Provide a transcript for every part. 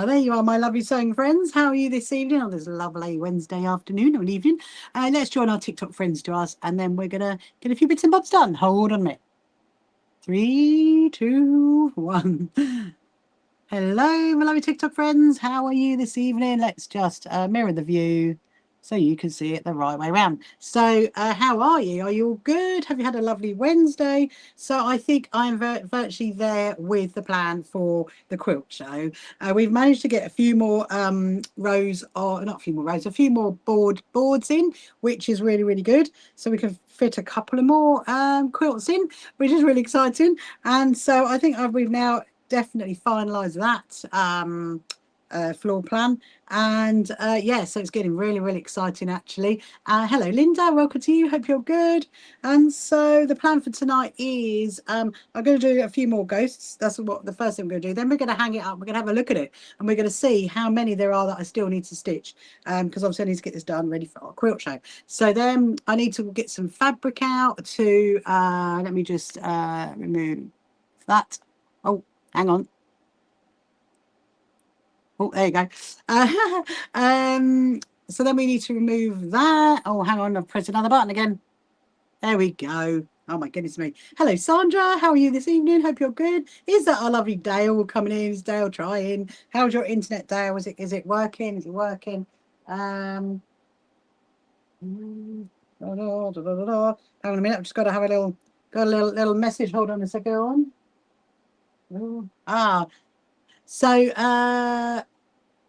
There you are, my lovely sewing friends. How are you this evening on this lovely Wednesday afternoon or evening? Let's join our TikTok friends to us, and then we're going to get a few bits and bobs done. Hold on a minute. 3, 2, 1. Hello, my lovely TikTok friends. How are you this evening? Let's just mirror the view so you can see it the right way around. So how are you? Are you all good? Have you had a lovely Wednesday? So I think I'm virtually there with the plan for the quilt show. We've managed to get a few more rows, or not a few more rows, a few more boards in, which is really, really good. So we can fit a couple of more quilts in, which is really exciting. And so I think we've now definitely finalised that floor plan, and yeah, so it's getting really, really exciting actually. Hello Linda, welcome to you, hope you're good. And so the plan for tonight is I'm going to do a few more ghosts. That's what the first thing I'm going to do. Then we're going to hang it up, we're going to have a look at it, and we're going to see how many there are that I still need to stitch, because obviously I need to get this done ready for our quilt show. So then I need to get some fabric out to let me just remove that. Oh, hang on. Oh, there you go. So then we need to remove that. Oh, hang on, I've pressed another button again. There we go. Oh my goodness me. Hello, Sandra. How are you this evening? Hope you're good. Is that our lovely Dale coming in? Is Dale trying? How's your internet, Dale? Is it working? Is it working? Hang on a minute. I've just got to have a little message. Hold on a second. So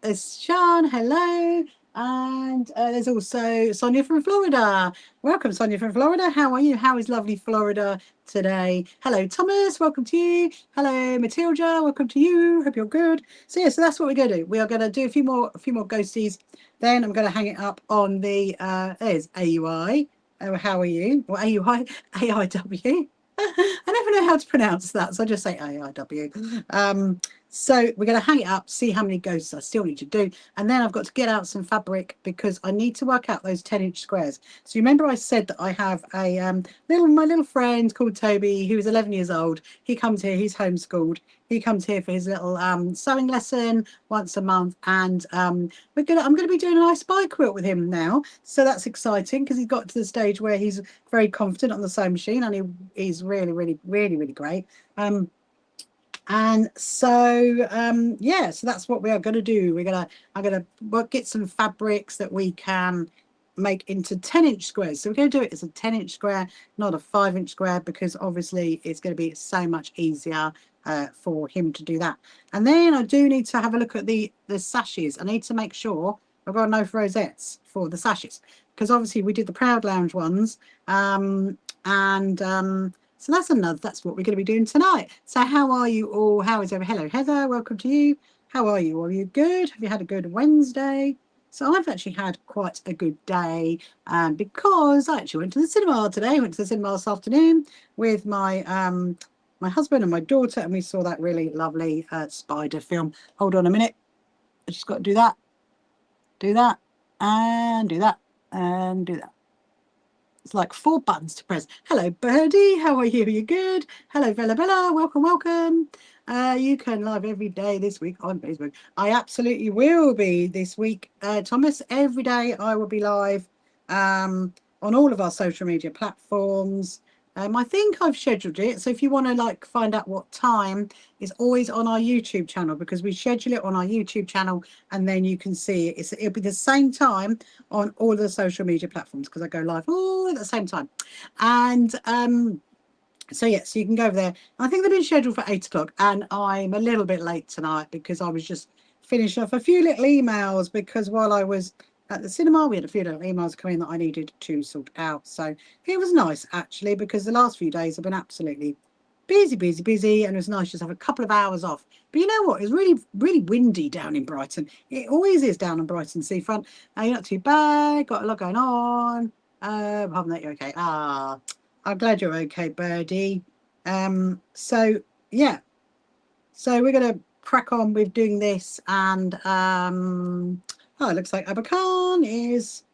there's Sean, hello, and there's also Sonia from Florida. Welcome, Sonia from Florida. How are you? How is lovely Florida today? Hello, Thomas. Welcome to you. Hello, Matilda. Welcome to you. Hope you're good. So yeah, so that's what we're going to do. We are going to do a few more ghosties. Then I'm going to hang it up on the there's AUI. Oh, how are you? Well, AUI, AIW. I never know how to pronounce that, so I just say AIW. So we're going to hang it up, see how many ghosts I still need to do, and then I've got to get out some fabric because I need to work out those 10-inch squares. So you remember I said that I have a my little friend called Toby, who is 11 years old. He comes here, he's homeschooled. He comes here for his little sewing lesson once a month, and I'm going to be doing an I Spy quilt with him now. So that's exciting because he got to the stage where he's very confident on the sewing machine, and he's really, really, really, really great. And so yeah, so that's what we are going to do. I'm going to get some fabrics that we can make into 10-inch squares. So we're going to do it as a 10-inch square, not a 5-inch square, because obviously it's going to be so much easier for him to do that. And then I do need to have a look at the sashes. I need to make sure I've got enough rosettes for the sashes, because obviously we did the Proud Lounge ones, so that's what we're going to be doing tonight. So how are you all? How is everyone? Hello, Heather. Welcome to you. How are you? Are you good? Have you had a good Wednesday? So I've actually had quite a good day because I actually went to the cinema today. I went to the cinema this afternoon with my my husband and my daughter, and we saw that really lovely spider film. Hold on a minute. I just got to do that, and do that, and do that. It's like 4 buttons to press. Hello, Birdie. How are you? Are you good? Hello, Bella Bella. Welcome, welcome. You can live every day this week on Facebook. I absolutely will be this week, Thomas. Every day I will be live on all of our social media platforms. I think I've scheduled it. So if you want to find out what time, it's always on our YouTube channel, because we schedule it on our YouTube channel, and then you can see it. It'll be the same time on all of the social media platforms, because I go live all at the same time. And so yeah, so you can go over there. I think they've been scheduled for 8 o'clock, and I'm a little bit late tonight because I was just finishing off a few little emails, because while I was at the cinema, we had a few little emails come in that I needed to sort out. So it was nice actually, because the last few days have been absolutely busy, and it was nice just to have a couple of hours off. But you know what? It was really, really windy down in Brighton. It always is down in Brighton seafront. You're not too bad. Got a lot going on. Hoping that you're okay. I'm glad you're okay, Birdie. So yeah. So we're gonna crack on with doing this, and oh, it looks like Abakan is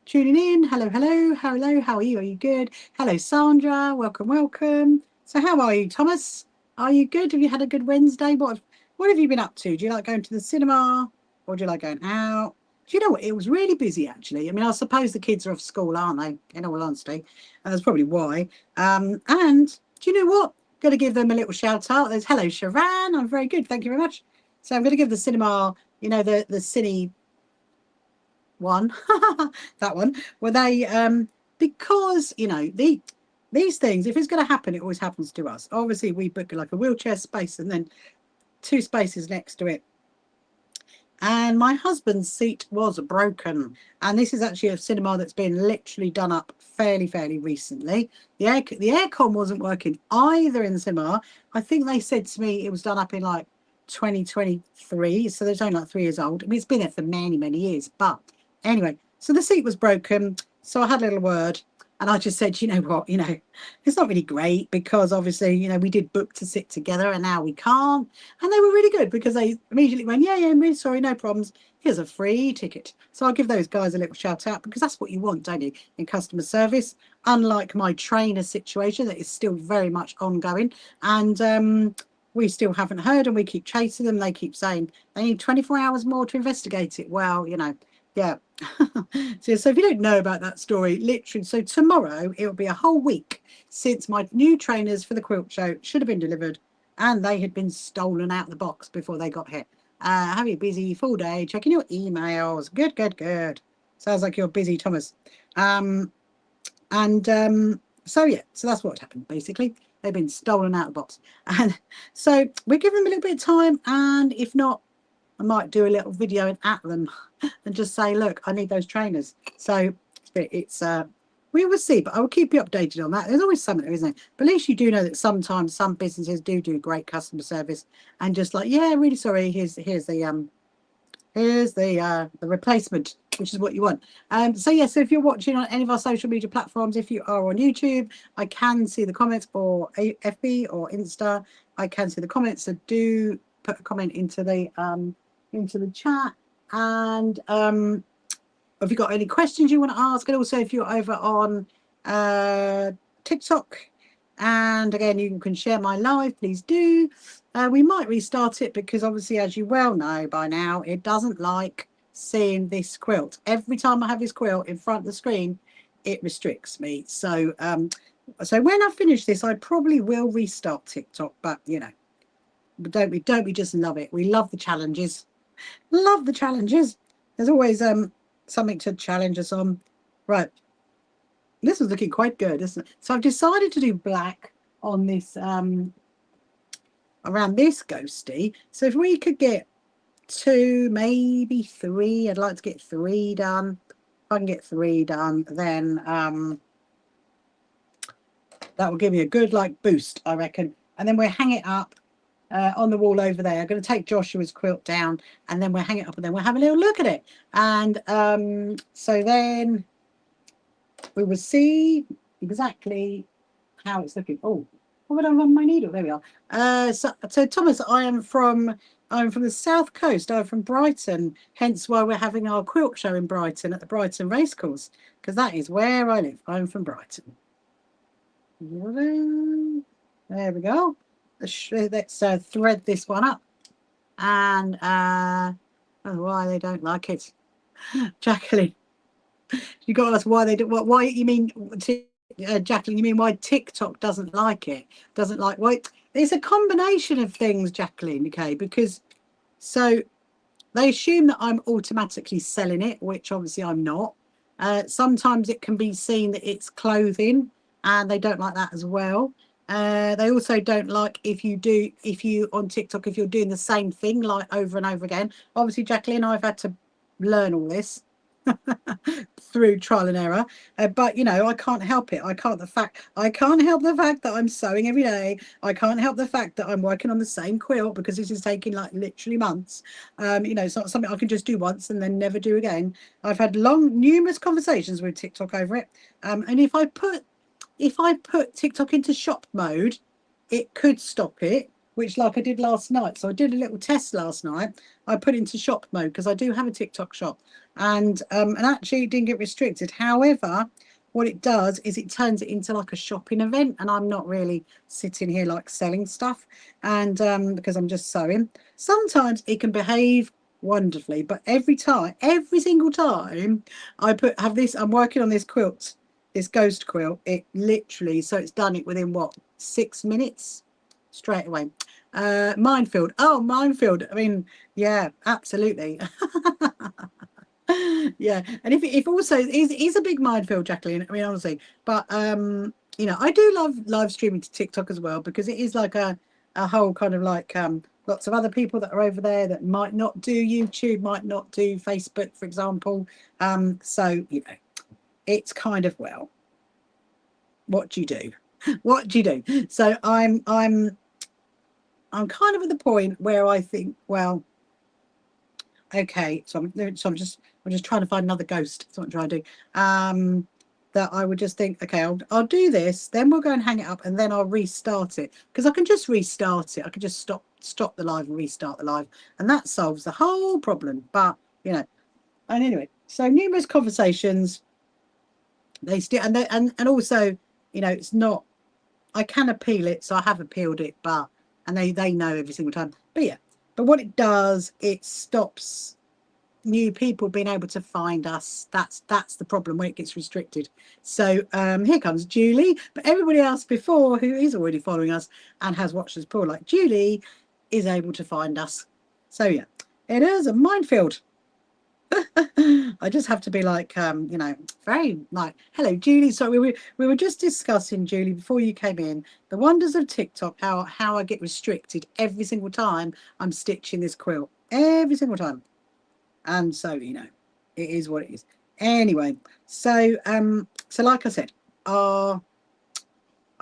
tuning in. Hello, hello, hello. How are you? Are you good? Hello, Sandra. Welcome, welcome. So how are you, Thomas? Are you good? Have you had a good Wednesday? What What have you been up to? Do you like going to the cinema, or do you like going out? Do you know what? It was really busy, actually. I mean, I suppose the kids are off school, aren't they? In all honesty, and that's probably why. And do you know what? Going to give them a little shout out. There's hello, Sharan. I'm very good, thank you very much. So I'm going to give the cinema, you know, the cine one, that one, where they because you know these things, if it's going to happen, it always happens to us. Obviously, we book like a wheelchair space and then 2 spaces next to it. And my husband's seat was broken. And this is actually a cinema that's been literally done up fairly recently. The aircon wasn't working either in the cinema. I think they said to me it was done up in like 2023. So it's only like 3 years old. I mean, it's been there for many years. But anyway, so the seat was broken. So I had a little word. And I just said, you know what, you know, it's not really great because obviously, you know, we did book to sit together and now we can't. And they were really good because they immediately went, yeah, I'm really sorry, no problems. Here's a free ticket. So I'll give those guys a little shout out because that's what you want, don't you, in customer service, unlike my trainer situation that is still very much ongoing. And we still haven't heard and we keep chasing them. They keep saying they need 24 hours more to investigate it. Well, you know, yeah. So if you don't know about that story, literally, so tomorrow it will be a whole week since my new trainers for the quilt show should have been delivered and they had been stolen out the box before they got here. Have you busy full day checking your emails? Good. Sounds like you're busy, Thomas. So yeah, so that's what happened basically. They've been stolen out of the box, and so we're giving them a little bit of time, and if not, I might do a little video at them and just say, look, I need those trainers. So it's we will see, but I will keep you updated on that. There's always something, isn't it? But at least you do know that sometimes some businesses do great customer service and just like, yeah, really sorry, here's the replacement, which is what you want. So yeah, so if you're watching on any of our social media platforms, if you are on YouTube, I can see the comments, or FB or Insta, I can see the comments. So do put a comment into the chat. And if you've got any questions you want to ask, and also if you're over on TikTok, and again, you can share my live, please do. We might restart it because obviously, as you well know by now, it doesn't like seeing this quilt. Every time I have this quilt in front of the screen, it restricts me. So so when I finish this, I probably will restart TikTok, but you know, don't we just love it? We love the challenges. Love the challenges. There's always something to challenge us on. Right. This is looking quite good, isn't it? So I've decided to do black on this around this ghosty. So if we could get 2, maybe 3, I'd like to get 3 done. If I can get 3 done, then that will give me a good like boost, I reckon. And then we'll hang it up on the wall over there. I'm going to take Joshua's quilt down and then we'll hang it up and then we'll have a little look at it. And so then we will see exactly how it's looking. Oh, what would I run my needle? There we are. So Thomas, I'm from the south coast. I'm from Brighton, hence why we're having our quilt show in Brighton at the Brighton Racecourse, because that is where I live. I'm from Brighton. There we go. Let's thread this one up. And I don't know why they don't like it. Jacqueline, you got to ask why they do. Why you mean, Jacqueline? You mean why TikTok doesn't like it? Doesn't like why? It's a combination of things, Jacqueline. Okay, because so they assume that I'm automatically selling it, which obviously I'm not. Sometimes it can be seen that it's clothing, and they don't like that as well. They also don't like if you on TikTok, if you're doing the same thing like over and over again. Obviously, Jacqueline, I've had to learn all this through trial and error, but you know, I can't help it. I can't help the fact that I'm sewing every day. I can't help the fact that I'm working on the same quilt because this is taking like literally months. You know, it's not something I can just do once and then never do again. I've had numerous conversations with TikTok over it, and if I put TikTok into shop mode, it could stop it, which like I did last night. So I did a little test last night. I put it into shop mode because I do have a TikTok shop, and actually it didn't get restricted. However, what it does is it turns it into like a shopping event, and I'm not really sitting here like selling stuff, and because I'm just sewing. Sometimes it can behave wonderfully, but every single time I have this, I'm working on this quilt, this ghost quilt, it literally, so it's done it within what, 6 minutes straight away. Minefield. Oh, minefield. I mean, yeah, absolutely. Yeah, and if also is a big minefield, Jacqueline. I mean, honestly, but you know, I do love live streaming to TikTok as well, because it is like a whole kind of like lots of other people that are over there that might not do YouTube, might not do Facebook, for example. So you know, it's kind of, well, what do you do? What do you do? So I'm kind of at the point where I think, well, okay, so I'm just trying to find another ghost. That's what I'm trying to do. That I would just think, okay, I'll do this, then we'll go and hang it up, and then I'll restart it, because I can just restart it. I can just stop the live and restart the live, and that solves the whole problem. But you know, and anyway, so numerous conversations. They still, and also, you know, it's not. I can appeal it, so I have appealed it, but and they know every single time. But yeah, but what it does, it stops new people being able to find us. That's the problem when it gets restricted. So here comes Julie, but everybody else before who is already following us and has watched us pull, like Julie, is able to find us. So yeah, it is a minefield. I just have to be like, you know, very like, hello, Julie. So we were just discussing, Julie, before you came in, the wonders of TikTok, how I get restricted every single time I'm stitching this quilt, every single time. And so, you know, it is what it is. Anyway, so so like I said, I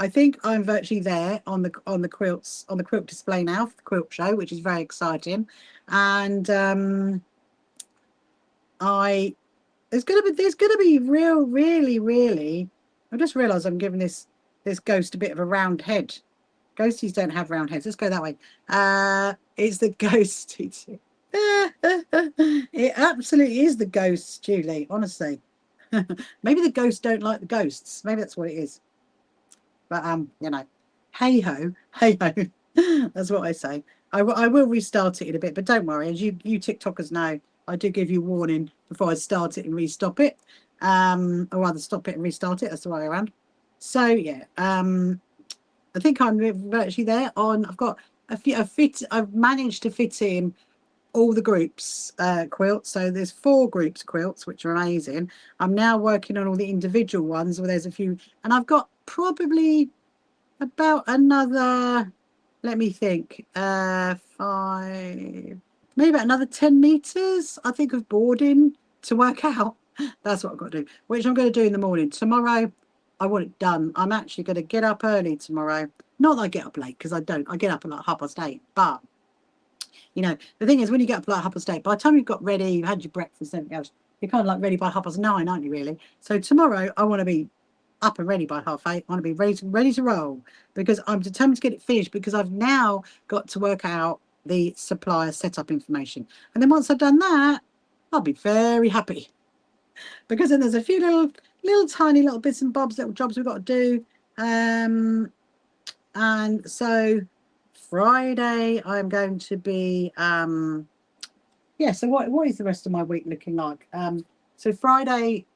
think I'm virtually there on the quilts, on the quilt display now for the quilt show, which is very exciting. And there's gonna be really. I just realised I'm giving this ghost a bit of a round head. Ghosties don't have round heads. Let's go that way. It's the ghost. It absolutely is the ghosts, Julie. Honestly, maybe the ghosts don't like the ghosts. Maybe that's what it is. But you know, hey ho, hey ho. That's what I say. I will restart it in a bit, but don't worry. As you TikTokers know, I do give you warning before I start it and restop it. Or rather, stop it and restart it. That's the way around. So yeah, I think I'm virtually there. I've got I've managed to fit in all the groups quilts. So there's 4 groups quilts, which are amazing. I'm now working on all the individual ones where there's a few, and I've got probably about another, let me think, 5, maybe about another 10 meters, I think, of boarding to work out. That's what I've got to do, which I'm going to do in the morning. Tomorrow, I want it done. I'm actually going to get up early tomorrow. Not that I get up late, because I don't. I get up at like 8:30, but you know, the thing is, when you get up like 8:30, by the time you've got ready, you've had your breakfast and everything else, you're kind of like ready by 9:30, aren't you, really? So tomorrow, I want to be up and ready by 8:30. I want to be ready to roll, because I'm determined to get it finished, because I've now got to work out the supplier setup information. And then once I've done that, I'll be very happy, because then there's a few little tiny little bits and bobs, little jobs we've got to do. And so Friday, I'm going to be, yeah, so what is the rest of my week looking like? So Friday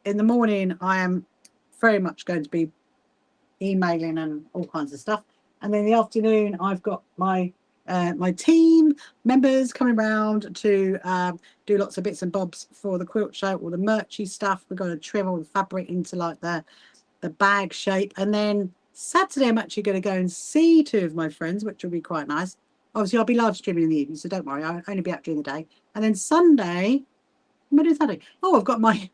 in the morning, I am very much going to be emailing and all kinds of stuff. And then in the afternoon, I've got my my team members coming around to do lots of bits and bobs for the quilt show, all the merchy stuff. We're going to trim all the fabric into like the bag shape. And then Saturday, I'm actually going to go and see 2 of my friends, which will be quite nice. Obviously, I'll be live streaming in the evening, so don't worry. I'll only be out during the day. And then Sunday, what is Saturday? Oh, I've got my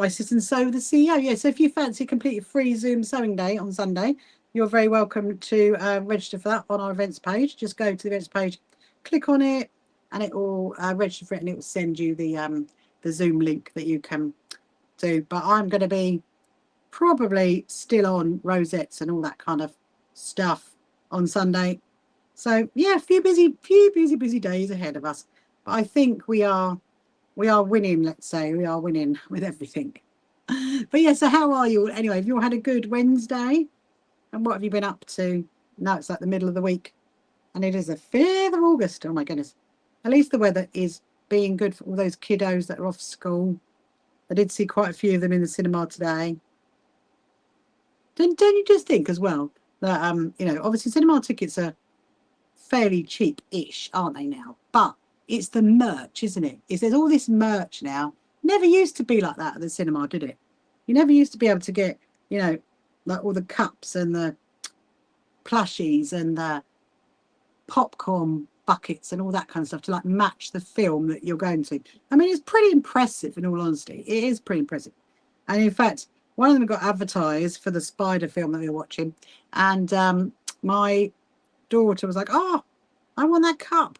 Sit and Sew with the CEO. Yeah, so if you fancy a completely free Zoom sewing day on Sunday, you're very welcome to register for that on our events page. Just go to the events page, click on it, and it will register for it, and it will send you the Zoom link that you can do. But I'm going to be probably still on rosettes and all that kind of stuff on Sunday. So yeah, a few busy days ahead of us. But I think we are winning. Let's say we are winning with everything. But yeah, so how are you? Anyway, have you all had a good Wednesday? And what have you been up to? Now it's like the middle of the week. And it is the 5th of August. Oh my goodness. At least the weather is being good for all those kiddos that are off school. I did see quite a few of them in the cinema today. Don't you just think as well that, you know, obviously cinema tickets are fairly cheap-ish, aren't they now? But it's the merch, isn't it? There's all this merch now. Never used to be like that at the cinema, did it? You never used to be able to get, you know, like all the cups and the plushies and the popcorn buckets and all that kind of stuff to like match the film that you're going to. I mean, it's pretty impressive in all honesty. It is pretty impressive. And in fact, one of them got advertised for the Spider film that we were watching. And my daughter was like, "Oh, I want that cup."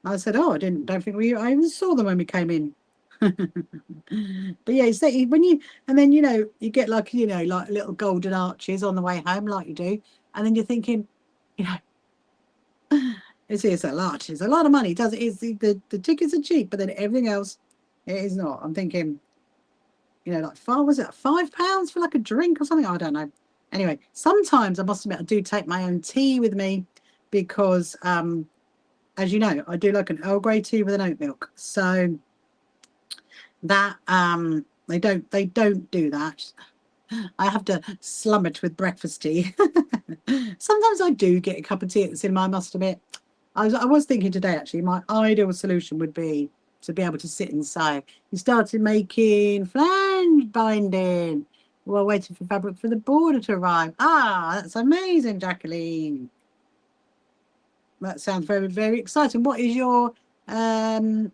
I said, "Oh, don't think I even saw them when we came in." But yeah, it's that when you, and then, you know, you get like, you know, like little golden arches on the way home, like you do. And then you're thinking, you know, it's a lot. It's a lot of money. It does. It's the tickets are cheap, but then everything else, it is not. I'm thinking, you know, like was it £5 for like a drink or something? I don't know. Anyway, sometimes I must admit I do take my own tea with me because, as you know, I do like an Earl Grey tea with an oat milk. So that they don't do that. I have to slum it with breakfast tea. Sometimes I do get a cup of tea at the cinema, I must admit. I was thinking today, actually, my ideal solution would be to be able to sit inside. You started making flange binding while waiting for fabric for the border to arrive. Ah, that's amazing, Jacqueline. That sounds very, very exciting. What is your border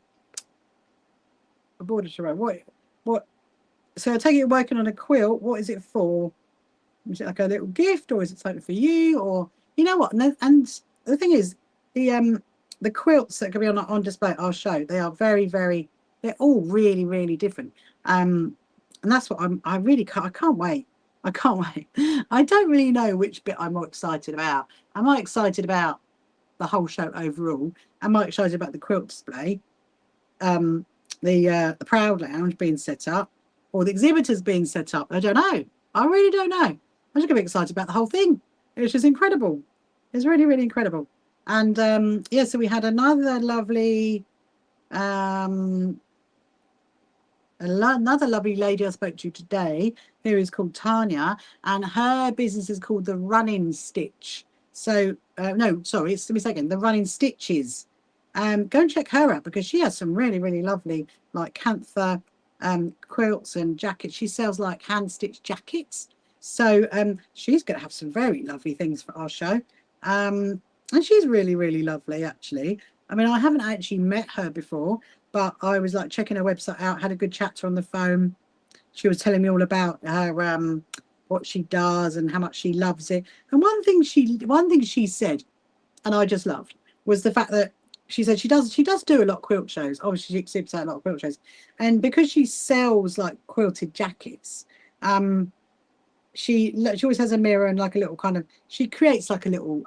to arrive? What? So I take it you're working on a quilt. What is it for? Is it like a little gift, or is it something for you? Or you know what? And the thing is, the quilts that can be on display at our show, they are very, very. They're all really, really different. And that's what I really can't. I can't wait. I can't wait. I don't really know which bit I'm more excited about. Am I excited about the whole show overall? Am I excited about the quilt display? The Proud Lounge being set up, or the exhibitors being set up? I don't know. I really don't know. I'm just going to be excited about the whole thing. It's just incredible. It's really, really incredible. And yeah, so we had another lovely another lovely lady I spoke to today who is called Tanya, and her business is called the Running Stitch. So no, sorry, it's the Running Stitches. Go and check her out because she has some really, really lovely like cantha quilts and jackets. She sells like hand stitched jackets. So she's going to have some very lovely things for our show. And she's really, really lovely, actually. I mean, I haven't actually met her before, but I was like checking her website out, had a good chat to her on the phone. She was telling me all about her what she does and how much she loves it. And one thing she said, and I just loved, was the fact that she said she does do a lot of quilt shows. Obviously, she exhibits at a lot of quilt shows, and because she sells like quilted jackets, she always has a mirror and like a little kind of, she creates like a little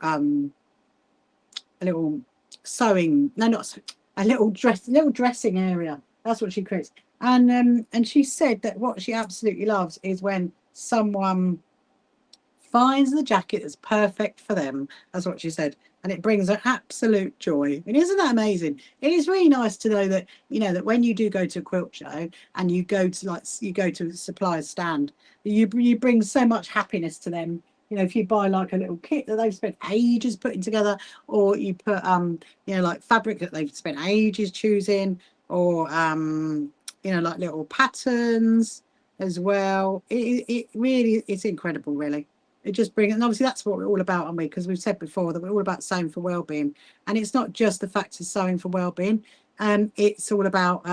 sewing, no, not a little dressing area. That's what she creates. And she said that what she absolutely loves is when someone finds the jacket that's perfect for them. That's what she said. And it brings her absolute joy. And isn't that amazing? It is really nice to know that, you know, that when you do go to a quilt show and you go to a supplier's stand, you bring so much happiness to them. You know, if you buy like a little kit that they've spent ages putting together, or you put you know, like fabric that they've spent ages choosing, or you know, like little patterns as well. It really, it's incredible, really. It just brings, and obviously that's what we're all about, aren't we? Because we've said before that we're all about sewing for well-being, and it's not just the fact of sewing for well-being. It's all about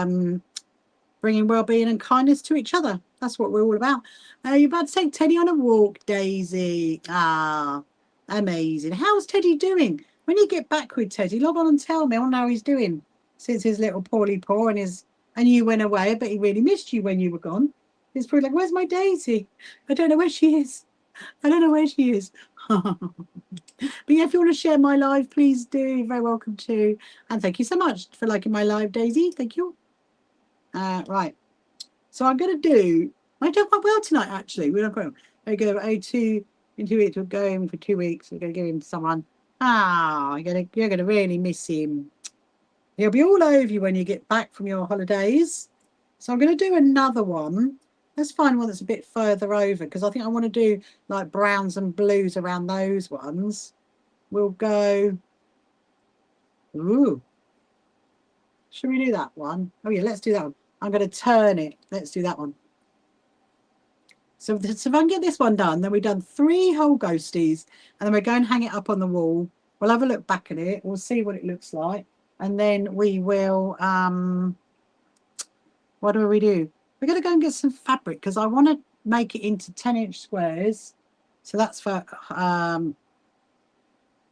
bringing well-being and kindness to each other. That's what we're all about. You're about to take Teddy on a walk, Daisy. Ah, amazing. How's Teddy doing? When you get back with Teddy, log on and tell me. I want to know how he's doing since his little poorly paw and you went away. I bet he really missed you when you were gone. He's probably like, "Where's my Daisy? I don't know where she is. I don't know where she is." But yeah, if you want to share my live, please do. You're very welcome to. And thank you so much for liking my live, Daisy. Thank you. Right. So I'm going to do I done quite well tonight, actually. We're not going. I go in 2 weeks. We're going for 2 weeks. We're going to give him to someone. Ah, you're gonna really miss him. He'll be all over you when you get back from your holidays. So I'm going to do another one. Let's find one that's a bit further over because I think I want to do like browns and blues around those ones. We'll go. Ooh. Should we do that one? Oh, yeah, let's do that one. I'm going to turn it. Let's do that one. So if I can get this one done, then we've done 3 whole ghosties, and then we're going to hang it up on the wall. We'll have a look back at it. We'll see what it looks like. And then we will, what do we do? We're going to go and get some fabric because I want to make it into 10-inch squares. So that's for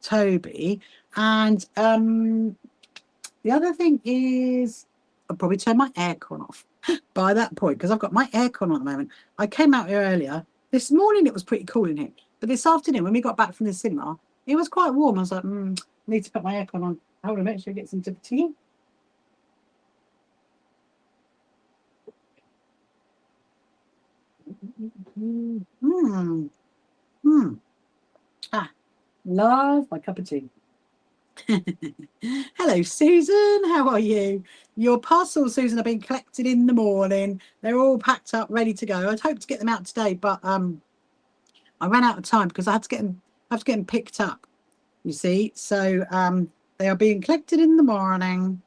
Toby. And the other thing is I'll probably turn my aircon off by that point because I've got my aircon on at the moment. I came out here earlier. This morning it was pretty cool in here. But this afternoon when we got back from the cinema, it was quite warm. I was like, I need to put my aircon on. Hold on a minute, should I get some tea? Love my cup of tea. Hello, Susan. How are you? Your parcels, Susan, have been collected in the morning. They're all packed up, ready to go. I'd hoped to get them out today, but I ran out of time because I had to get them picked up. You see, so they are being collected in the morning,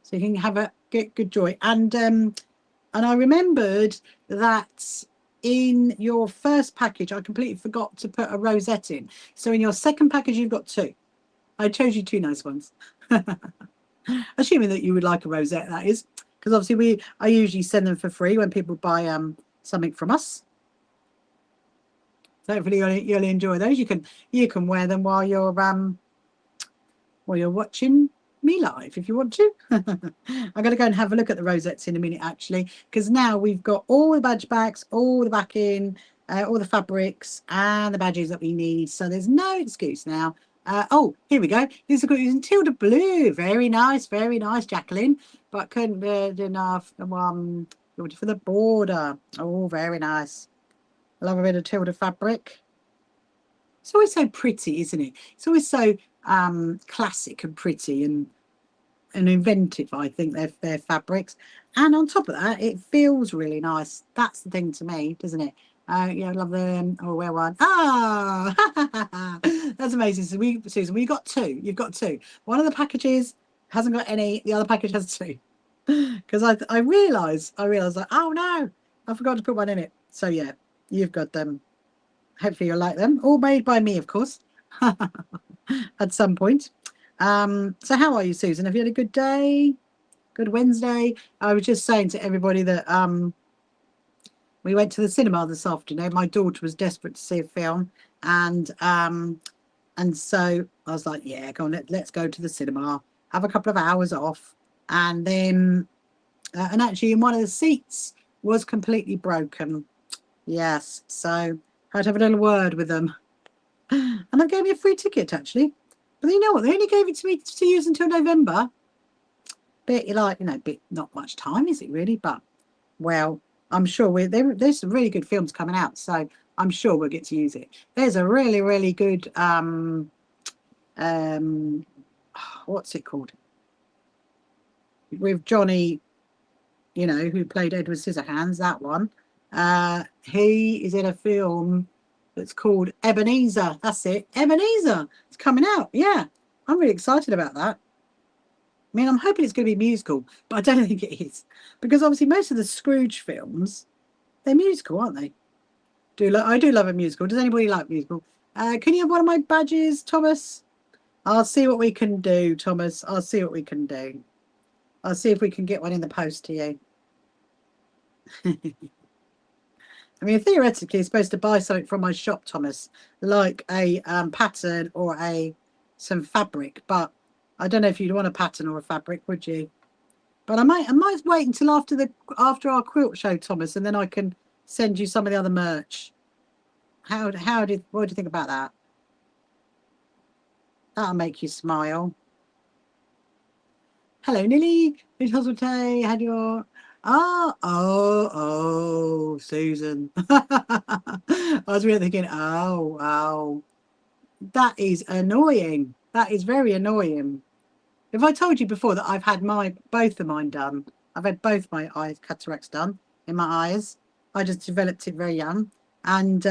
so you can get good joy. And I remembered that in your first package, I completely forgot to put a rosette in. So in your second package, you've got 2. I chose you 2 nice ones. Assuming that you would like a rosette, that is. Because obviously I usually send them for free when people buy something from us. So hopefully you'll enjoy those. You can wear them while you're watching me live if you want to. I'm going to go and have a look at the rosettes in a minute, actually, because now we've got all the badge backs, all the backing, all the fabrics and the badges that we need. So there's no excuse now. Oh, here we go. These are good using Tilda Blue. Very nice, Jacqueline. But couldn't be enough for the border. Oh, very nice. I love a bit of Tilda fabric. It's always so pretty, isn't it? It's always so classic and pretty and inventive, I think, their fabrics. And on top of that, it feels really nice. That's the thing to me, doesn't it? Yeah, I love them. Oh, wear one. Ah, that's amazing. So Susan, we got 2. You've got 2. One of the packages hasn't got any. The other package has 2. Because I realised like, oh no, I forgot to put one in it. So yeah, you've got them. Hopefully you'll like them. All made by me, of course, at some point. So how are you, Susan? Have you had a good day? Good Wednesday? I was just saying to everybody that we went to the cinema this afternoon. My daughter was desperate to see a film, and so I was like, yeah, go on, let's go to the cinema, have a couple of hours off, and then and actually in one of the seats was completely broken. Yes, so I had to have a little word with them, and they gave me a free ticket actually. But you know what? They only gave it to me to use until November. Bit not much time, is it really? But well, I'm sure there's some really good films coming out, so I'm sure we'll get to use it. There's a really, really good what's it called? With Johnny, who played Edward Scissorhands, that one. He is in a film that's called Ebenezer. That's it. Ebenezer. It's coming out. Yeah. I'm really excited about that. I mean, I'm hoping it's going to be musical, but I don't think it is. Because obviously most of the Scrooge films, they're musical, aren't they? I do love a musical. Does anybody like musical? Can you have one of my badges, Thomas? I'll see what we can do, Thomas. I'll see what we can do. I'll see if we can get one in the post to you. I mean, theoretically, you're supposed to buy something from my shop, Thomas, like a pattern or some fabric. But I don't know if you'd want a pattern or a fabric, would you? But I might wait until after our quilt show, Thomas, and then I can send you some of the other merch. What do you think about that? That'll make you smile. Hello, Nilly. Good hospital. Had your Oh, Susan. I was really thinking, oh, that is annoying. That is very annoying. If I told you before that I've had both of mine done, I've had both my eye cataracts done in my eyes. I just developed it very young, and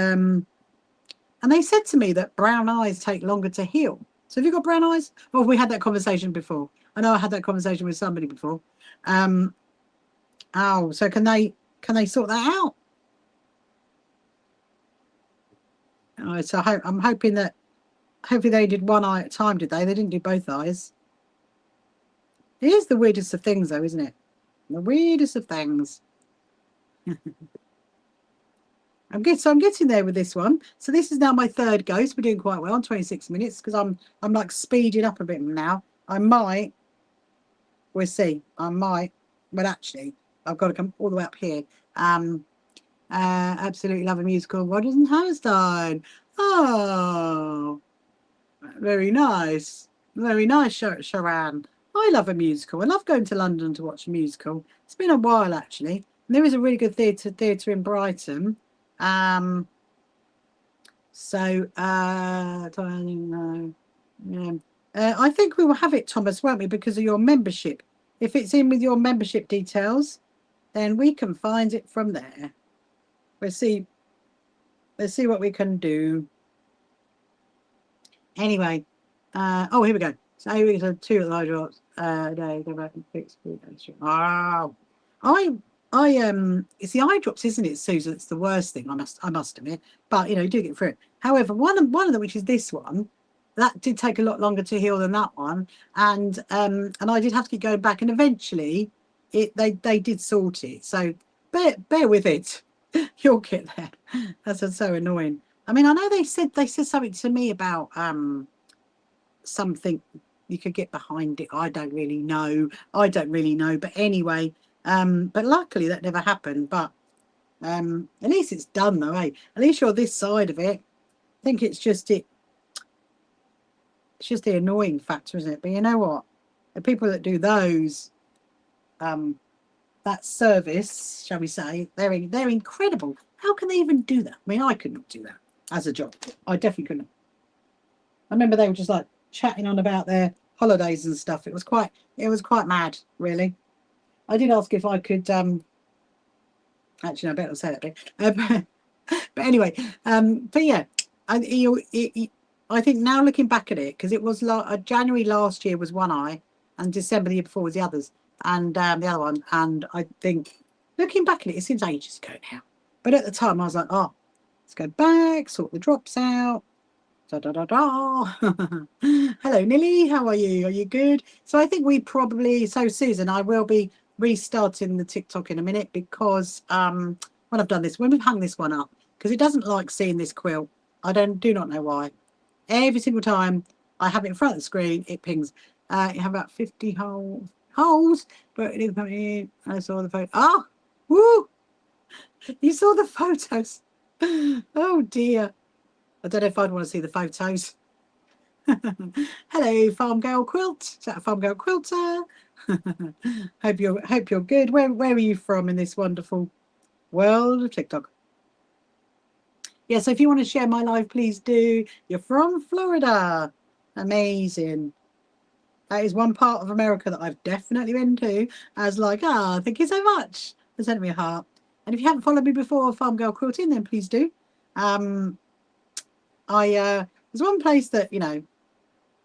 they said to me that brown eyes take longer to heal. So have you got brown eyes? Well, we had that conversation before. I know I had that conversation with somebody before. So can they sort that out? So I'm hoping that hopefully they did one eye at a time, did they? They didn't do both eyes. It is the weirdest of things, though, isn't it? The weirdest of things. I'm getting there with this one. So this is now my third go. So we're doing quite well on 26 minutes because I'm like speeding up a bit now. I might. We'll see. I might. But actually, I've got to come all the way up here. Absolutely love a musical. Rodgers and Hammerstein. Oh, very nice. Very nice, Sharan. I love a musical. I love going to London to watch a musical. It's been a while, actually. And there is a really good theatre in Brighton. I don't know. Yeah. I think we will have it, Thomas, won't we? Because of your membership. If it's in with your membership details, then we can find it from there. Let's see what we can do. Anyway, here we go. So we got 2 eye drops a day. Go back and fix food. Oh, it's the eye drops, isn't it, Susan? It's the worst thing. I must admit, but you do get through it. However, one of them, which is this one, that did take a lot longer to heal than that one, and I did have to keep going back, and eventually, they did sort it. So bear with it. You'll get there. That's so annoying. I mean, I know they said something to me about something you could get behind it. I don't really know. But anyway, but luckily that never happened. But at least it's done though, eh? At least you're this side of it. I think it's just the annoying factor, isn't it? But you know what? The people that do those, that service, shall we say, they're incredible. How can they even do that? I mean, I could not do that as a job. I definitely couldn't. I remember they were just like chatting on about their holidays and stuff. It was quite mad, really. I did ask if I could actually, no, I better not say that bit. But anyway, but yeah, I think now looking back at it, because it was January last year was one eye, and December the year before was the others, and the other one. And I think looking back at it, it seems ages ago now. But at the time, I was like, oh, let's go back, sort the drops out. Da, da, da, da. Hello, Nilly. How are you? Are you good? So I think Susan, I will be restarting the TikTok in a minute because when I've done this, when we've hung this one up, because it doesn't like seeing this quilt. I do not know why. Every single time I have it in front of the screen, it pings. You have about 50 holes, but it didn't come in. I saw the photo. Oh, woo! You saw the photos. Oh dear. I don't know if I'd want to see the photos. Hello, Farm Girl Quilt. Is that a Farm Girl Quilter? hope you're good. Where are you from in this wonderful world of TikTok? Yeah, so if you want to share my live, please do. You're from Florida. Amazing. That is one part of America that I've definitely been to. As like, thank you so much for sending me a heart. And if you haven't followed me before, Farm Girl Quilting, then please do. There's one place that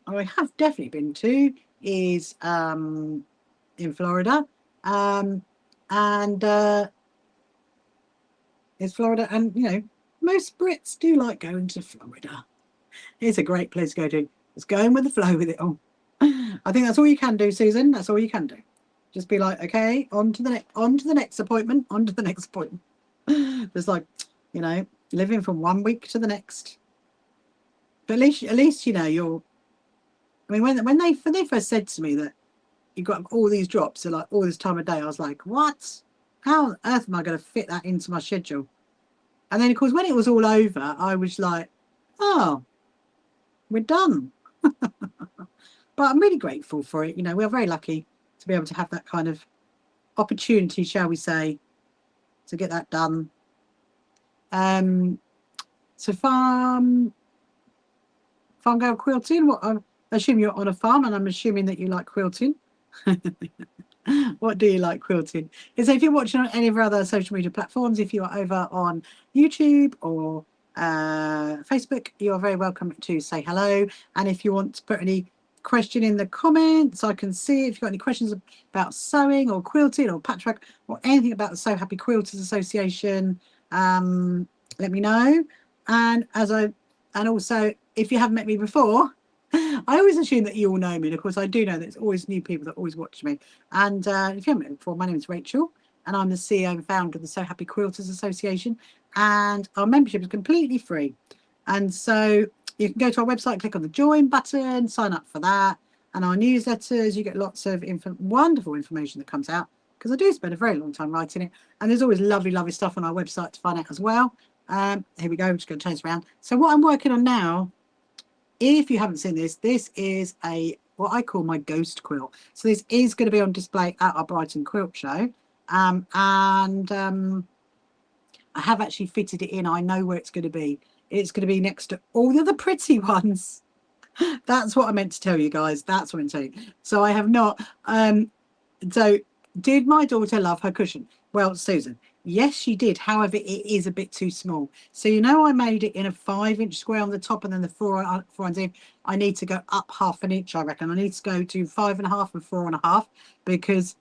I have definitely been to is in Florida, it's Florida, and most Brits do like going to Florida. It's a great place to go to. It's going with the flow with it all. I think that's all you can do, Susan. That's all you can do. Just be like, okay, on to the next appointment. It's like, living from one week to the next. But at least you're. I mean, when they first said to me that you got all these drops at like all this time of day, I was like, what? How on earth am I going to fit that into my schedule? And then, of course, when it was all over, I was like, oh, we're done. But I'm really grateful for it. We are very lucky to be able to have that kind of opportunity, shall we say, to get that done. So farm girl quilting. What I assume you're on a farm, and I'm assuming that you like quilting. What do you like quilting? And so if you're watching on any of our other social media platforms, if you are over on YouTube or Facebook, you're very welcome to say hello. And if you want to put any question in the comments, I can see if you've got any questions about sewing or quilting or patchwork or anything about the So Happy Quilters Association, let me know. And also, if you haven't met me before, I always assume that you all know me, and of course I do know that there's always new people that always watch me. And if you haven't met me before, my name is Rachel, and I'm the CEO and founder of the So Happy Quilters Association, and our membership is completely free. And so you can go to our website, click on the join button, sign up for that, and our newsletters. You get lots of wonderful information that comes out, because I do spend a very long time writing it, and there's always lovely stuff on our website to find out as well. Here we go. I'm just going to change around. So what I'm working on now, if you haven't seen this, this is what I call my ghost quilt. So this is going to be on display at our Brighton Quilt Show. I have actually fitted it in. I know where it's going to be. It's going to be next to all the other pretty ones. That's what I meant to tell you guys. That's what I'm telling you. So I have not. So did my daughter love her cushion? Well, Susan, yes, she did. However, it is a bit too small. So, I made it in a 5-inch square on the top, and then the 4 inch. I need to go up 1/2 inch, I reckon. I need to go to 5.5 and 4.5, because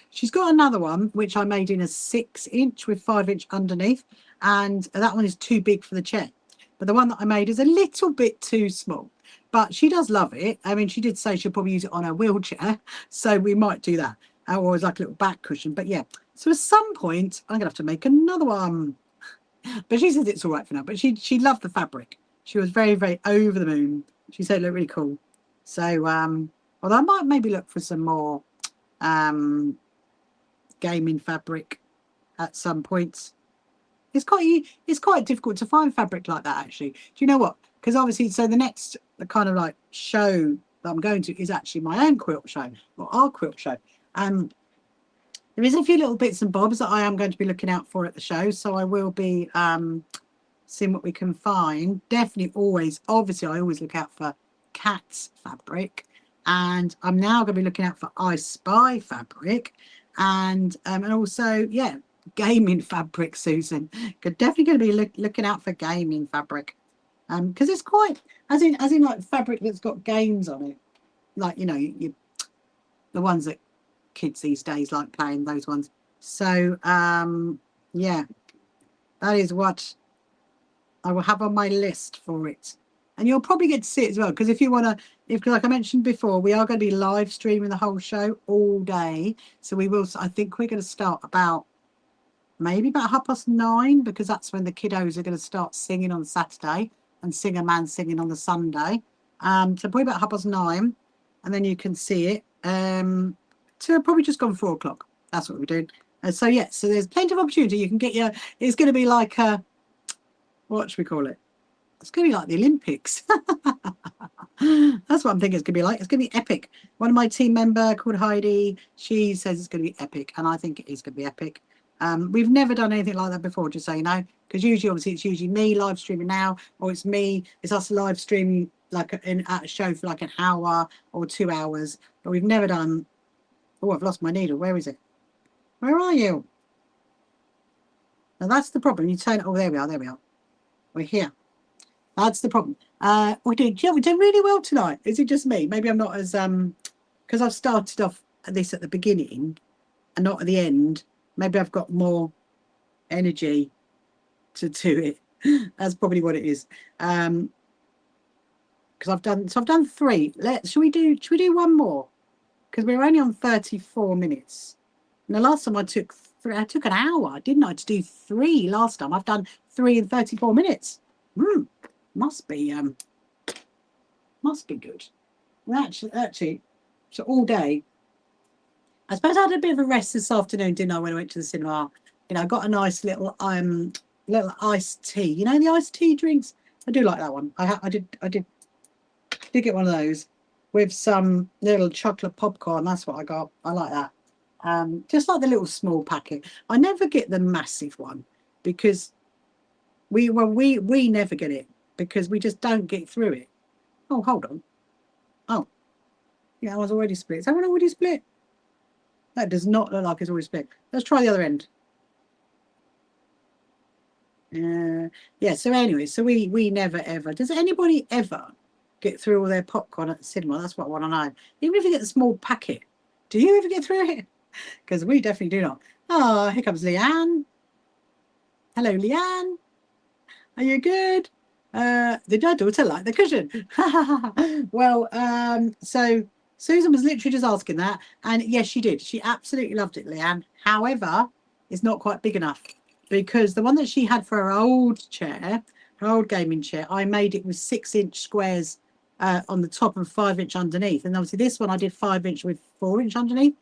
she's got another one, which I made in a 6-inch with 5-inch underneath. And that one is too big for the chair. But the one that I made is a little bit too small. But she does love it. I mean, she did say she'll probably use it on her wheelchair. So we might do that. Or as like a little back cushion. But yeah. So at some point, I'm going to have to make another one. But she says it's all right for now. But she loved the fabric. She was very, very over the moon. She said it looked really cool. So, although I might maybe look for some more gaming fabric at some points. It's quite difficult to find fabric like that, actually. Do you know what? Because obviously, so the kind of like show that I'm going to is actually my own quilt show, or our quilt show. There is a few little bits and bobs that I am going to be looking out for at the show, so I will be seeing what we can find. Definitely obviously I always look out for cats fabric, and I'm now going to be looking out for I Spy fabric, and also, yeah, gaming fabric, Susan. Definitely going to be looking out for gaming fabric, because it's quite, as in like fabric that's got games on it, like the ones that kids these days like playing, those ones. So yeah, that is what I will have on my list for it, and you'll probably get to see it as well, because if you want to, like I mentioned before, we are going to be live streaming the whole show all day. So I think we're going to start maybe about 9:30, because that's when the kiddos are going to start singing on Saturday, and Singer Man singing on the Sunday. So probably about 9:30, and then you can see it. So probably just gone 4 o'clock. That's what we're doing. So yeah, so there's plenty of opportunity. You can get it's going to be like what should we call it? It's going to be like the Olympics. That's what I'm thinking it's going to be like. It's going to be epic. One of my team member called Heidi, she says it's going to be epic, and I think it is going to be epic. We've never done anything like that before, just so you know, because obviously it's usually me live streaming now, or it's us live streaming like at a show for like an hour or 2 hours. But we've never done. Oh, I've lost my needle. Where is it? Where are you? Now that's the problem. You turn it. Oh, there we are. There we are. We're here. That's the problem. We're doing really well tonight. Is it just me? Maybe I'm not as because I've started off this at the beginning and not at the end. Maybe I've got more energy to do it. That's probably what it is. Because I've done 3. Should we do one more? Because we're only on 34 minutes. And the last time I took an hour, didn't I, to do 3 last time? I've done 3 in 34 minutes. Must be good. Well, actually, so all day. I suppose I had a bit of a rest this afternoon, didn't I, when I went to the cinema? I got a nice little iced tea. The iced tea drinks? I do like that one. I did get one of those with some little chocolate popcorn. That's what I got. I like that. Just like the little small packet. I never get the massive one because we never get it because we just don't get through it. Oh, hold on. Oh, yeah, I was already split. Is that one already split? That does not look like it's already split. Let's try the other end. Yeah, so anyway, so we never ever. Does anybody ever get through all their popcorn at the cinema? That's what I want to know. Even if you get the small packet, do you ever get through it? Because we definitely do not. Oh, here comes Leanne. Hello, Leanne. Are you good? Did your daughter like the cushion? Well, so Susan was literally just asking that, and yes, she did. She absolutely loved it, Leanne. However, it's not quite big enough because the one that she had for her old chair, her old gaming chair, I made it with 6-inch squares on the top and 5-inch underneath, and obviously this one I did 5-inch with 4-inch underneath.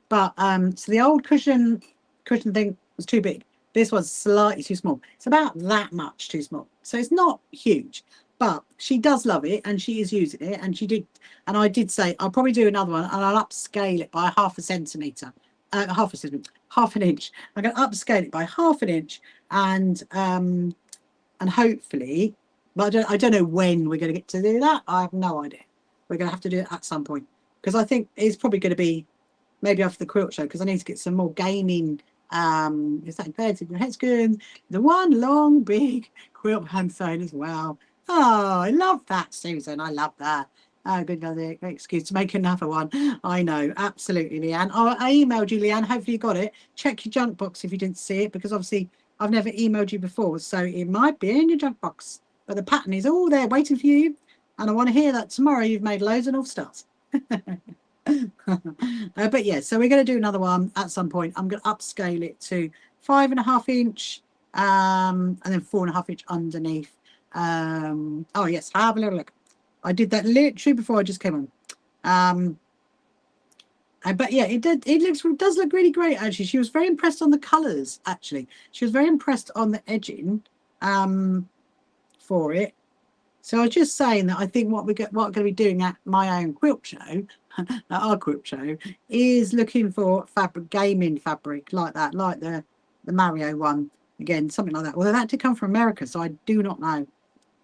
But so the old cushion thing was too big. This one's slightly too small. It's about that much too small. So it's not huge, but she does love it and she is using it. And she did, and I did say, I'll probably do another one and I'll upscale it by half a centimetre, half an inch. I'm going to upscale it by half an inch and hopefully, but I don't know when we're going to get to do that. I have no idea. We're going to have to do it at some point because I think it's probably going to be maybe after the quilt show because I need to get some more gaming. Is that beds in your head's good? The one long big quilt hand sign as well. Oh, I love that, Susan. I love that. Oh, good excuse to make another one. I know, absolutely, Leanne. Oh, I emailed you, Leanne. Hopefully you got it. Check your junk box if you didn't see it because obviously I've never emailed you before, so it might be in your junk box. But the pattern is all there waiting for you, and I want to hear that tomorrow you've made loads of North Stars. But yeah, so we're going to do another one at some point. I'm going to upscale it to 5.5 inch and then 4.5 inch underneath. Oh yes, have a little look. I did that literally before I just came on. But yeah, it does look really great actually. She was very impressed on the colors actually. She was very impressed on the edging for it. So I was just saying that I think what we're going to be doing at my own quilt show, at our quilt show, is looking for gaming fabric like that, like the Mario one. Again, something like that. Although that did come from America, so I do not know.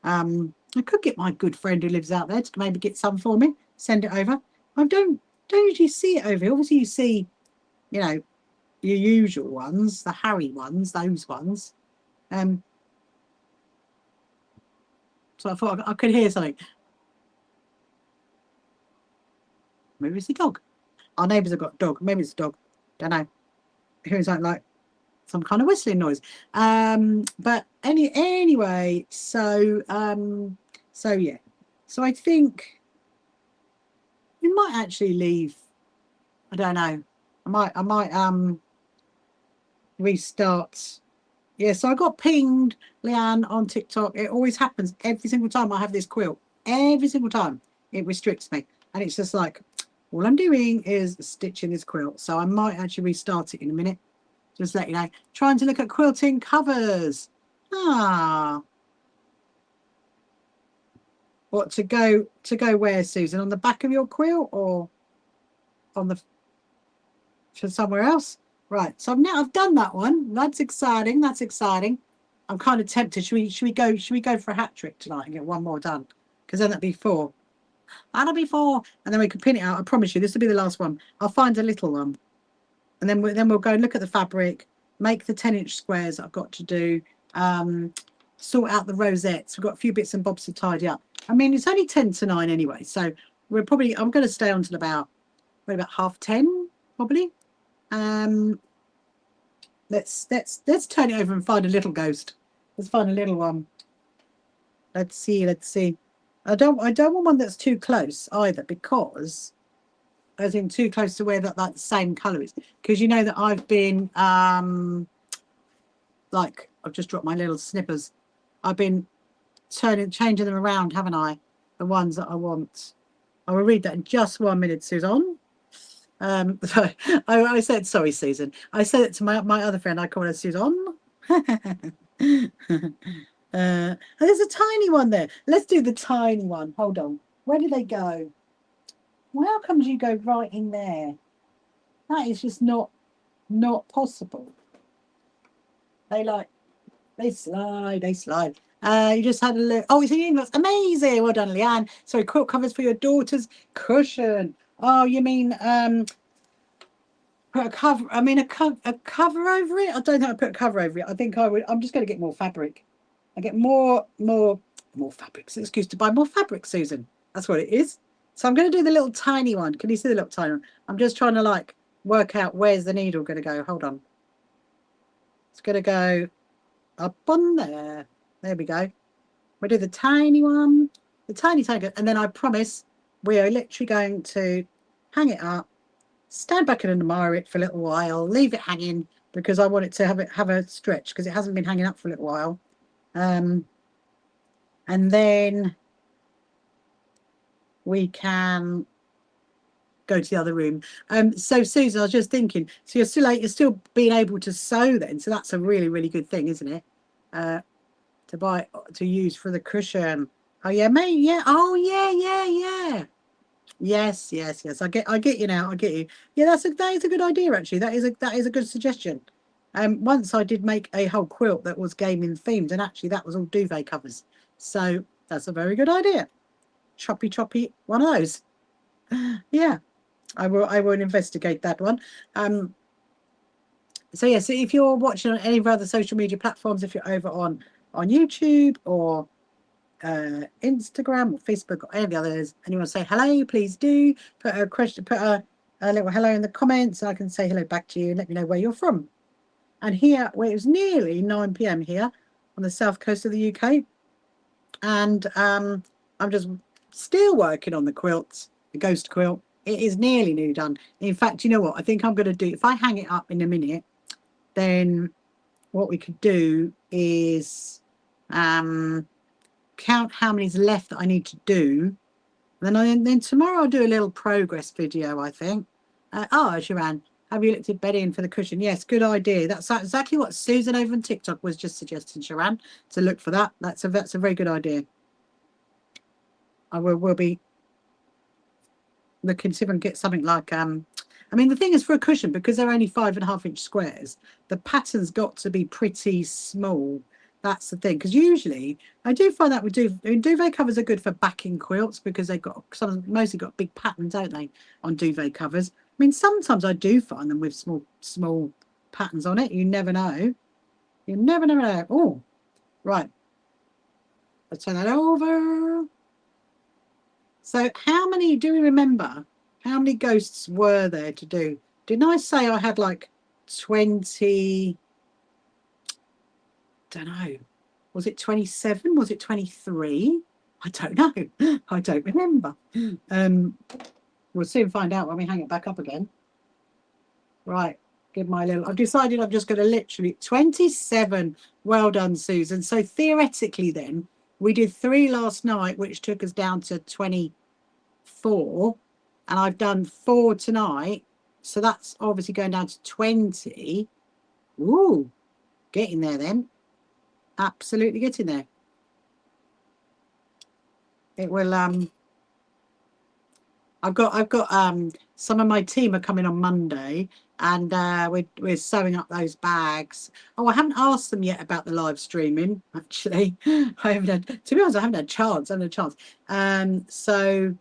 I could get my good friend who lives out there to maybe get some for me, send it over. I don't usually see it over here. Obviously, you see, you know, your usual ones, the Harry ones, those ones. So I thought I could hear something. Maybe it's a dog. Our neighbours have got a dog. Maybe it's a dog. Don't know. Hearing something like some kind of whistling noise. But anyway, so yeah. So I think we might actually leave. I don't know. I might restart. Yeah, so I got pinged, Leanne, on TikTok. It always happens every single time I have this quilt. Every single time it restricts me. And it's just like, all I'm doing is stitching this quilt. So I might actually restart it in a minute. Just let you know. Trying to look at quilting covers. What to go where, Susan? On the back of your quilt or on the for somewhere else? Right. So I've done that one. That's exciting. That's exciting. I'm kind of tempted. Should we go for a hat trick tonight and get one more done? Because then that'd be 4. That'll be 4. And then we can pin it out. I promise you, this will be the last one. I'll find a little one. And then we'll go and look at the fabric, make the 10-inch squares I've got to do, sort out the rosettes. We've got a few bits and bobs to tidy up. I mean, it's only 10 to 9 anyway, so I'm going to stay on till about 10:30, probably. Let's turn it over and find a little ghost. Let's find a little one. Let's see. I don't want one that's too close either, because as in too close to where that same colour is. Because you know that I've been like, I've just dropped my little snippers. I've been changing them around, haven't I? The ones that I want. I will read that in just 1 minute, Susan. So I said, sorry, Susan. I said it to my other friend. I call her Susan. There's a tiny one there. Let's do the tiny one. Hold on. Where did they go? Well, how comes you go right in there? That is just not possible. They slide. You just had a look. Oh, it's in. That's amazing. Well done, Leanne. Sorry, quilt covers for your daughter's cushion. Oh, you mean put a cover? I mean a cover over it. I don't know how to put a cover over it. I think I would. I'm just going to get more fabric. I get more fabrics. Excuse to buy more fabric, Susan. That's what it is. So I'm going to do the little tiny one. Can you see the little tiny one? I'm just trying to like work out where's the needle going to go. Hold on. It's going to go up on there. There we go. We'll do the tiny one, the tiny, and then I promise we are literally going to hang it up, stand back and admire it for a little while, leave it hanging because I want it to have a stretch because it hasn't been hanging up for a little while. And then we can go to the other room. So Susan, I was just thinking, so you're still being able to sew then, so that's a really, really good thing, isn't it? To use for the cushion. Oh yeah, mate. Yeah. Oh yeah. Yes. I get you now. I get you. Yeah, that is a good idea actually. That is a good suggestion. Once I did make a whole quilt that was gaming themed, and actually that was all duvet covers. So that's a very good idea. Choppy one of those. Yeah, I will investigate that one. So yeah, so if you're watching on any of our other social media platforms, if you're over on YouTube or Instagram or Facebook or any of the others, and you want to say hello, please do put a question, put a little hello in the comments, and I can say hello back to you and let me know where you're from. And here, well, it was nearly 9 p.m. here on the south coast of the UK, and I'm just still working on the quilts, the ghost quilt. It is nearly done. In fact, you know what? I think I'm going to do, if I hang it up in a minute, then what we could do is count how many's left that I need to do. Then tomorrow I'll do a little progress video, I think. Oh, Sharon, have you looked at bedding for the cushion? Yes, good idea. That's exactly what Susan over on TikTok was just suggesting, Sharon, to look for that. That's a very good idea. I will be looking to see if I can get something like I mean, the thing is, for a cushion, because they're only 5.5-inch squares, the pattern's got to be pretty small. That's the thing, because usually I do find that with duvet covers are good for backing quilts because they've got mostly got big patterns, don't they, on duvet covers. I mean, sometimes I do find them with small patterns on it. You never know. You never know. Oh, right. Let's turn that over. So, how many do we remember? How many ghosts were there to do? Didn't I say I had like 20? Don't know. Was it 27? Was it 23? I don't know. I don't remember. We'll soon find out when we hang it back up again. Right. Give my little. I've decided I'm just going to literally 27. Well done, Susan. So theoretically, then we did 3 last night, which took us down to 24. And I've done 4 tonight, so that's obviously going down to 20. Ooh, getting there then. Absolutely getting there. It will. I've got some of my team are coming on Monday, and we're sewing up those bags. Oh, I haven't asked them yet about the live streaming. Actually, I haven't had. To be honest, I haven't had a chance. So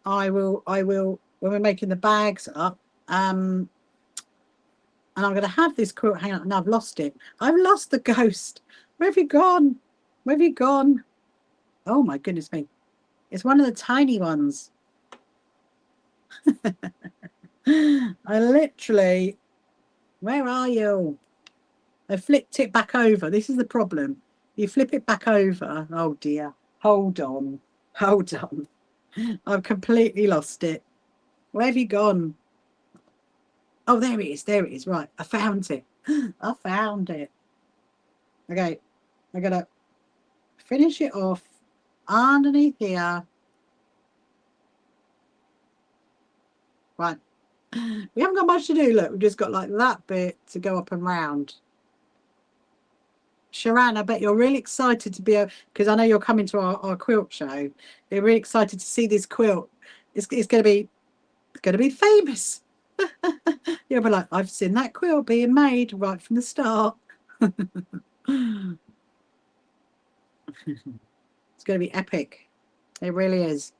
I will when we're making the bags up, and I'm going to have this quilt hanging up, and I've lost it. I've lost the ghost. Where have you gone? Where have you gone? Oh my goodness me. It's one of the tiny ones. I literally, where are you? I flipped it back over. This is the problem. You flip it back over. Oh dear. Hold on. I've completely lost it. Where have you gone? Oh, there it is. Right, I found it. I found it. Okay, I gotta finish it off underneath here. Right. We haven't got much to do. Look, we've just got like that bit to go up and round. Sharon, I bet you're really excited to be, because I know you're coming to our quilt show. You're really excited to see this quilt. It's going to be famous. You'll be like, I've seen that quilt being made right from the start. It's going to be epic. It really is.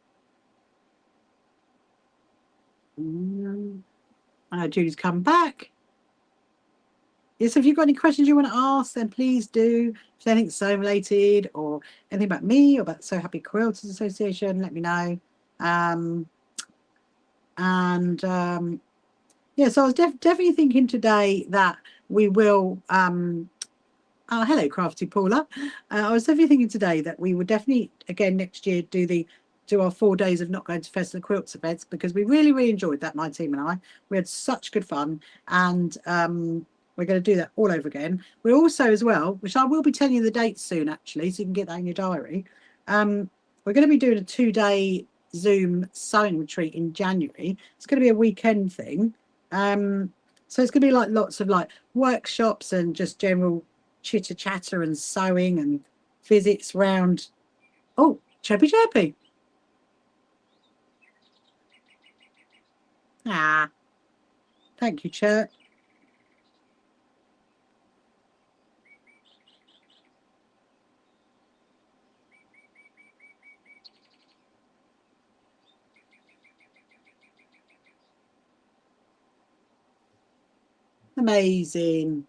Julie's come back. Yes, if you've got any questions you want to ask, then please do. If there's anything so related or anything about me or about the So Happy Quilters Association, let me know. Yeah, so I was definitely thinking today that we will oh, hello, Crafty Paula. I was definitely thinking today that we would definitely, again, next year do our 4 days of not going to Festival of Quilts events, because we really enjoyed that, my team and I. We had such good fun, and we're going to do that all over again. We also, as well, which I will be telling you the dates soon, actually, so you can get that in your diary. We're going to be doing a 2-day Zoom sewing retreat in January. It's going to be a weekend thing. So it's going to be like lots of like workshops and just general chitter chatter and sewing and visits round. Oh, chirpy chirpy. Ah, thank you, Chirp. Amazing.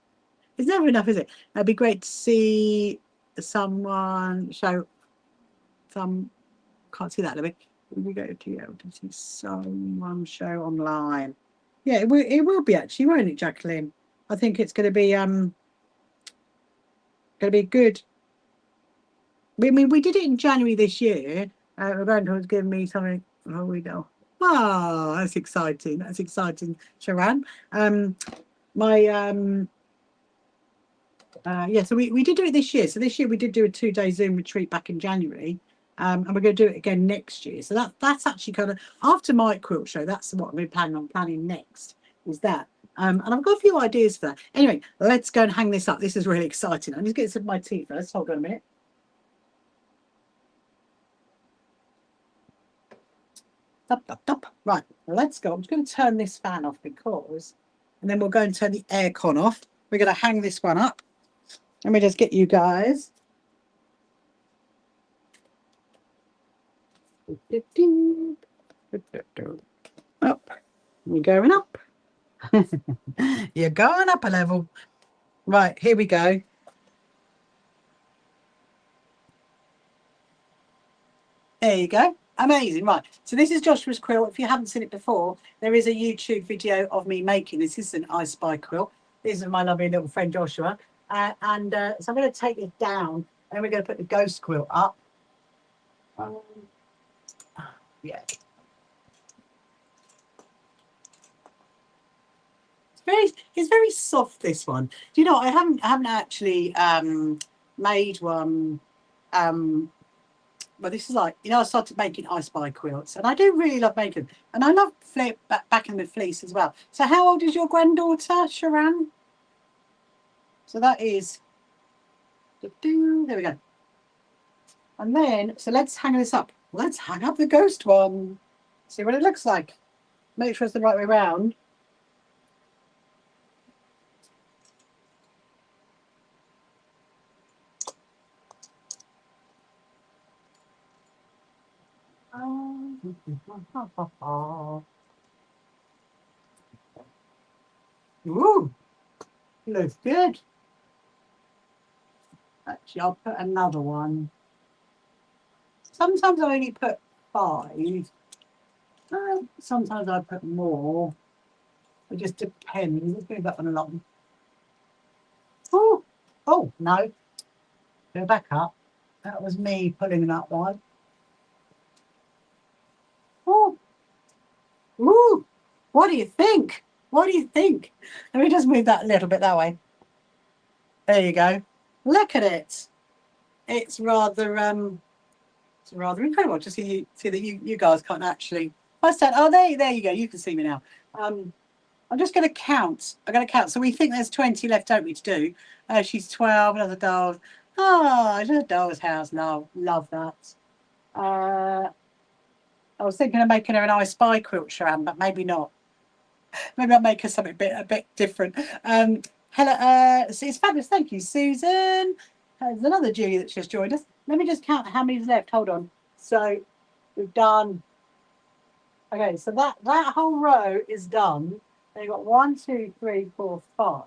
It's never enough, is it? It'd be great to see someone show some. Can't see that a bit. We go to able to see someone show online. Yeah, it will be actually, won't it, Jacqueline? I think it's going to be good. I mean, we did it in January this year. My granddaughter's given me something. Oh, we know. Oh, that's exciting. That's exciting, Sharon. Yeah, so we did do it this year. So this year we did do a 2-day Zoom retreat back in January. And we're going to do it again next year. So that's actually kind of after my quilt show. That's what we're planning next, is that. And I've got a few ideas for that. Anyway, let's go and hang this up. This is really exciting. I need to get some of my tea first. Hold on a minute. Right, let's go. I'm just going to turn this fan off because, and then we'll go and turn the aircon off. We're going to hang this one up. Let me just get you guys. Up. You're going up. You're going up a level. Right, here we go. There you go. Amazing. Right. So this is Joshua's quilt. If you haven't seen it before, there is a YouTube video of me making this. This is an I Spy quilt. This is my lovely little friend Joshua. So I'm going to take it down and we're going to put the ghost quilt up. Yeah. It's very soft, this one. Do you know, I haven't actually made one. But this is like, you know, I started making I Spy quilts, and I do really love making them. And I love backing the fleece as well. So how old is your granddaughter, Sharon? So that is, there we go. And then, so let's hang this up. Let's hang up the ghost one. See what it looks like. Make sure it's the right way around. Ooh, looks good. Actually, I'll put another one. Sometimes I only put 5. Sometimes I put more. It just depends. Let's move that one along. Oh, no. Go back up. That was me pulling that one. Oh, ooh. What do you think? What do you think? Let me just move that a little bit that way. There you go. Look at it. It's rather incredible to see that you guys can't actually. Oh, there you go. You can see me now. I'm just going to count. I'm going to count. So we think there's 20 left, don't we, to do? She's 12. Another doll. Oh, another doll's house. Love that. I was thinking of making her an I Spy quilt, Sharon, but maybe not. Maybe I'll make us something a bit different. Hello, it's fabulous. Thank you, Susan. There's another Julie that's just joined us. Let me just count how many's left. Hold on. So we've done. Okay, so that whole row is done. Then you've got 1, 2, 3, 4, 5,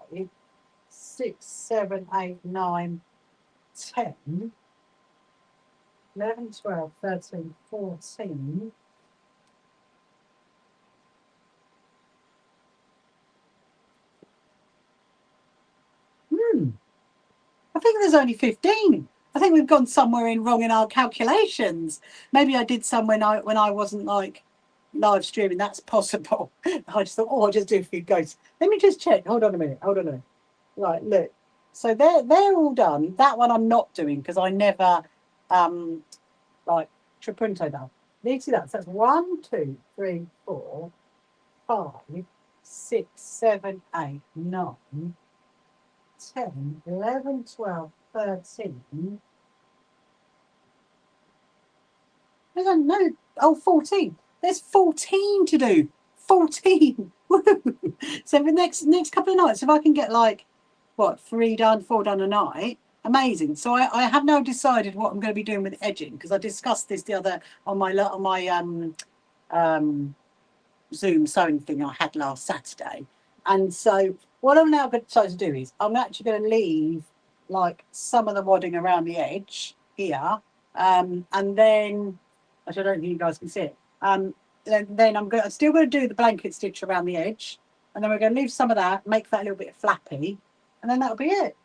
6, 7, 8, 9, 10, 11, 12, 13, 14. I think there's only 15. I think we've gone somewhere wrong in our calculations. Maybe I did some when I wasn't like live streaming. That's possible. I just thought, I'll just do a few ghosts. Let me just check. Hold on a minute. Right, look. So they're all done. That one I'm not doing because I never like trapunto down. You see that? So that's 1, 2, 3, 4, 5, 6, 7, 8, 9, 10, 11, 12, 13. No, 14. There's 14 to do. 14. So the next couple of nights, if I can get like, 3 done, 4 done a night, amazing. So I have now decided what I'm going to be doing with edging because I discussed this the other on my Zoom sewing thing I had last Saturday. And so what I'm now going to try to do is I'm actually going to leave like some of the wadding around the edge here. And then, actually, I don't think you guys can see it. Then I'm still going to do the blanket stitch around the edge. And then we're going to leave some of that, make that a little bit flappy. And then that'll be it.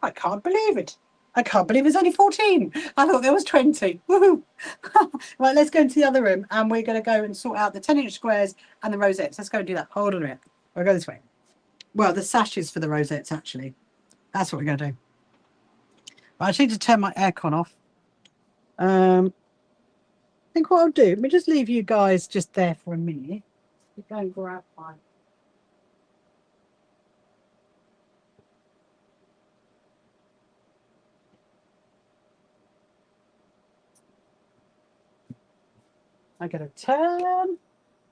I can't believe it. I can't believe it's only 14. I thought there was 20. Woohoo. Right, let's go into the other room and we're going to go and sort out the 10-inch squares and the rosettes. Let's go and do that. Hold on a minute. We'll go this way. Well, the sashes for the rosettes, actually. That's what we're going to do. But I just need to turn my aircon off. I think what I'll do, let me just leave you guys just there for a minute. Go and grab my... I'm going to turn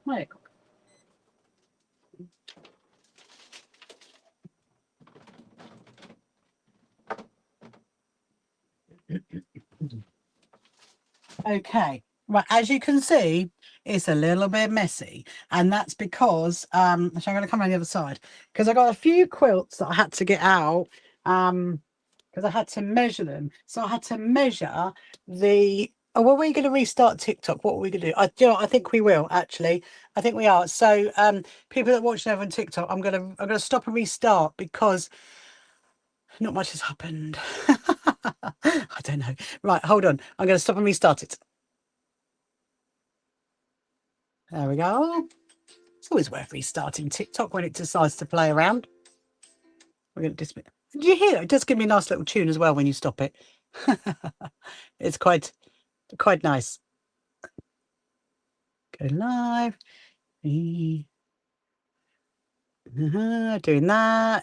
my aircon. Okay, right, as you can see, it's a little bit messy, and that's because so I'm going to come around the other side because I got a few quilts that I had to get out because I had to measure them. So I had to measure the... Oh, were we going to restart TikTok? What are we going to do? I think we will, actually. I think we are. So people that are watching over on TikTok, I'm going to stop and restart because not much has happened. I don't know. Right, hold on. I'm going to stop and restart it. There we go. It's always worth restarting TikTok when it decides to play around. We're going to dismiss. Did you hear? It does give me a nice little tune as well when you stop it. It's quite nice. Go live. Doing that.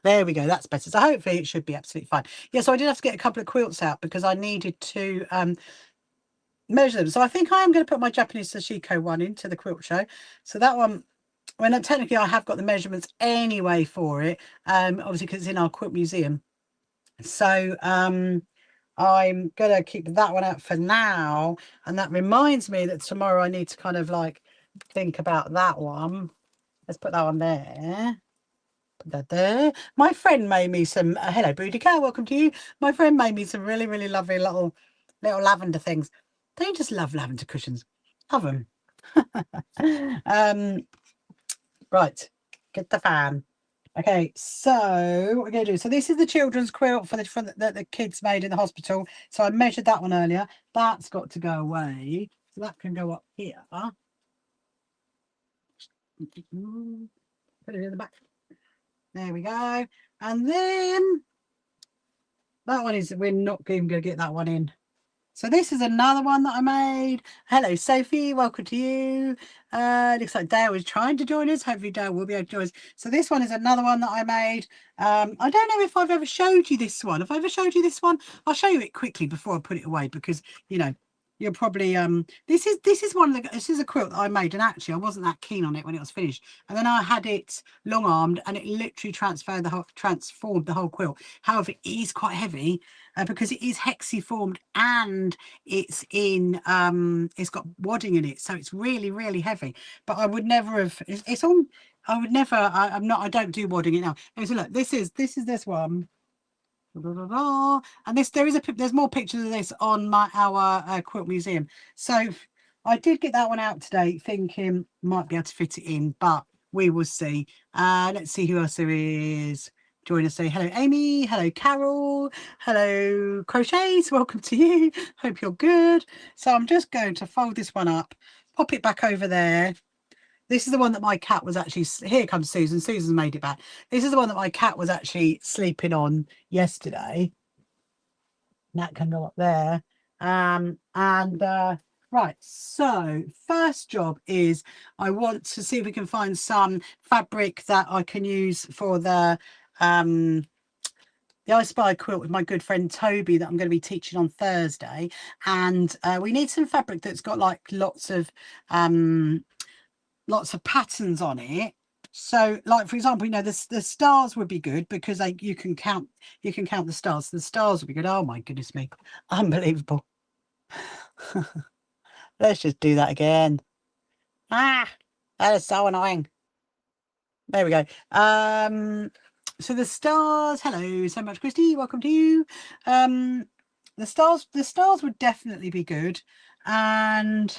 There we go. That's better. So hopefully it should be absolutely fine. Yeah, so I did have to get a couple of quilts out because I needed to measure them. So I think I am going to put my Japanese SHQA one into the quilt show. So that one, when technically I have got the measurements anyway for it, obviously because it's in our quilt museum. So I'm going to keep that one out for now. And that reminds me that tomorrow I need to kind of like think about that one. Let's put that one there. Put that there. My friend made me some, hello Boudica, welcome to you. My friend made me some really, really lovely little lavender things. Don't you just love lavender cushions? Love them. Right, get the fan. Okay, so what we're going to do. So this is the children's quilt for the kids made in the hospital. So I measured that one earlier. That's got to go away. So that can go up here. Put it in the back. There we go. And then that one is, we're not even going to get that one in. So this is another one that I made. Hello, Sophie. Welcome to you. Looks like Dale is trying to join us. Hopefully Dale will be able to join us. So this one is another one that I made. I don't know if I've ever showed you this one. If I ever showed you this one, I'll show you it quickly before I put it away because, you know, you'll probably this is one of the, this is a quilt that I made, and actually I wasn't that keen on it when it was finished, and then I had it long armed and it literally transformed the whole quilt. However, it is quite heavy because it is hexiformed and it's in it's got wadding in it, so it's really heavy. But I would never have, it's on, I would never, I don't do wadding it now. So look, this is this one. And this, there's more pictures of this on our quilt museum. So I did get that one out today thinking might be able to fit it in, but we will see. Let's see who else there is. Join us. Say hello Amy, hello Carol, hello Crochets, welcome to you. Hope you're good. So I'm just going to fold this one up, pop it back over there. This is the one that my cat was actually, here comes Susan. Susan's made it back. This is the one that my cat was actually sleeping on yesterday. That can go up there. Right, so first job is I want to see if we can find some fabric that I can use for the I Spy quilt with my good friend Toby that I'm going to be teaching on Thursday. And we need some fabric that's got like lots of patterns on it. So like for example, you know, the stars would be good because you can count the stars. The stars would be good. Oh my goodness me, unbelievable. Let's just do that again. That is so annoying. There we go. So the stars, hello so much Christy, welcome to you. The stars would definitely be good. And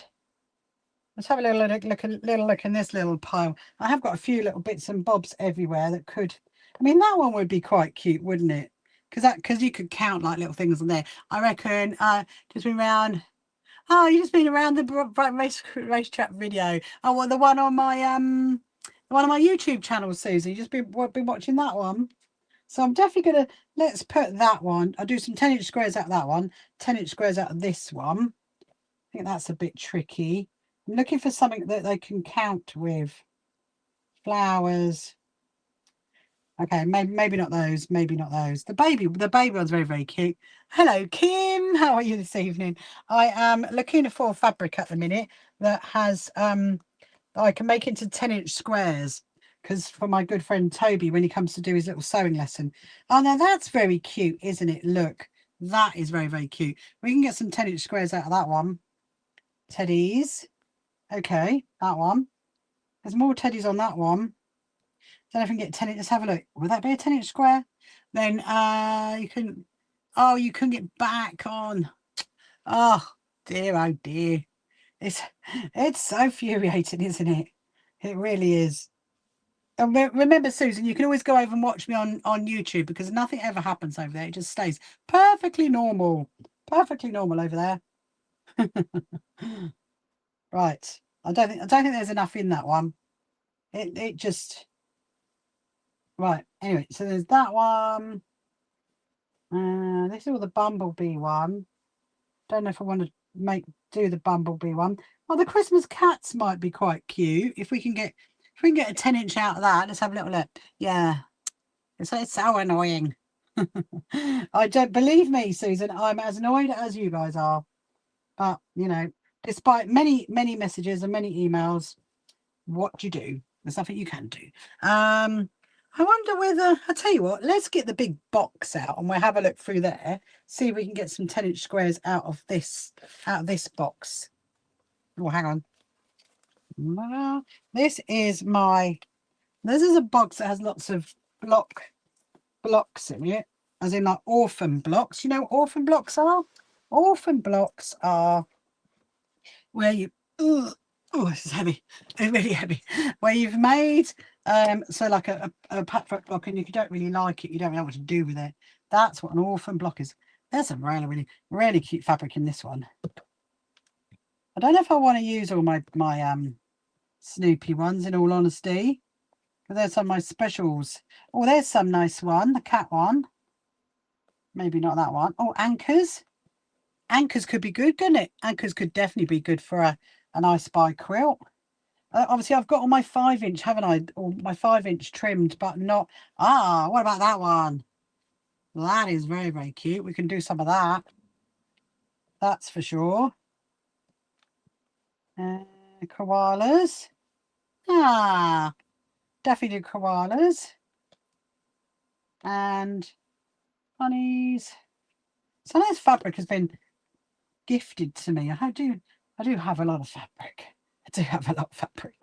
let's have a little look in this little pile. I have got a few little bits and bobs everywhere that could, I mean, that one would be quite cute, wouldn't it? Because you could count like little things on there. I reckon just been around. Oh, you just been around the Bright Racetrack video. Oh, well, the one on my YouTube channel, Susie. You just been watching that one. So I'm definitely gonna, let's put that one. I'll do some 10-inch squares out of that one, 10-inch squares out of this one. I think that's a bit tricky. I'm looking for something that they can count with. Flowers. Okay, maybe not those. Maybe not those. The baby one's very cute. Hello, Kim. How are you this evening? I am looking for fabric at the minute that has that I can make into 10-inch squares. Because for my good friend Toby, when he comes to do his little sewing lesson. Oh, now that's very cute, isn't it? Look, that is very cute. We can get some 10-inch squares out of that one. Teddies. Okay, that one. There's more teddies on that one. Don't know if we can get 10 inch. Let's have a look. Would that be a 10-inch square? Then you can, oh, you couldn't get back on. Oh dear. It's so infuriating, isn't it? It really is. And remember, Susan, you can always go over and watch me on YouTube because nothing ever happens over there. It just stays perfectly normal. Perfectly normal over there. Right. I don't think there's enough in that one. It just, right. Anyway, so there's that one. This is all the bumblebee one. Don't know if I want to do the bumblebee one. Well, the Christmas cats might be quite cute if we can get a 10-inch out of that. Let's have a little look. Yeah, it's so annoying. I don't believe me, Susan. I'm as annoyed as you guys are. But you know, despite many messages and many emails, what do you do? There's nothing you can do. I wonder whether, I'll tell you what, let's get the big box out and we'll have a look through there, see if we can get some 10-inch squares out of this box. Oh, hang on. This is a box that has lots of blocks in it, as in like orphan blocks. You know what orphan blocks are? Orphan blocks are where you, oh, this is heavy. It's really heavy. Where you've made so like a patchwork block, and if you don't really like it, you don't know what to do with it. That's what an orphan block is. There's some really cute fabric in this one. I don't know if I want to use all my Snoopy ones, in all honesty, but there's some of my specials. Oh, there's some nice one, the cat one. Maybe not that one. Oh, anchors. Anchors could be good, couldn't it? Anchors could definitely be good for an I Spy quilt. Obviously, I've got all my 5-inch, haven't I? All my 5-inch trimmed, but not. Ah, what about that one? That is very cute. We can do some of that. That's for sure. Koalas. Ah, definitely do koalas. And bunnies. Some of this fabric has been gifted to me. I do have a lot of fabric. I do have a lot of fabric.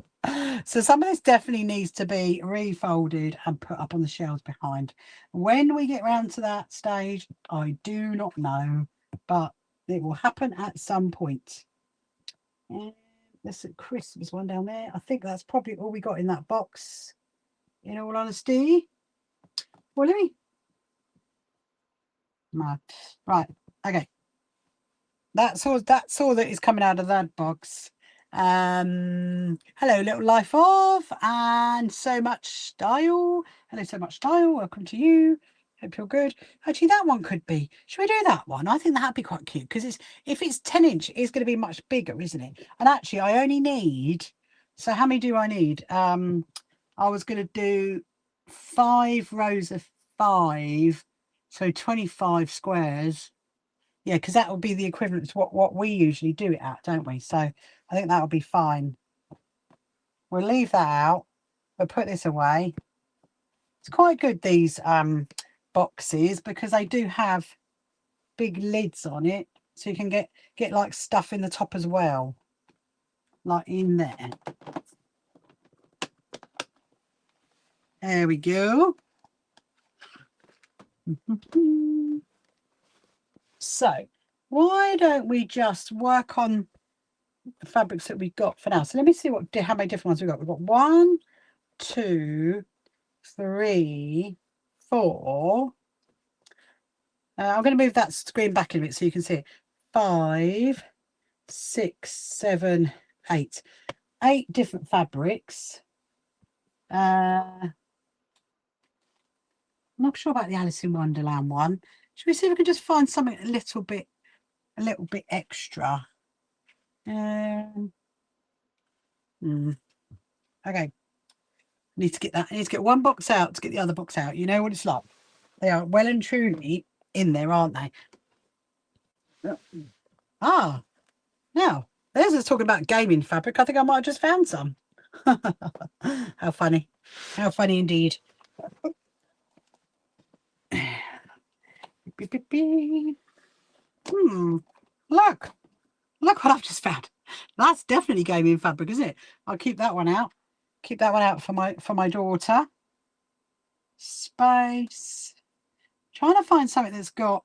So some of this definitely needs to be refolded and put up on the shelves behind. When we get round to that stage, I do not know, but it will happen at some point. And there's a Christmas one down there. I think that's probably all we got in that box, in all honesty. Well, let me... No. Right, okay. That's all that is coming out of that box. Hello, little life of, and so much style. Hello, so much style. Welcome to you. Hope you're good. Actually, that one could be. Should we do that one? I think that'd be quite cute because if it's 10 inch, it's going to be much bigger, isn't it? And actually, I only need. So how many do I need? I was going to do 5 rows of 5, so 25 squares. Yeah, because that would be the equivalent to what we usually do it at, don't we? So I think that'll be fine. We'll leave that out. We'll put this away. It's quite good, these boxes, because they do have big lids on it, so you can get like stuff in the top as well, like in there. There we go. So why don't we just work on the fabrics that we've got for now? So let me see how many different ones we've got. We've got 1, 2, 3, 4. I'm going to move that screen back a bit so you can see it. 5, 6, 7, 8. 8 different fabrics. I'm not sure about the Alice in Wonderland one. Should we see if we can just find something a little bit extra? Okay. Need to get that. I need to get one box out to get the other box out. You know what it's like. They are well and truly in there, aren't they? Ah, now there's us talking about gaming fabric. I think I might have just found some. How funny. How funny indeed. Look what I've just found. That's definitely gaming fabric, isn't it? I'll keep that one out. Keep that one out for my daughter. Space. Trying to find something that's got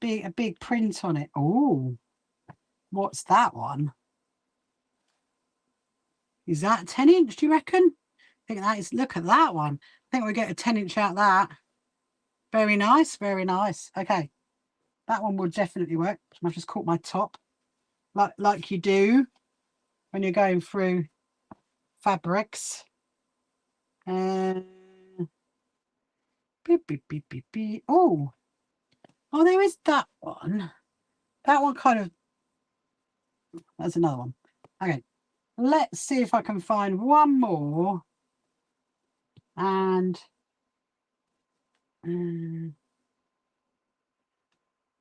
a big print on it. Oh, what's that one? Is that 10 inch, do you reckon? I think that is. Look at that one. I think we'll get a 10 inch out of that. Very nice, very nice. Okay, that one will definitely work. I've just caught my top, like you do when you're going through fabrics. Beep, beep, beep, beep, beep. Oh, there is that one. That one kind of. That's another one. Okay, let's see if I can find one more. And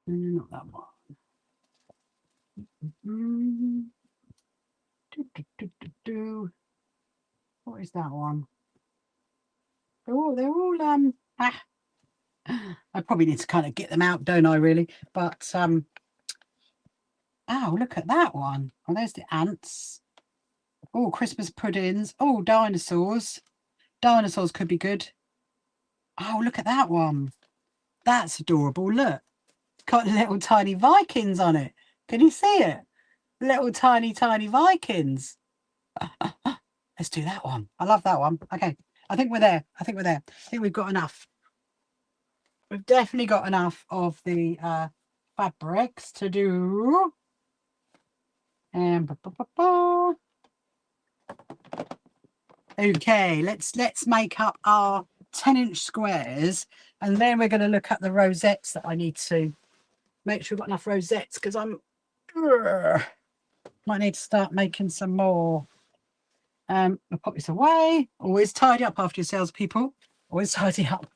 not that one. What is that one? They're all I probably need to kind of get them out, don't I, really? But oh, look at that one. Oh, there's the ants. Oh, Christmas puddings. Oh, dinosaurs. Dinosaurs could be good. Oh, look at that one. That's adorable. Look, it's got little tiny Vikings on it. Can you see it? Little tiny Vikings. Let's do that one. I love that one. Okay, I think we're there. I think we've got enough. We've definitely got enough of the fabrics to do. And okay, let's make up our 10-inch squares, and then we're going to look at the rosettes that I need to make sure we've got enough rosettes, because might need to start making some more. I'll pop this away. Always tidy up after yourselves, people. Always tidy up,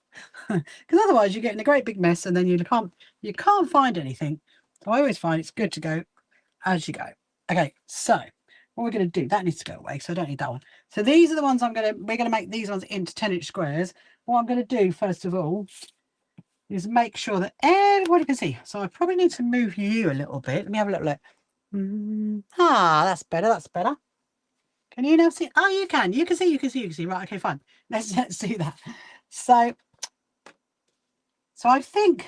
because otherwise you get in a great big mess, and then you can't find anything. So I always find it's good to go as you go. Okay, so what we're going to do, that needs to go away, so I don't need that one. So these are the ones we're going to make these ones into 10-inch squares. What I'm going to do, first of all, is make sure that everybody can see. So I probably need to move you a little bit. Let me have a little look. That's better, that's better. Can you now see? Oh, you can. You can see, you can see, you can see. Right, okay, fine. Let's do that. So I think,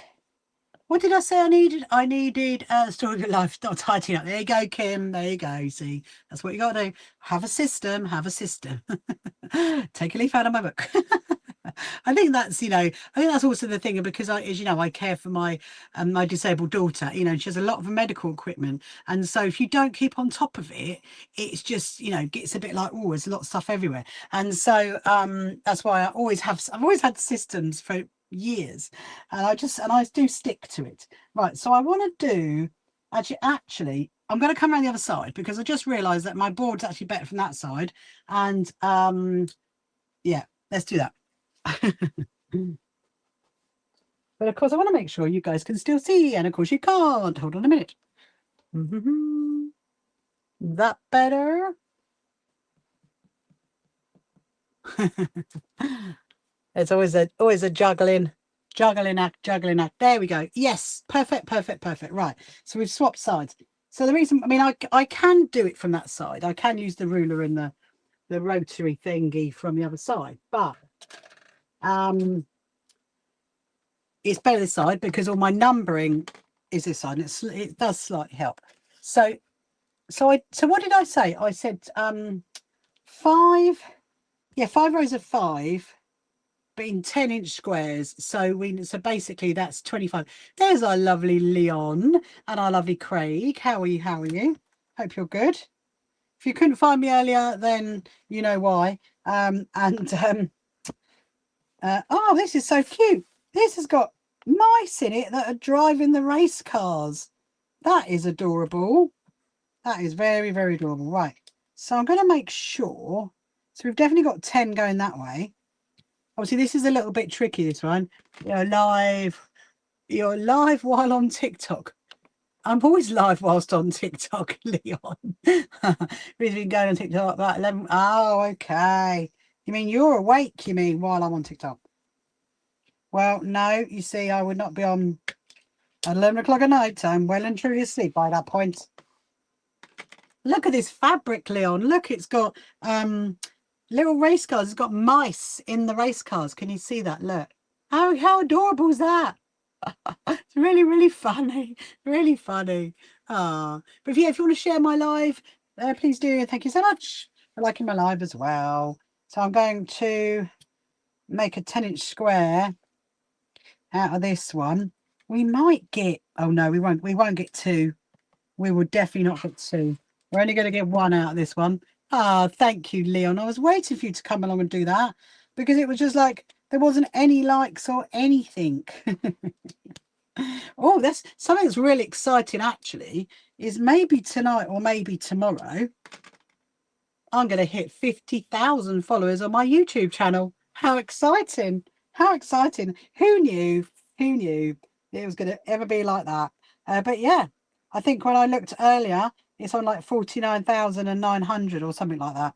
what did I say I needed? I needed story of life, not tidying up. There you go, Kim. There you go. See, that's what you got to do. Have a system, have a system. Take a leaf out of my book. I think that's, I think that's also the thing, because as you know, I care for my my disabled daughter, and she has a lot of medical equipment. And so if you don't keep on top of it, it's just, gets a bit like, oh, there's a lot of stuff everywhere. And so that's why I've always had systems for years, and I do stick to it. Right, so I want to do actually I'm going to come around the other side, because I just realized that my board's actually better from that side. And yeah, let's do that. But of course I want to make sure you guys can still see, and of course you can't. Hold on a minute. That better? It's always a juggling act. There we go. Yes, perfect. Right, so we've swapped sides. So the reason, I can do it from that side. I can use the ruler and the rotary thingy from the other side, but it's better this side, because all my numbering is this side, and it does slightly help. So what did I say? I said 5 rows of 5, but in 10-inch squares. So basically that's 25. There's our lovely Leon and our lovely Craig. How are you? Hope you're good. If you couldn't find me earlier, then you know why. Oh, this is so cute. This has got mice in it that are driving the race cars. That is adorable. That is very, very adorable. Right, so I'm going to make sure. So we've definitely got 10 going that way. Obviously, this is a little bit tricky, this one. You're live while on TikTok. I'm always live whilst on TikTok, Leon. We've been going on TikTok about 11. Oh, okay. You mean you're awake, while I'm on TikTok? Well, no, you see, I would not be on at 11 o'clock at night. I'm well and truly asleep by that point. Look at this fabric, Leon. Look, it's got little race cars. It's got mice in the race cars. Can you see that? Look. How adorable is that? It's really, really funny. Really funny. But if you want to share my live, please do. Thank you so much for liking my live as well. So I'm going to make a 10-inch square out of this one. We might get, oh no, we won't get 2. We will definitely not get 2. We're only going to get 1 out of this one. Thank you, Leon. I was waiting for you to come along and do that, because it was just like there wasn't any likes or anything. Oh, that's something that's really exciting, actually, is maybe tonight or maybe tomorrow I'm going to hit 50,000 followers on my YouTube channel. How exciting. How exciting. Who knew it was going to ever be like that? But yeah, I think when I looked earlier, it's on like 49,900 or something like that.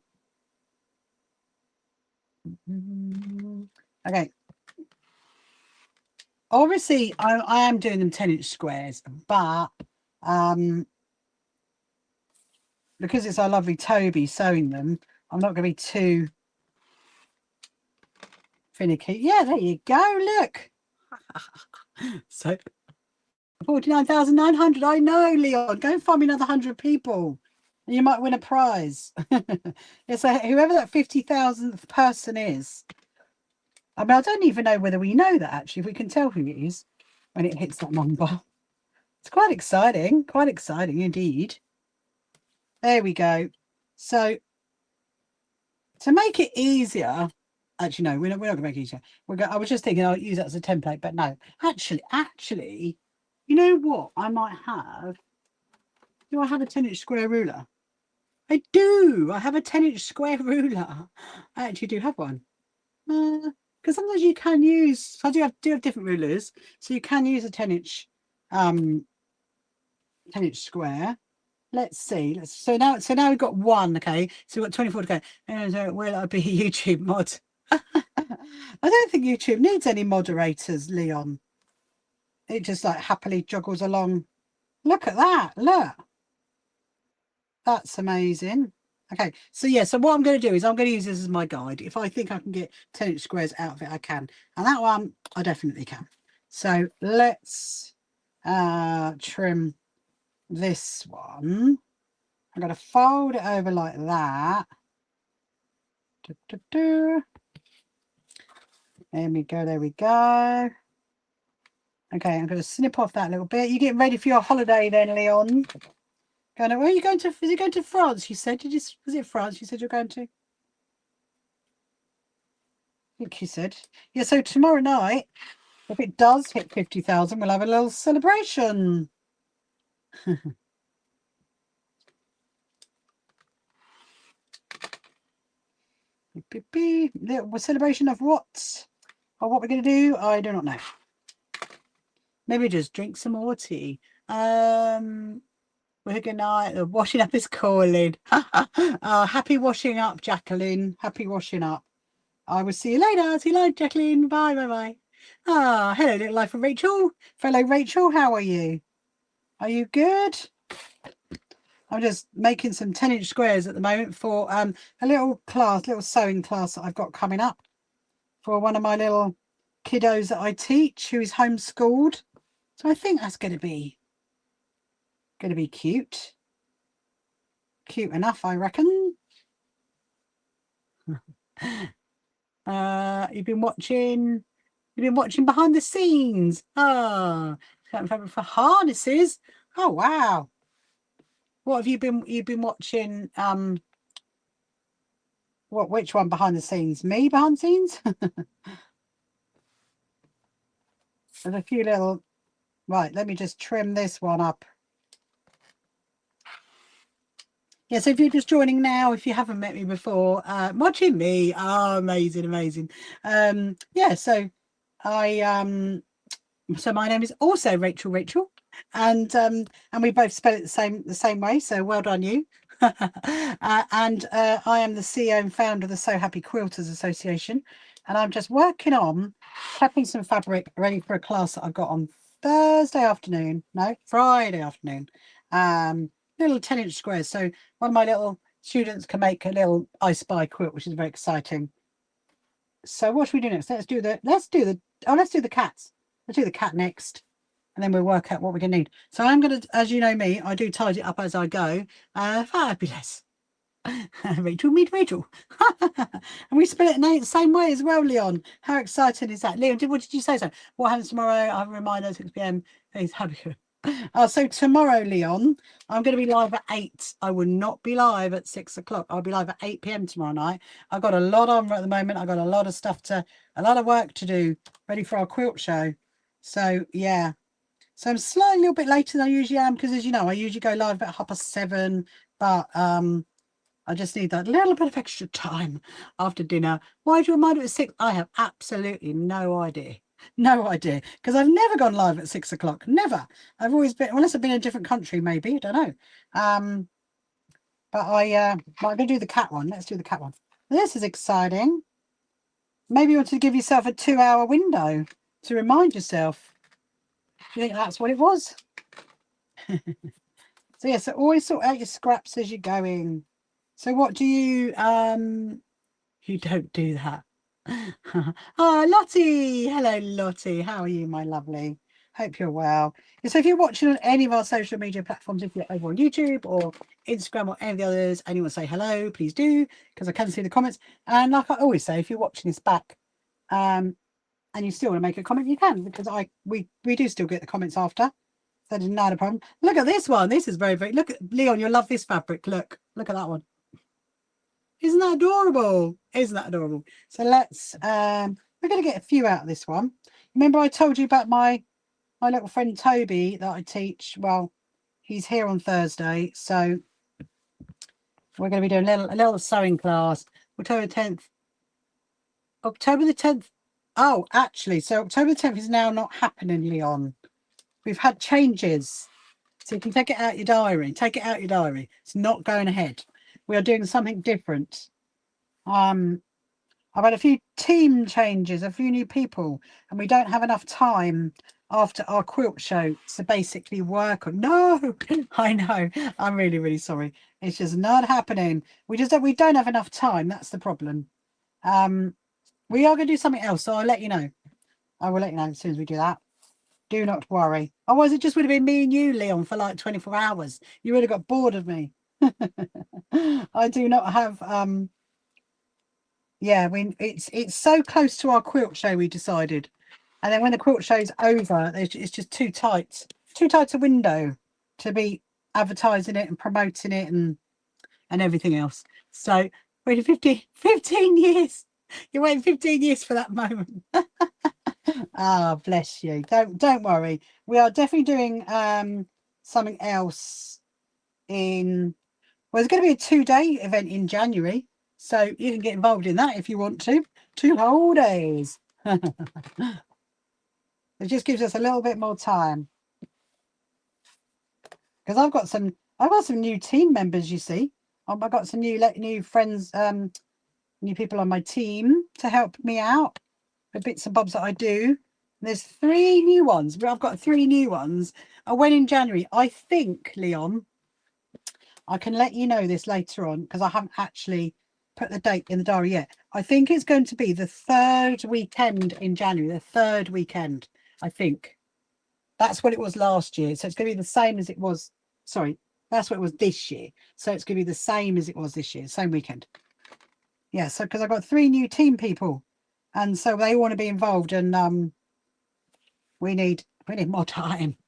Okay. Obviously, I am doing them 10-inch squares, but because it's our lovely Toby sewing them, I'm not going to be too finicky. Yeah, there you go. Look. So 49,900. I know, Leon. Go and find me another 100 people, and you might win a prize. It's whoever that 50,000th person is. I don't even know whether we know that, actually. If we can tell who it is when it hits that number. It's quite exciting indeed. There we go. So to make it easier, actually, no, we're not going to make it easier. I was just thinking I'll use that as a template, but no. Actually, you know what? I might have. Do I have a 10-inch square ruler? I do. I have a 10-inch square ruler. I actually do have one. Because sometimes you can use. I do have different rulers, so you can use a 10-inch 10-inch square. let's see. So now we've got one. Okay, so we've got 24 to go. And will I be a YouTube mod? I don't think YouTube needs any moderators, Leon. It just like happily joggles along. Look at that. Look. That's amazing. Okay, so yeah, so what I'm going to do is I'm going to use this as my guide. If I think I can get 10-inch squares out of it, I can. And that one, I definitely can. So let's trim this one. I'm going to fold it over like that. There we go, there we go. Okay, I'm going to snip off that little bit. You getting ready for your holiday then, Leon? Where are you going to? Is it going to France? You said. Was it France? You said you're going to. I think you said. Yeah. So tomorrow night, if it does hit 50,000, we'll have a little celebration. Little celebration of what? Or what we're going to do? I do not know. Maybe just drink some more tea. We're good night. Washing up is calling. Happy washing up, Jacqueline. Happy washing up. I will see you later. See you later, Jacqueline. Bye, bye, bye. Hello, little life of Rachel. Fellow Rachel, how are you? Are you good? I'm just making some 10-inch squares at the moment for a little sewing class that I've got coming up for one of my little kiddos that I teach who is homeschooled. So I think that's going to be cute. Cute enough, I reckon. You've been watching behind the scenes. Fabric for harnesses. Oh wow. What have you've been watching? Which one behind the scenes? Me behind the scenes? There's a few little. Right, let me just trim this one up. Yeah, so if you're just joining now, if you haven't met me before, watching me, amazing. Yeah, so so my name is also Rachel, and we both spell it the same way. So well done you. And I am the CEO and founder of the So Happy Quilters Association, and I'm just working on prepping some fabric ready for a class that I've got on Friday afternoon. Little 10-inch squares. So one of my little students can make a little I Spy quilt, which is very exciting. So what should we do next? Let's do the cats. Let's do the cat next, and then we'll work out what we're gonna need. So I'm gonna, as you know me, I do tidy it up as I go. Fabulous. Rachel, meet Rachel. And we spell it the same way as well, Leon. How exciting is that? Leon, what did you say? So what happens tomorrow? I have a reminder, 6 p.m. Please happy. So tomorrow, Leon, I'm going to be live at 8. I will not be live at 6 o'clock. I'll be live at 8 p.m. tomorrow night. I've got a lot on at the moment. I've got a lot of work to do, ready for our quilt show. So yeah. So I'm slightly a little bit later than I usually am, because as you know, I usually go live at 7:30, but I just need that little bit of extra time after dinner. Why do you remind me at 6? I have absolutely no idea. No idea, because I've never gone live at 6 o'clock. Never. I've always been, unless I've been in a different country, maybe. I don't know. But I'm going to do the cat one. Let's do the cat one. This is exciting. Maybe you want to give yourself a 2-hour window to remind yourself. Do you think that's what it was? So yeah, so always sort out your scraps as you're going. So what do you you don't do that. Lottie, hello Lottie, how are you, my lovely? Hope you're well. So if you're watching on any of our social media platforms, if you're over on YouTube or Instagram or any of the others, and you want to say hello, please do, because I can see the comments. And like I always say, if you're watching this back and you still want to make a comment, you can, because we do still get the comments after. That is not a problem. Look at this one. This is very, very, look at Leon, you'll love this fabric. Look at that one. Isn't that adorable? Isn't that adorable? So let's we're going to get a few out of this one. Remember I told you about my little friend Toby that I teach? Well, he's here on Thursday, so we're going to be doing a little sewing class. October the 10th. Oh, actually, so October the 10th is now not happening, Leon. We've had changes. It's So you can take it out your diary. Take it out your diary. It's not going ahead. We are doing something different. I've had a few team changes, a few new people, and we don't have enough time after our quilt show to basically work on. No, I know. I'm really, really sorry. It's just not happening. We don't have enough time. That's the problem. We are going to do something else, so I'll let you know. I will let you know as soon as we do that. Do not worry. Otherwise, it just would have been me and you, Leon, for like 24 hours. You would have got bored of me. I do not have yeah, it's so close to our quilt show, we decided. And then when the quilt show's over, it's just too tight a window to be advertising it and promoting it and everything else. So waited 15 years. You waited 15 years for that moment. Ah, bless you. Don't worry. We are definitely doing something else in, well, it's going to be a 2-day event in January. So you can get involved in that if you want to. 2 whole days. It just gives us a little bit more time. Because I've got some new team members, you see. I've got some new friends, new people on my team to help me out with bits and bobs that I do. There's 3 new ones. I've got 3 new ones. I went in January. I think, Leon, I can let you know this later on because I haven't actually put the date in the diary yet. I think it's going to be the 3rd weekend in January, the 3rd weekend, I think. That's what it was last year. So it's going to be the same as it was. Sorry, that's what it was this year. So it's going to be the same as it was this year, same weekend. Yeah, so because I've got 3 new team people and so they want to be involved and we need more time.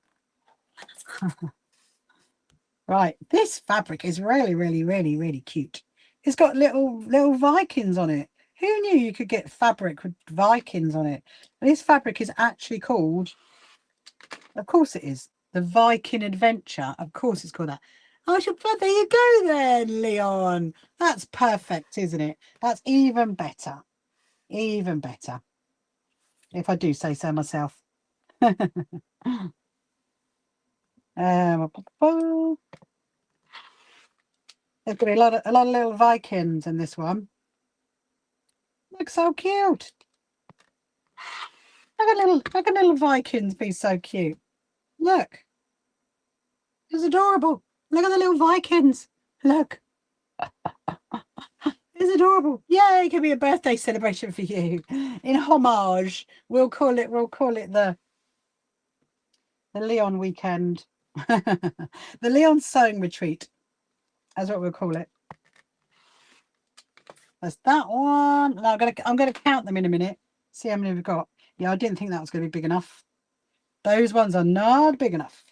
Right, this fabric is really, really, really, really cute. It's got little Vikings on it. Who knew you could get fabric with Vikings on it? And this fabric is actually called, of course it is, the Viking Adventure. Of course it's called that. Oh, there you go then, Leon. That's perfect, isn't it? That's even better. Even better. If I do say so myself. There's going to be a lot of little Vikings in this one. Look so cute. Look at little Vikings be so cute. Look. It's adorable. Look at the little Vikings. Look. It's adorable. Yay, it could be a birthday celebration for you. In homage. We'll call it the Leon weekend. The Leon sewing retreat. That's what we'll call it. That's that one. And I'm gonna count them in a minute. See how many we've got. Yeah, I didn't think that was gonna be big enough. Those ones are not big enough.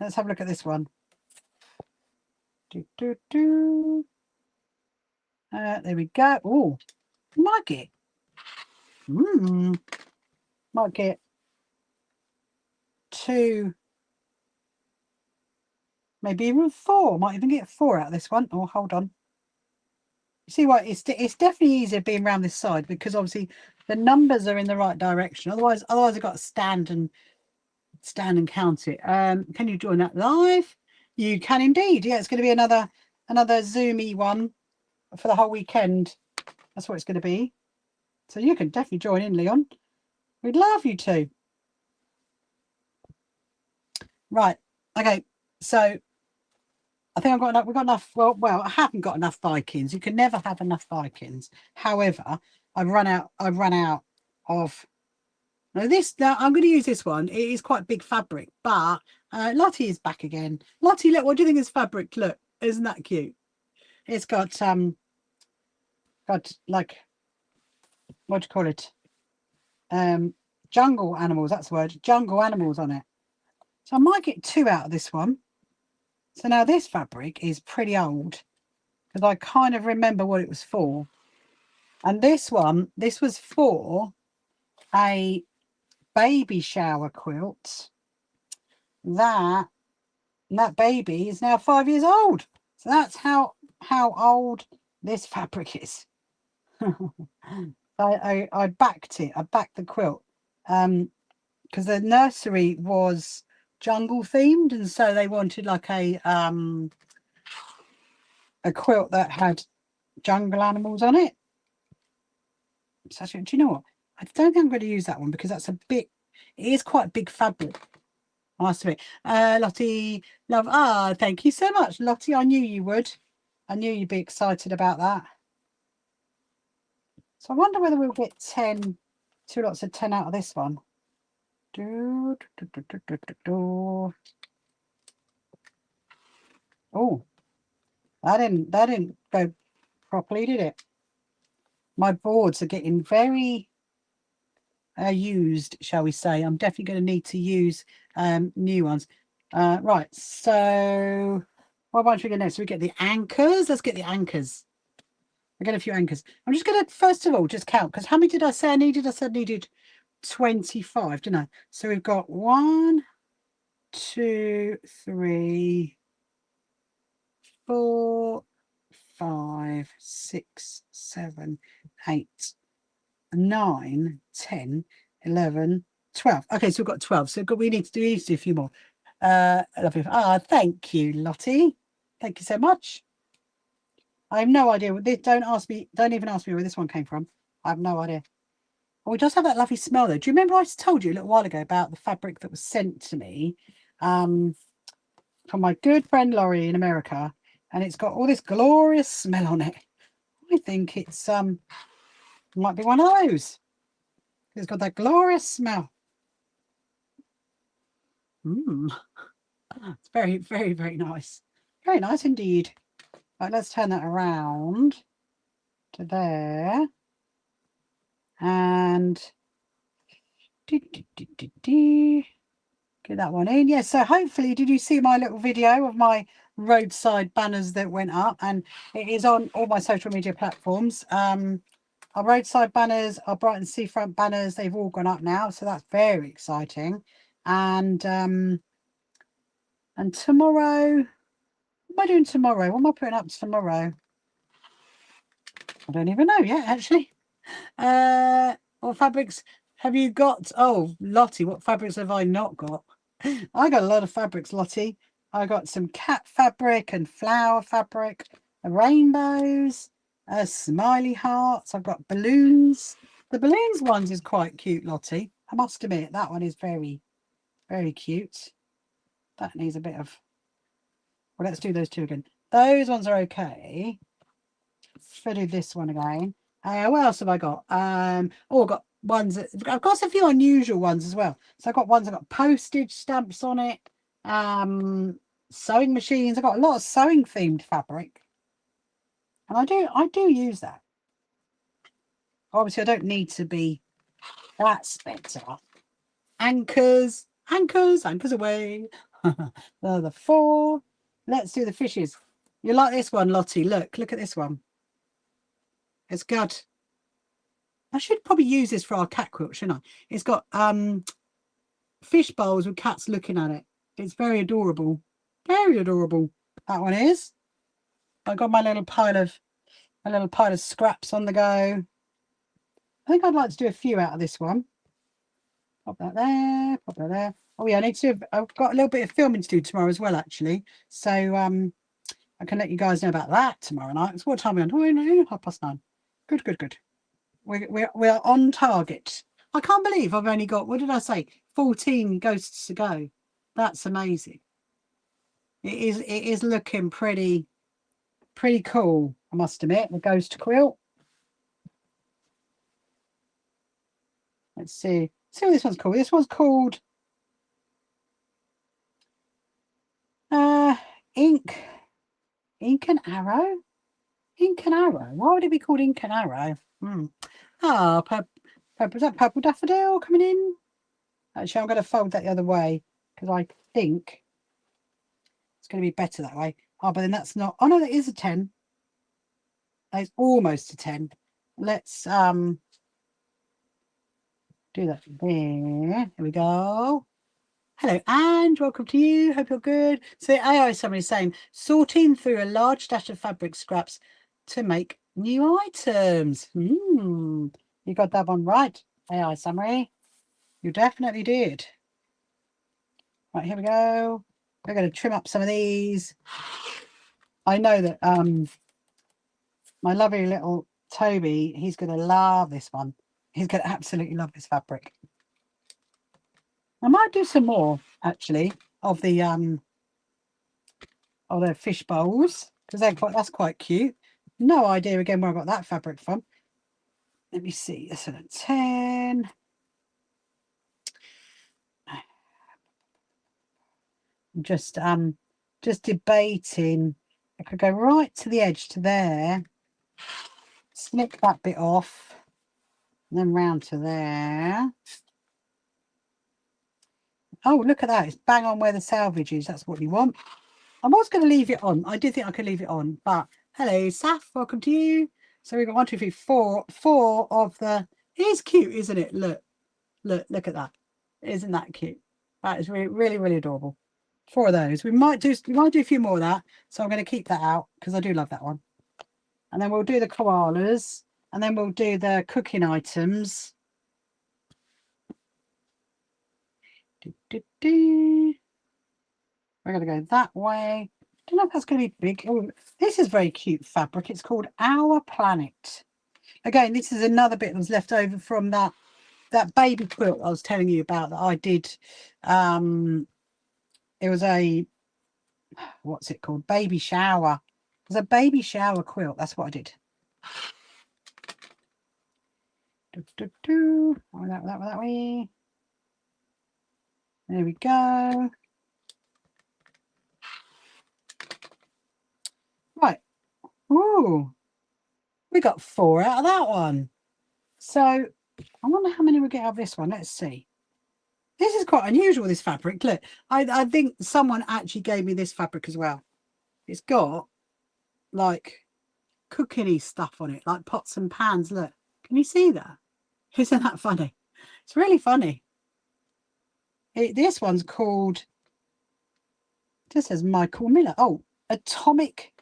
Let's have a look at this one. There we go. Oh, might get. Might get 2, maybe even 4. Might even get 4 out of this one. Oh, hold on. You see what? It's definitely easier being around this side because obviously the numbers are in the right direction. Otherwise I've got to stand and count it. Can you join that live? You can indeed. Yeah, it's going to be another Zoomy one for the whole weekend. That's what it's going to be. So you can definitely join in, Leon. We'd love you to. Right. Okay. So I think I've got enough. We've got enough. Well, I haven't got enough Vikings. You can never have enough Vikings. However, I've run out of. Now I'm going to use this one. It is quite big fabric, but Lottie is back again. Lottie, look, what do you think of this fabric? Look, isn't that cute? It's got like, what do you call it? Jungle animals. That's the word. Jungle animals on it. So I might get 2 out of this one. So now this fabric is pretty old because I kind of remember what it was for. And this one, this was for a baby shower quilt. That baby is now 5 years old. So that's how old this fabric is. I backed it. I backed the quilt because the nursery was jungle themed, and so they wanted like a quilt that had jungle animals on it. So do you know what? I don't think I'm going to use that one because that's a bit. It is quite big fabric. I must admit. Lottie, love. Ah, thank you so much, Lottie. I knew you would. I knew you'd be excited about that. So I wonder whether we'll get 2 lots of 10 out of this one. Oh, that didn't go properly, did it? My boards are getting very used, shall we say. I'm definitely going to need to use new ones. Right, so what bunch we get next? We get the anchors. Let's get the anchors. I get a few anchors. I'm just going to first of all just count, because how many did I say I needed? I said I needed 25, didn't I? So we've got 1, 2, 3, 4, 5, 6, 7, 8, 9, 10, 11, 12. Okay, so we've got 12. So we need to do a few more. Lovely. Ah, thank you, Lottie. Thank you so much. I have no idea. Don't even ask me where this one came from. I have no idea. Oh, it does have that lovely smell though. Do you remember I told you a little while ago about the fabric that was sent to me from my good friend Laurie in America, and it's got all this glorious smell on it. I think it's might be one of those. It's got that glorious smell. It's very, very, very nice. Very nice indeed. Right, let's turn that around to there. And get that one in. Yeah, so hopefully, did you see my little video of my roadside banners that went up? And it is on all my social media platforms. Our roadside banners, our Brighton Seafront banners, they've all gone up now, so that's very exciting. And tomorrow, what am I doing tomorrow? What am I putting up tomorrow? I don't even know yet, actually. What fabrics have you got? Oh, Lottie, what fabrics have I not got? I got a lot of fabrics, Lottie. I got some cat fabric and flower fabric, rainbows, smiley hearts. I've got balloons. The balloons ones is quite cute, Lottie. I must admit, that one is very, very cute. That needs a bit of... Well, let's do those two again. Those ones are okay. Let's do this one again. What else have I got? Oh, I've got ones that... I've got a few unusual ones as well. So I've got ones that got postage stamps on it. Sewing machines. I've got a lot of sewing themed fabric. And I do use that. Obviously, I don't need to be that spectre. Anchors away. The 4. Let's do the fishes. You like this one, Lottie? Look at this one. It's good. I should probably use this for our cat quilt, shouldn't I? It's got fish bowls with cats looking at it. It's very adorable. Very adorable. That one is. I got my little pile of scraps on the go. I think I'd like to do a few out of this one. Pop that there, pop that there. Oh yeah, I've got a little bit of filming to do tomorrow as well, actually. So I can let you guys know about that tomorrow night. So what time are we on? Oh, 9:30. Good. We're on target. I can't believe I've only got, what did I say, 14 ghosts to go. That's amazing. It is looking pretty cool, I must admit, the ghost quilt. Let's see what this one's called. This one's called Ink and Arrow. Ink and Arrow. Why would it be called Ink and Arrow? Ah, is that purple daffodil coming in? Actually, I'm going to fold that the other way because I think it's going to be better that way. Oh, but then that's not... Oh, no, that is a 10. It's almost a 10. Let's do that there. Here we go. Hello, and welcome to you. Hope you're good. So the AI summary is saying, sorting through a large stash of fabric scraps to make new items. You got that one right, AI summary. You definitely did. Right, here we go. We're going to trim up some of these. I know that my lovely little Toby, he's going to love this one. He's going to absolutely love this fabric. I might do some more actually of the fish bowls because that's quite cute. No idea again where I got that fabric from. Let me see. This one at 10. I'm just debating. I could go right to the edge to there, snip that bit off, and then round to there. Oh, look at that. It's bang on where the salvage is. That's what you want. I was going to leave it on. I did think I could leave it on, but hello, Saf. Welcome to you. So we've got 1, 2, 3, 4. 4 of the... It is cute, isn't it? Look at that. Isn't that cute? That is really, really, really adorable. 4 of those. We might do a few more of that. So I'm going to keep that out because I do love that one. And then we'll do the koalas. And then we'll do the cooking items. We're going to go that way. I don't know if that's going to be big. Oh, this is very cute fabric. It's called Our Planet. Again, this is another bit that was left over from that baby quilt I was telling you about that I did. It was a, what's it called? Baby shower. It was a baby shower quilt. That's what I did. Oh, that way. There we go. Right. Ooh. We got 4 out of that one. So I wonder how many we get out of this one. Let's see. This is quite unusual, this fabric. Look, I think someone actually gave me this fabric as well. It's got like cooking-y stuff on it, like pots and pans. Look, can you see that? Isn't that funny? It's really funny. This one's called, just says Michael Miller. Oh, Atomic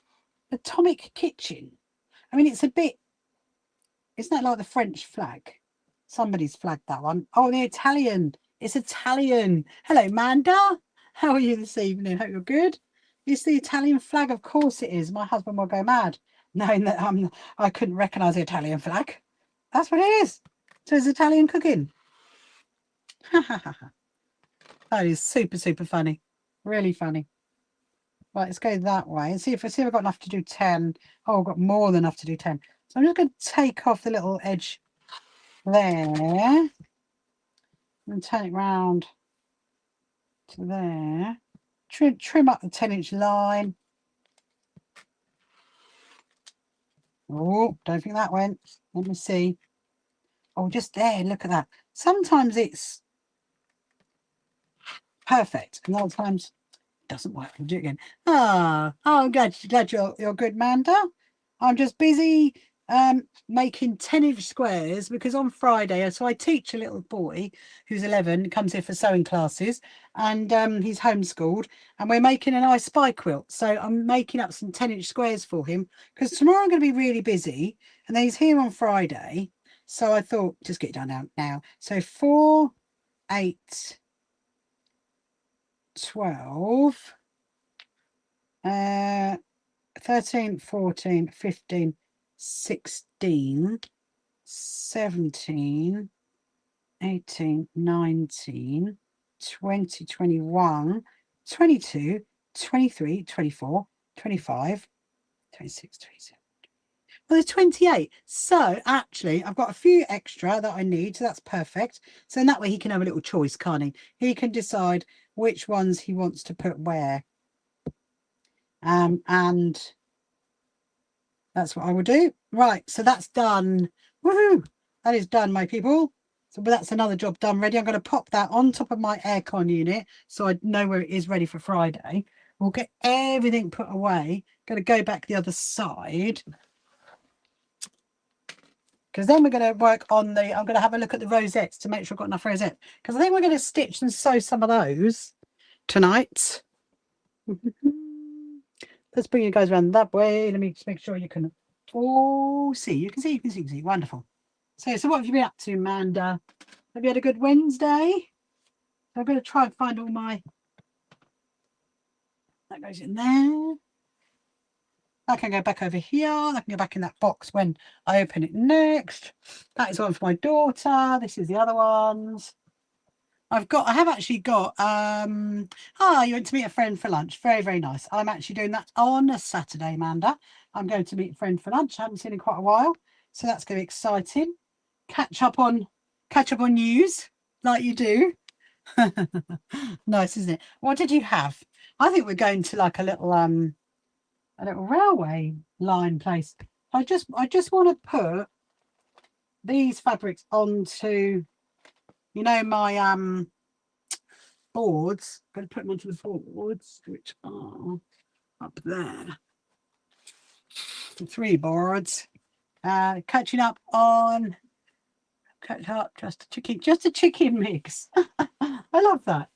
Kitchen. I mean, it's a bit, isn't that like the French flag? Somebody's flagged that one. Oh, the Italian. It's Italian. Hello, Manda. How are you this evening? Hope you're good. It's the Italian flag. Of course it is. My husband will go mad knowing that I couldn't recognise the Italian flag. That's what it is. So it's Italian cooking. That is super, super funny. Really funny. Right, let's go that way and see if I've got enough to do 10. Oh, I've got more than enough to do 10. So I'm just going to take off the little edge there and turn it round to there. Trim up the 10-inch line. Oh, don't think that went. Let me see. Oh, just there. Look at that. Sometimes it's perfect, and other times it doesn't work. We'll do it again. Oh, I'm glad you're good, Manda. I'm just busy making 10-inch squares because on Friday, so I teach a little boy who's 11, comes here for sewing classes, and he's homeschooled, and we're making an I Spy quilt. So I'm making up some 10-inch squares for him because tomorrow I'm going to be really busy, and then he's here on Friday. So I thought, just get it done now. So 4, 8, 12, 13, 14, 15, 16, 17, 18, 19, 20, 21, 22, 23, 24, 25, 26, 27. Well, there's 28. So actually, I've got a few extra that I need. So that's perfect. So in that way, he can have a little choice, can't he? He can decide which ones he wants to put where. And that's what I will do. Right, so that's done. Woohoo! That is done, my people. So that's another job done ready. I'm going to pop that on top of my aircon unit so I know where it is ready for Friday. We'll get everything put away. Going to go back the other side. Because then we're going to work on I'm going to have a look at the rosettes to make sure I've got enough rosettes. Because I think we're going to stitch and sew some of those tonight. Let's bring you guys around that way. Let me just make sure you can all see. You can see. Wonderful. So what have you been up to, Amanda? Have you had a good Wednesday? I'm going to try and find all my That goes in there. That can go back over here. That can go back in that box when I open it next. That is one for my daughter. This is the other ones. I have actually got, you went to meet a friend for lunch. Very, very nice. I'm actually doing that on a Saturday, Amanda. I'm going to meet a friend for lunch. I haven't seen in quite a while. So that's going to be exciting. Catch up on news like you do. Nice, isn't it? What did you have? I think we're going to like a little railway line place. I just want to put these fabrics onto, you know, my boards. I'm going to put them onto the boards, which are up there. The 3 boards. Catching up on just a chicken mix. I love that.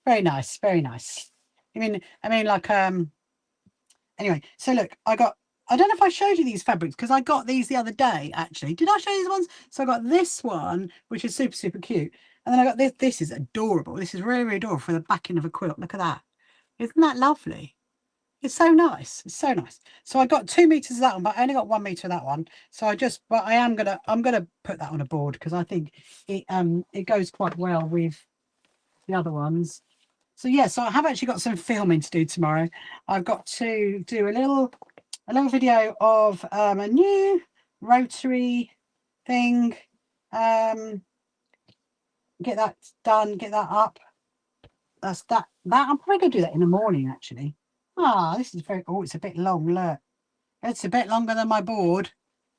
Very nice, very nice. I mean like anyway, so look, I don't know if I showed you these fabrics because I got these the other day actually. Did I show you these ones? So I got this one, which is super, super cute. And then I got this. This is adorable. This is really, really adorable for the backing of a quilt. Look at that. Isn't that lovely? It's so nice. It's so nice. So I got 2 meters of that one, but I only got 1 meter of that one. So I'm gonna put that on a board because I think it goes quite well with the other ones. So yeah, so I have actually got some filming to do tomorrow. I've got to do a little video of a new rotary thing. Get that done, get that up. That's that. I'm probably gonna do that in the morning actually. This is very, it's a bit long, look. It's a bit longer than my board.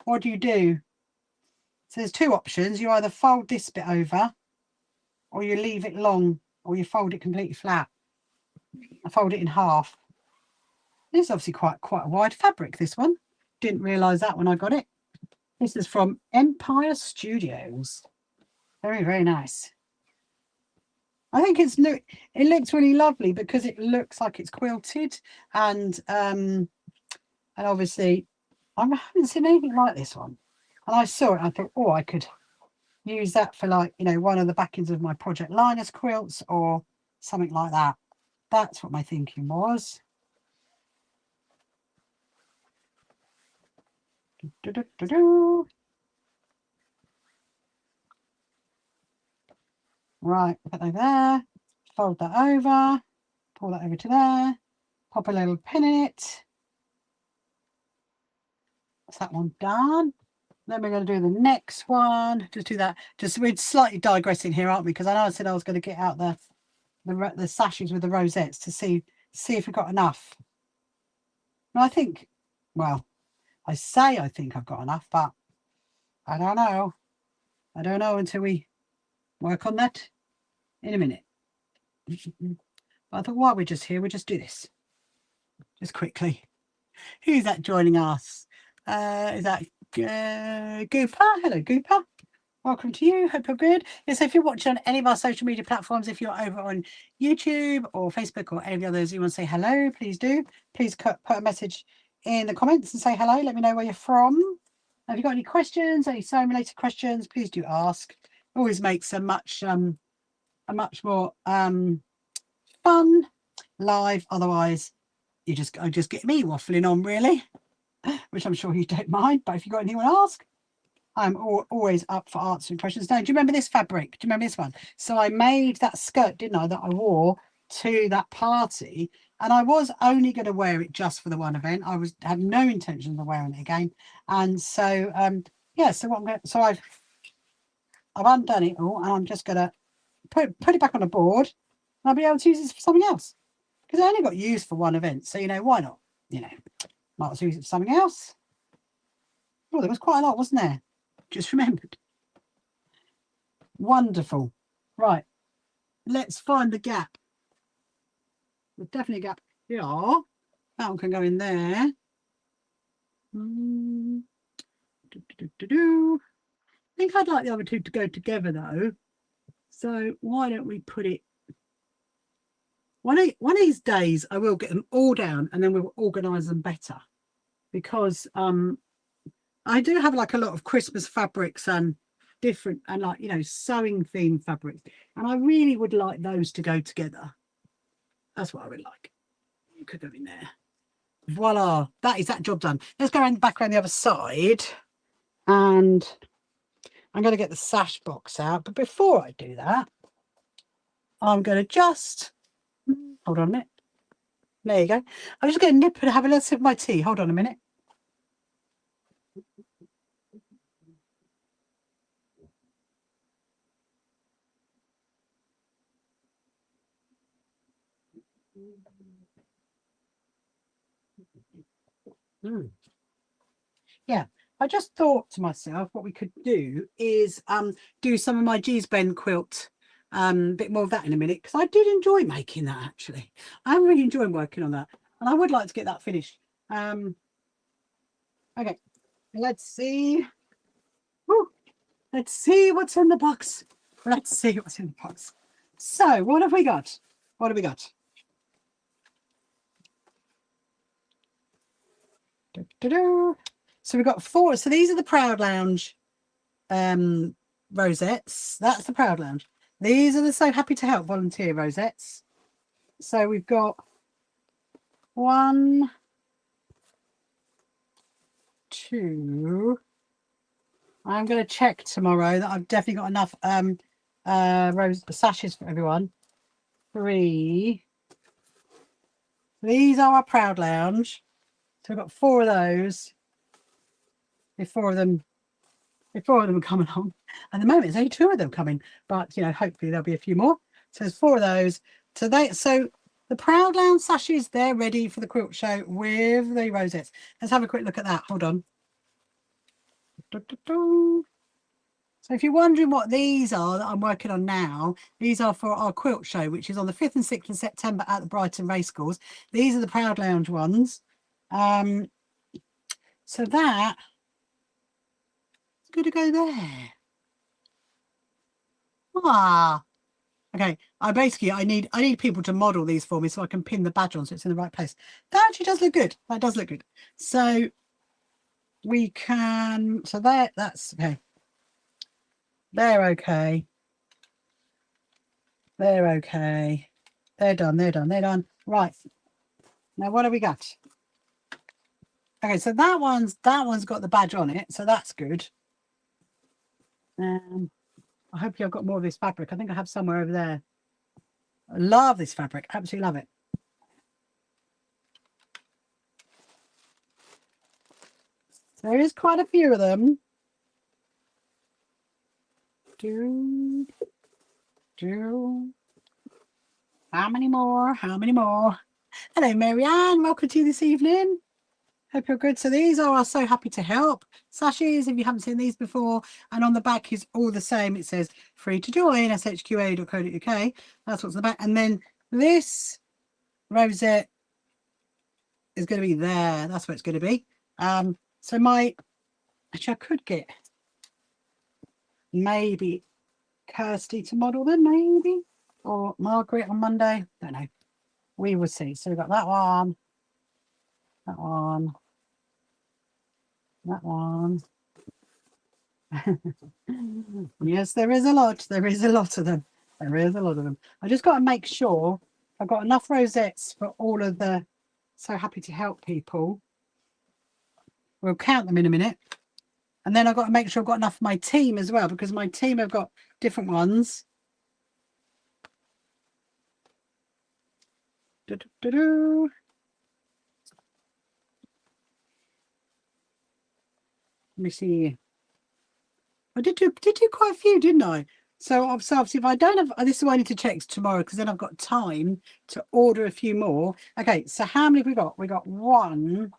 What do? So there's 2 options. You either fold this bit over or you leave it long or you fold it completely flat. I fold it in half. This is obviously quite a wide fabric, this one. Didn't realise that when I got it. This is from Empire Studios. Very, very nice. I think it looks really lovely because it looks like it's quilted and obviously I haven't seen anything like this one. And I saw it and I thought, oh, I could use that for like, you know, one of the backings of my Project Linus quilts or something like that. That's what my thinking was. Right, put that there, fold that over, pull that over to there, pop a little pin in it. That's that one done. Then we're going to do the next one. Just do that. We're slightly digressing here, aren't we? Because I know I said I was going to get out the sashes with the rosettes to see if we got enough. And I think, well, I think I've got enough, but I don't know. I don't know until we work on that in a minute. I thought while we're just here, we'll just do this. Just quickly. Who's that joining us? Is that Gooper? Hello, Gooper. Welcome to you. Hope you're good. Yes, if you're watching on any of our social media platforms, if you're over on YouTube or Facebook or any of the others, you want to say hello, please do. Please put a message in the comments and say hello. Let me know where you're from. If you've got any questions, any sewing related questions, please do ask. It always makes a much more fun live. Otherwise, I just get me waffling on really, which I'm sure you don't mind. But if you've got anything to ask, I'm always up for answering questions. Now, do you remember this fabric? Do you remember this one? So I made that skirt, didn't I, that I wore to that party, and I was only going to wear it just for the one event. I had no intention of wearing it again, and so yeah. So I've undone it all, and I'm just going to put it back on the board, and I'll be able to use this for something else because I only got used for one event. So why not? Might as well use it for something else. Oh, there was quite a lot, wasn't there? Just remembered. Wonderful. Right, let's find the gap. There's definitely a gap here. That one can go in there. I think I'd like the other 2 to go together though. So why don't we put it one of these days? I will get them all down and then we'll organize them better, because I do have like a lot of Christmas fabrics and different and like sewing themed fabrics, and I really would like those to go together. That's what I would like. could go in there. Voila, that is that job done. Let's go around back around the other side, and I'm going to get the sash box out. But before I do that, I'm going to just hold on a minute. There you go. I'm just going to nip and have a little sip of my tea. Hold on a minute. Yeah, I just thought to myself what we could do is do some of my G's Bend quilt, a bit more of that in a minute, because I did enjoy making that. Actually, I'm really enjoying working on that, and I would like to get that finished. Okay, let's see. Woo. Let's see what's in the box. Let's see what's in the box. So what have we got? What have we got? So we've got 4. So these are the Proud Lounge rosettes. That's the Proud Lounge. These are the So Happy to Help volunteer rosettes. So we've got 1, 2. I'm going to check tomorrow that I've definitely got enough rose sashes for everyone. 3. These are our Proud Lounge. So we've got 4 of those. Before them are coming along. At the moment, there's only 2 of them coming, but you know, hopefully there'll be a few more. So there's 4 of those. So the Proud Lounge sashes, they're ready for the quilt show with the rosettes. Let's have a quick look at that. Hold on. So if you're wondering what these are that I'm working on now, these are for our quilt show, which is on the 5th and 6th of September at the Brighton Racecourse. These are the Proud Lounge ones. So that is going to go there. Okay, I need people to model these for me so I can pin the badge on so it's in the right place. That actually does look good. That does look good. So we can, so that's okay. They're okay. They're okay. They're done. They're done. They're done. Right. Now what have we got? Okay, so that one's got the badge on it, so that's good. I hope you've got more of this fabric. I think I have somewhere over there. I love this fabric. Absolutely love it. There is quite a few of them. How many more? How many more? Hello, Marianne. Welcome to you this evening. Hope you're good. So these are our So Happy to Help sashes, if you haven't seen these before. And on the back is all the same. It says free to join, shqa.co.uk. That's what's on the back. And then this rosette is going to be there. That's where it's going to be. So actually I could get maybe Kirsty to model them, maybe, or Margaret on Monday. Don't know. We will see. So we've got that one, that one, that one. Yes, there is a lot. There is a lot of them. There is a lot of them. I just got to make sure I've got enough rosettes for all of the So Happy to Help people. We'll count them in a minute. And then I've got to make sure I've got enough for my team as well, because my team have got different ones. Let me see. I did do quite a few, didn't I? So obviously, if I don't have, this is why I need to check tomorrow, because then I've got time to order a few more. Okay, so how many have we got? We got one's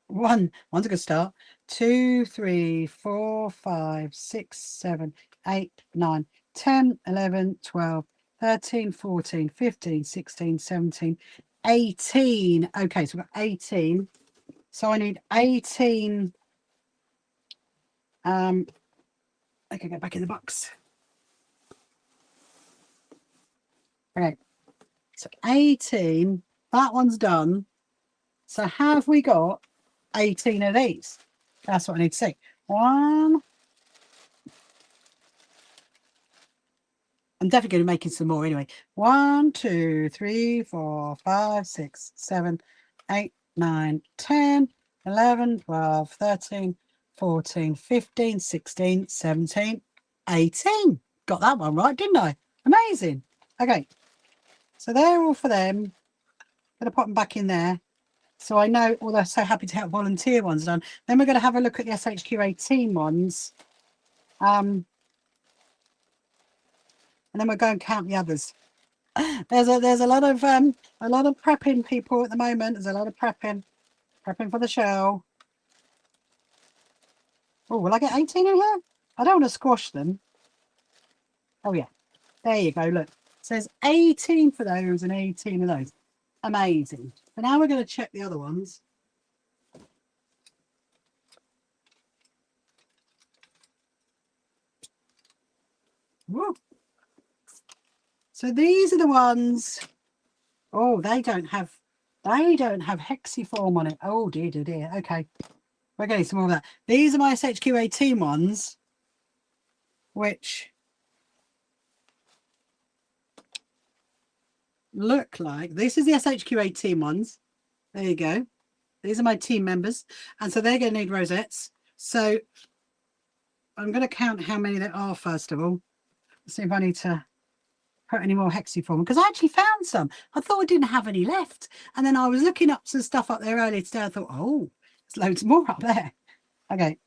a good start. 2, 3, 4, 5, 6, 7, 8, 9, 10, 11, 12, 13, 14, 15, 16, 17, 18. Okay, so we've got 18. So I need 18. I can get back in the box. Okay, so 18. That one's done. So have we got 18 of these? That's what I need to see. 1, I'm definitely going to be making some more anyway. 1, 2, 3, 4, 5, 6, 7, 8, 9, 10, 11, 12, 13, 14, 15, 16, 17, 18. Got that one right, didn't I? Amazing. Okay. So they're all for them. I'm going to put them back in there. So I know all they're so happy to help volunteer ones done. Then we're going to have a look at the SHQA team ones. And then we'll go and count the others. There's a lot of prepping people at the moment. There's a lot of prepping for the show. Oh, will I get 18 in here? I don't want to squash them. Oh yeah, there you go. Look, it says 18 for those and 18 of those. Amazing. So now we're going to check the other ones. Woo. So these are the ones. Oh, they don't have hexiform on it. Oh dear, dear, dear. Okay, we're getting some more of that. These are my SHQA team ones, which look like this is the SHQA team ones. There you go. These are my team members, and so they're going to need rosettes. So I'm going to count how many there are first of all. See if I need to put any more hexiform, because I actually found some. I thought I didn't have any left, and then I was looking up some stuff up there earlier today. I thought, oh, there's loads more up there. Okay,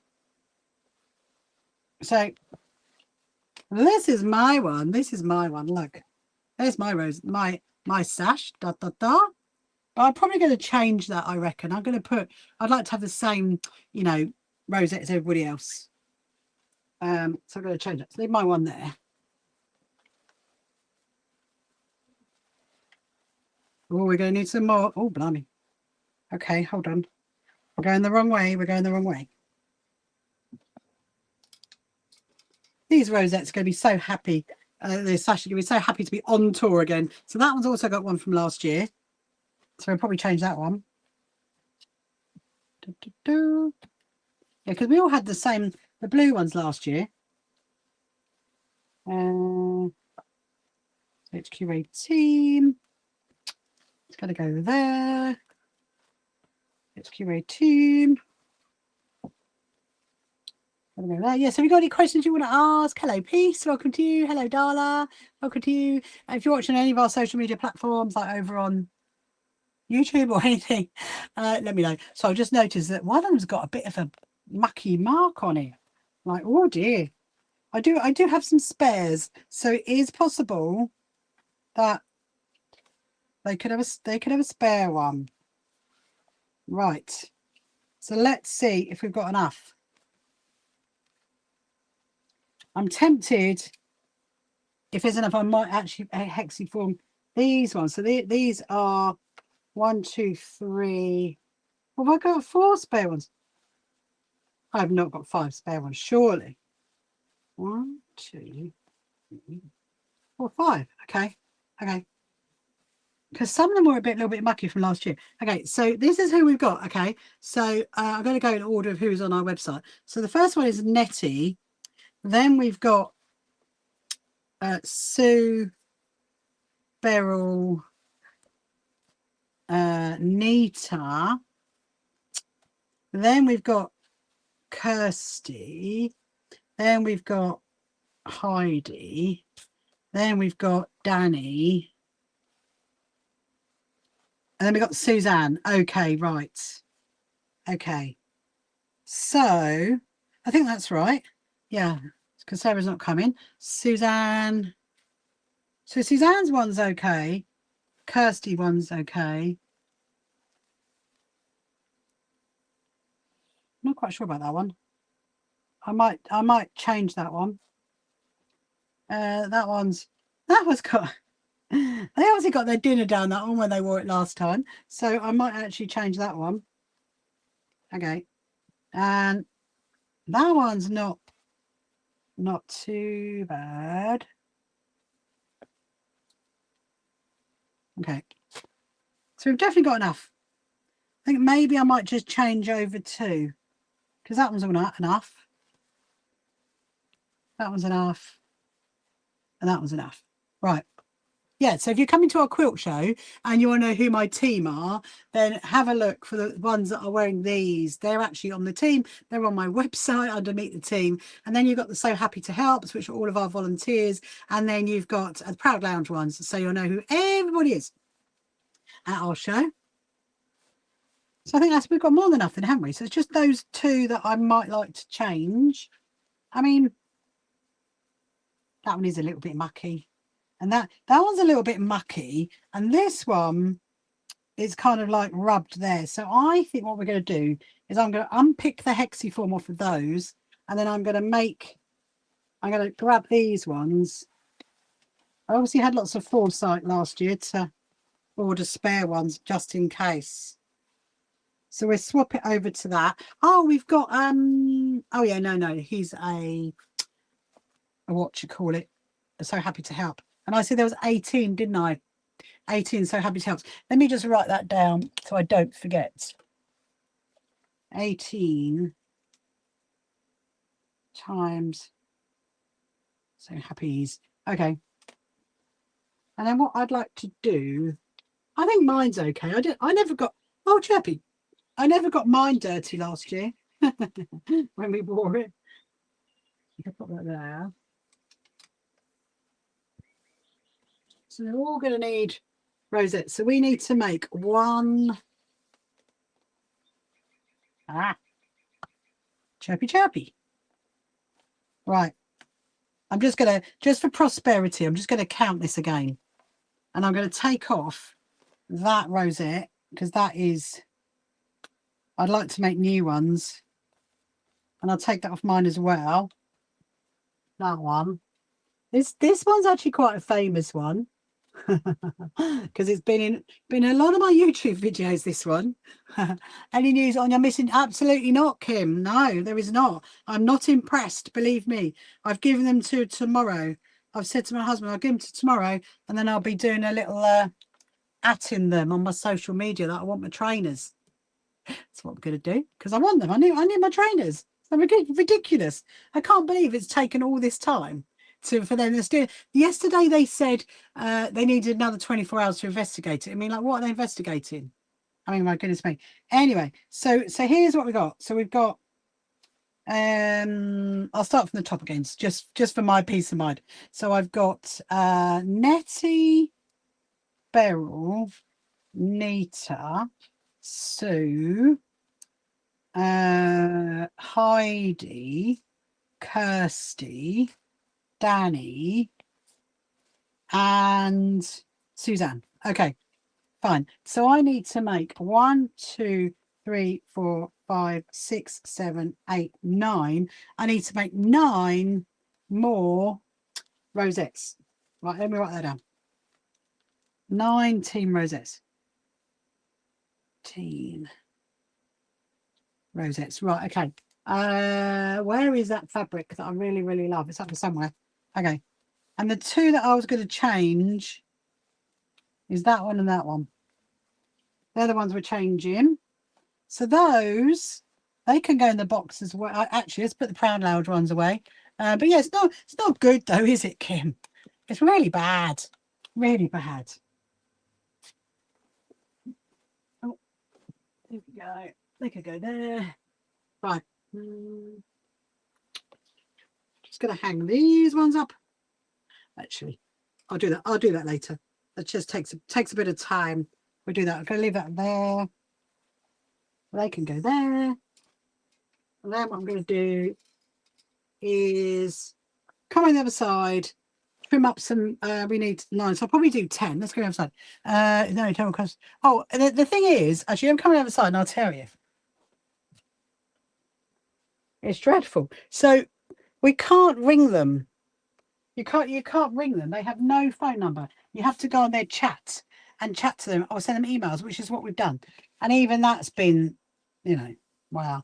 so this is my one. This is my one. Look, there's my rose, my sash. Da da da. But I'm probably going to change that. I reckon I'm going to put. I'd like to have the same, you know, rosette as everybody else. So I'm going to change it. So leave my one there. Oh, we're going to need some more. Oh, blimey. Okay, hold on. We're going the wrong way. We're going the wrong way. These rosettes are going to be so happy. The sash are going to be so happy to be on tour again. So that one's also got one from last year. So we'll probably change that one. Yeah, because we all had the same, the blue ones last year. HQA team. It's going to go there. HQA team. Going to go there. Yeah, so have you got any questions you want to ask? Hello, Peace. Welcome to you. Hello, Darla. Welcome to you. If you're watching any of our social media platforms, like over on YouTube or anything, let me know. So I've just noticed that one of them's got a bit of a mucky mark on it. Like, oh dear. I do have some spares, so it is possible that they could have a spare one. Right. So let's see if we've got enough. I'm tempted, if there's enough, I might actually hexiform these ones. So these are 1, 2, 3. Have I got 4 spare ones? I have not got 5 spare ones, surely. 1, 2, 3, 4, 5. Okay. Okay. Because some of them were a little bit mucky from last year. Okay, so this is who we've got. Okay, so I'm going to go in order of who's on our website. So the first one is Nettie. Then we've got Sue, Beryl, Nita. Then we've got Kirsty. Then we've got Heidi. Then we've got Danny. And then we've got Suzanne. Okay, right. Okay. So I think that's right. Yeah, because Sarah's not coming. Suzanne. So Suzanne's one's okay. Kirsty one's okay. I'm not quite sure about that one. I might change that one. That one's got they obviously got their dinner down that one when they wore it last time. So I might actually change that one. Okay. And that one's not too bad. Okay. So we've definitely got enough. I think maybe I might just change over to, because that one's enough. That one's enough. and that was enough. Right. Yeah, so if you're coming to our quilt show and you want to know who my team are, then have a look for the ones that are wearing these. They're actually on the team. They're on my website under Meet the Team. And then you've got the So Happy to Helps, which are all of our volunteers. And then you've got the Proud Lounge ones, so you'll know who everybody is at our show. So I think we've got more than enough then, haven't we? So it's just those two that I might like to change. I mean, that one is a little bit mucky. And that one's a little bit mucky. And this one is kind of like rubbed there. So I think what we're going to do is I'm going to unpick the hexiform off of those. And then I'm going to grab these ones. I obviously had lots of foresight last year to order spare ones just in case. So we'll swap it over to that. Oh, we've got, oh yeah, no, he's a what you call it? So Happy to Help. And I said there was 18, didn't I? 18 So Happy to Help. Let me just write that down so I don't forget. 18 times So Happy's. Okay. And then what I'd like to do, I think mine's okay. I never got, oh, Chirpy. I never got mine dirty last year when we wore it. You can put that there. So they're all going to need rosettes. So we need to make one. Chirpy. Right. I'm just going to, just for prosperity, I'm just going to count this again. And I'm going to take off that rosette because that is, I'd like to make new ones. And I'll take that off mine as well. That one. This one's actually quite a famous one. Because it's been in a lot of my YouTube videos, this one. Any news on you're missing? Absolutely not, Kim. No, there is not. I'm not impressed, believe me. I've given them to tomorrow. I've said to my husband I'll give them to tomorrow, and then I'll be doing a little atting them on my social media that I want my trainers. That's what I'm going to do because I want them. I need my trainers. It's ridiculous. I can't believe it's taken all this time for them to do. Yesterday they said they needed another 24 hours to investigate it. I mean, like, what are they investigating? I mean, my goodness me. Anyway, so here's what we got. So we've got I'll start from the top again, just for my peace of mind. So I've got Nettie, Beryl, Nita, Sue, Heidi, Kirsty, Danny, and Suzanne. Okay, fine. So I need to make 1, 2, 3, 4, 5, 6, 7, 8, 9. I need to make 9 more rosettes. Right, let me write that down. 9 team rosettes. Team rosettes. Right, okay. Where is that fabric that I really, really love? It's up there somewhere. Okay. And the two that I was going to change is that one and that one. They're the ones we're changing. So those, they can go in the box as well. Actually, let's put the Proud Lounge ones away. But yeah, it's not good though, is it, Kim? It's really bad. Really bad. Oh, there we go. They could go there. Right. Just going to hang these ones up. Actually, I'll do that later. That just takes a bit of time. We'll do that. I'm going to leave that there. They can go there. And then what I'm going to do is come on the other side, trim up some, we need 9. So I'll probably do 10. Let's go on the other side. No, total cost. Oh, the thing is, actually, I'm coming on the other side and I'll tell you. It's dreadful. So we can't ring them. You can't ring them. They have no phone number. You have to go on their chat and chat to them or send them emails, which is what we've done. And even that's been, you know, wow.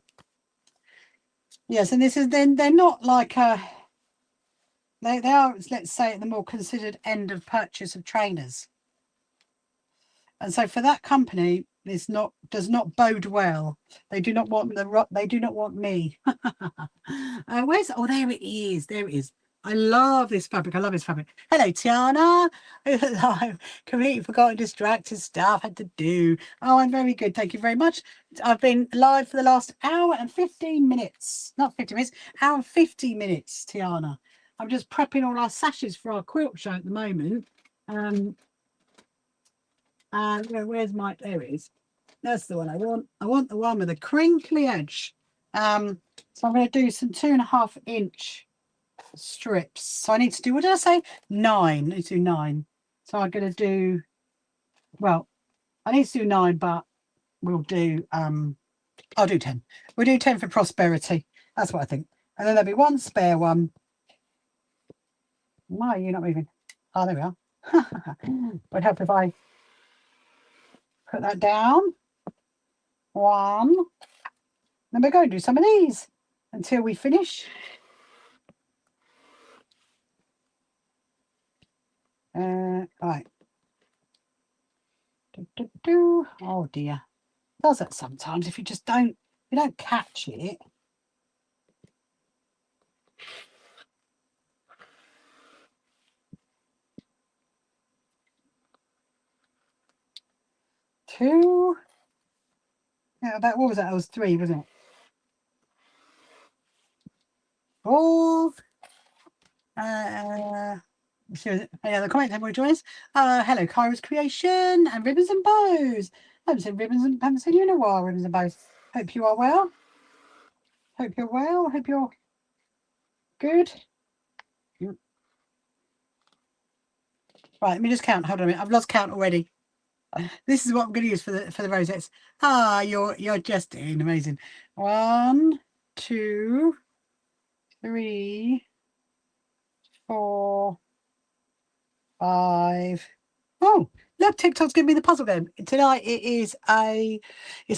Yes, and this is then they're not like they are, let's say, at the more considered end of purchase of trainers. And so for that company, does not bode well. They do not want me. Where's, oh, there it is. There it is. I love this fabric. I love this fabric. Hello, Tiana. I've completely forgotten distracted stuff had to do. Oh, I'm very good. Thank you very much. I've been live for the last hour and 15 minutes. Not 50 minutes, hour and 50 minutes, Tiana. I'm just prepping all our sashes for our quilt show at the moment. And where's my, there it is. That's the one I want. I want the one with a crinkly edge. So I'm going to do some 2.5 inch strips. So I need to do, what did I say? 9. I need to do 9. So I'm going to do, well, I need to do 9, but we'll do, I'll do 10. We'll do 10 for prosperity. That's what I think. And then there'll be one spare one. Why are you not moving? Oh, there we are. Would help if I put that down. 1. Then we're going to do some of these until we finish. Right. Oh dear. It does that sometimes if you just don't, you don't catch it. Two. Yeah, what was that? That was 3, wasn't it? 4. The comment everybody joins. Hello, Kyra's Creation and Ribbons and Bows. I haven't seen you in a while, Ribbons and Bows. Hope you are well. Hope you're well. Hope you're good. Right, let me just count. Hold on a minute. I've lost count already. This is what I'm going to use for the rosettes. You're just doing amazing. 1, 2, 3, 4, 5. Oh, look, TikTok's giving me the puzzle game. Tonight it's a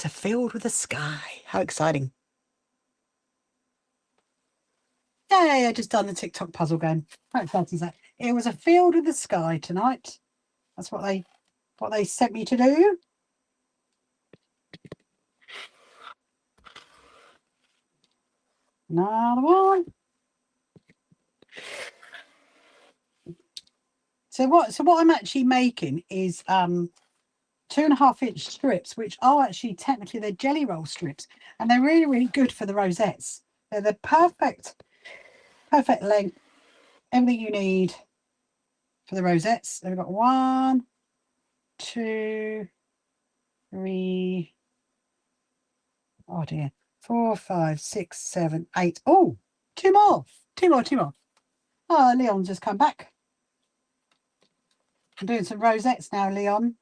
field with a sky. How exciting. Yay, I just done the TikTok puzzle game. How exciting is that? It was a field with the sky tonight. That's what they sent me to do. Another one. So what I'm actually making is 2.5 inch strips, which are actually technically they're jelly roll strips, and they're really, really good for the rosettes. They're the perfect length, everything you need for the rosettes. They've got 1, 2, 3, oh dear, 4, 5, 6, 7, 8. Oh, 2 more. Oh, Leon's just come back. I'm doing some rosettes now, Leon.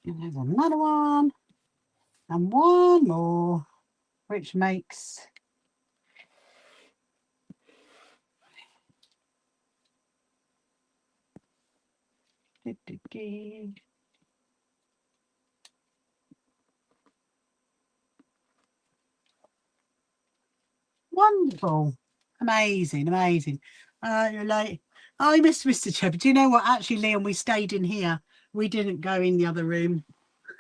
And there's another one. And one more, which makes wonderful. Amazing. You're late. Oh, I missed Mr. Chubby. Do you know what? Actually, Leon, we stayed in here. We didn't go in the other room.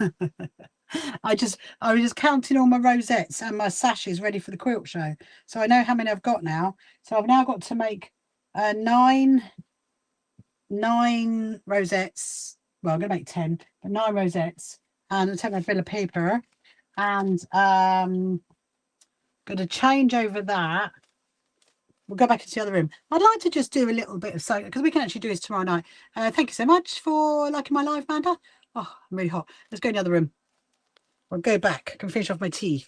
I was just counting all my rosettes and my sashes ready for the quilt show. So I know how many I've got now. So I've now got to make 9 rosettes. Well, I'm gonna make 10, but 9 rosettes, and I'll take my bill of paper, and gonna change over that. We'll go back into the other room. I'd like to just do a little bit of so because we can actually do this tomorrow night. Thank you so much for liking my live, Manda. Oh, I'm really hot. Let's go in the other room. I'll go back. I can finish off my tea.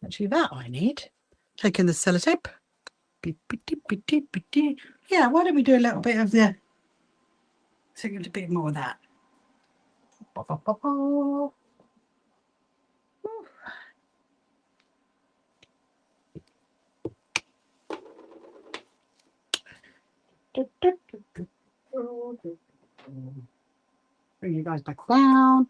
Actually, that I need. Taking the sellotape. Yeah, why don't we do a little bit of the... So a bit more of that. Bring you guys back down.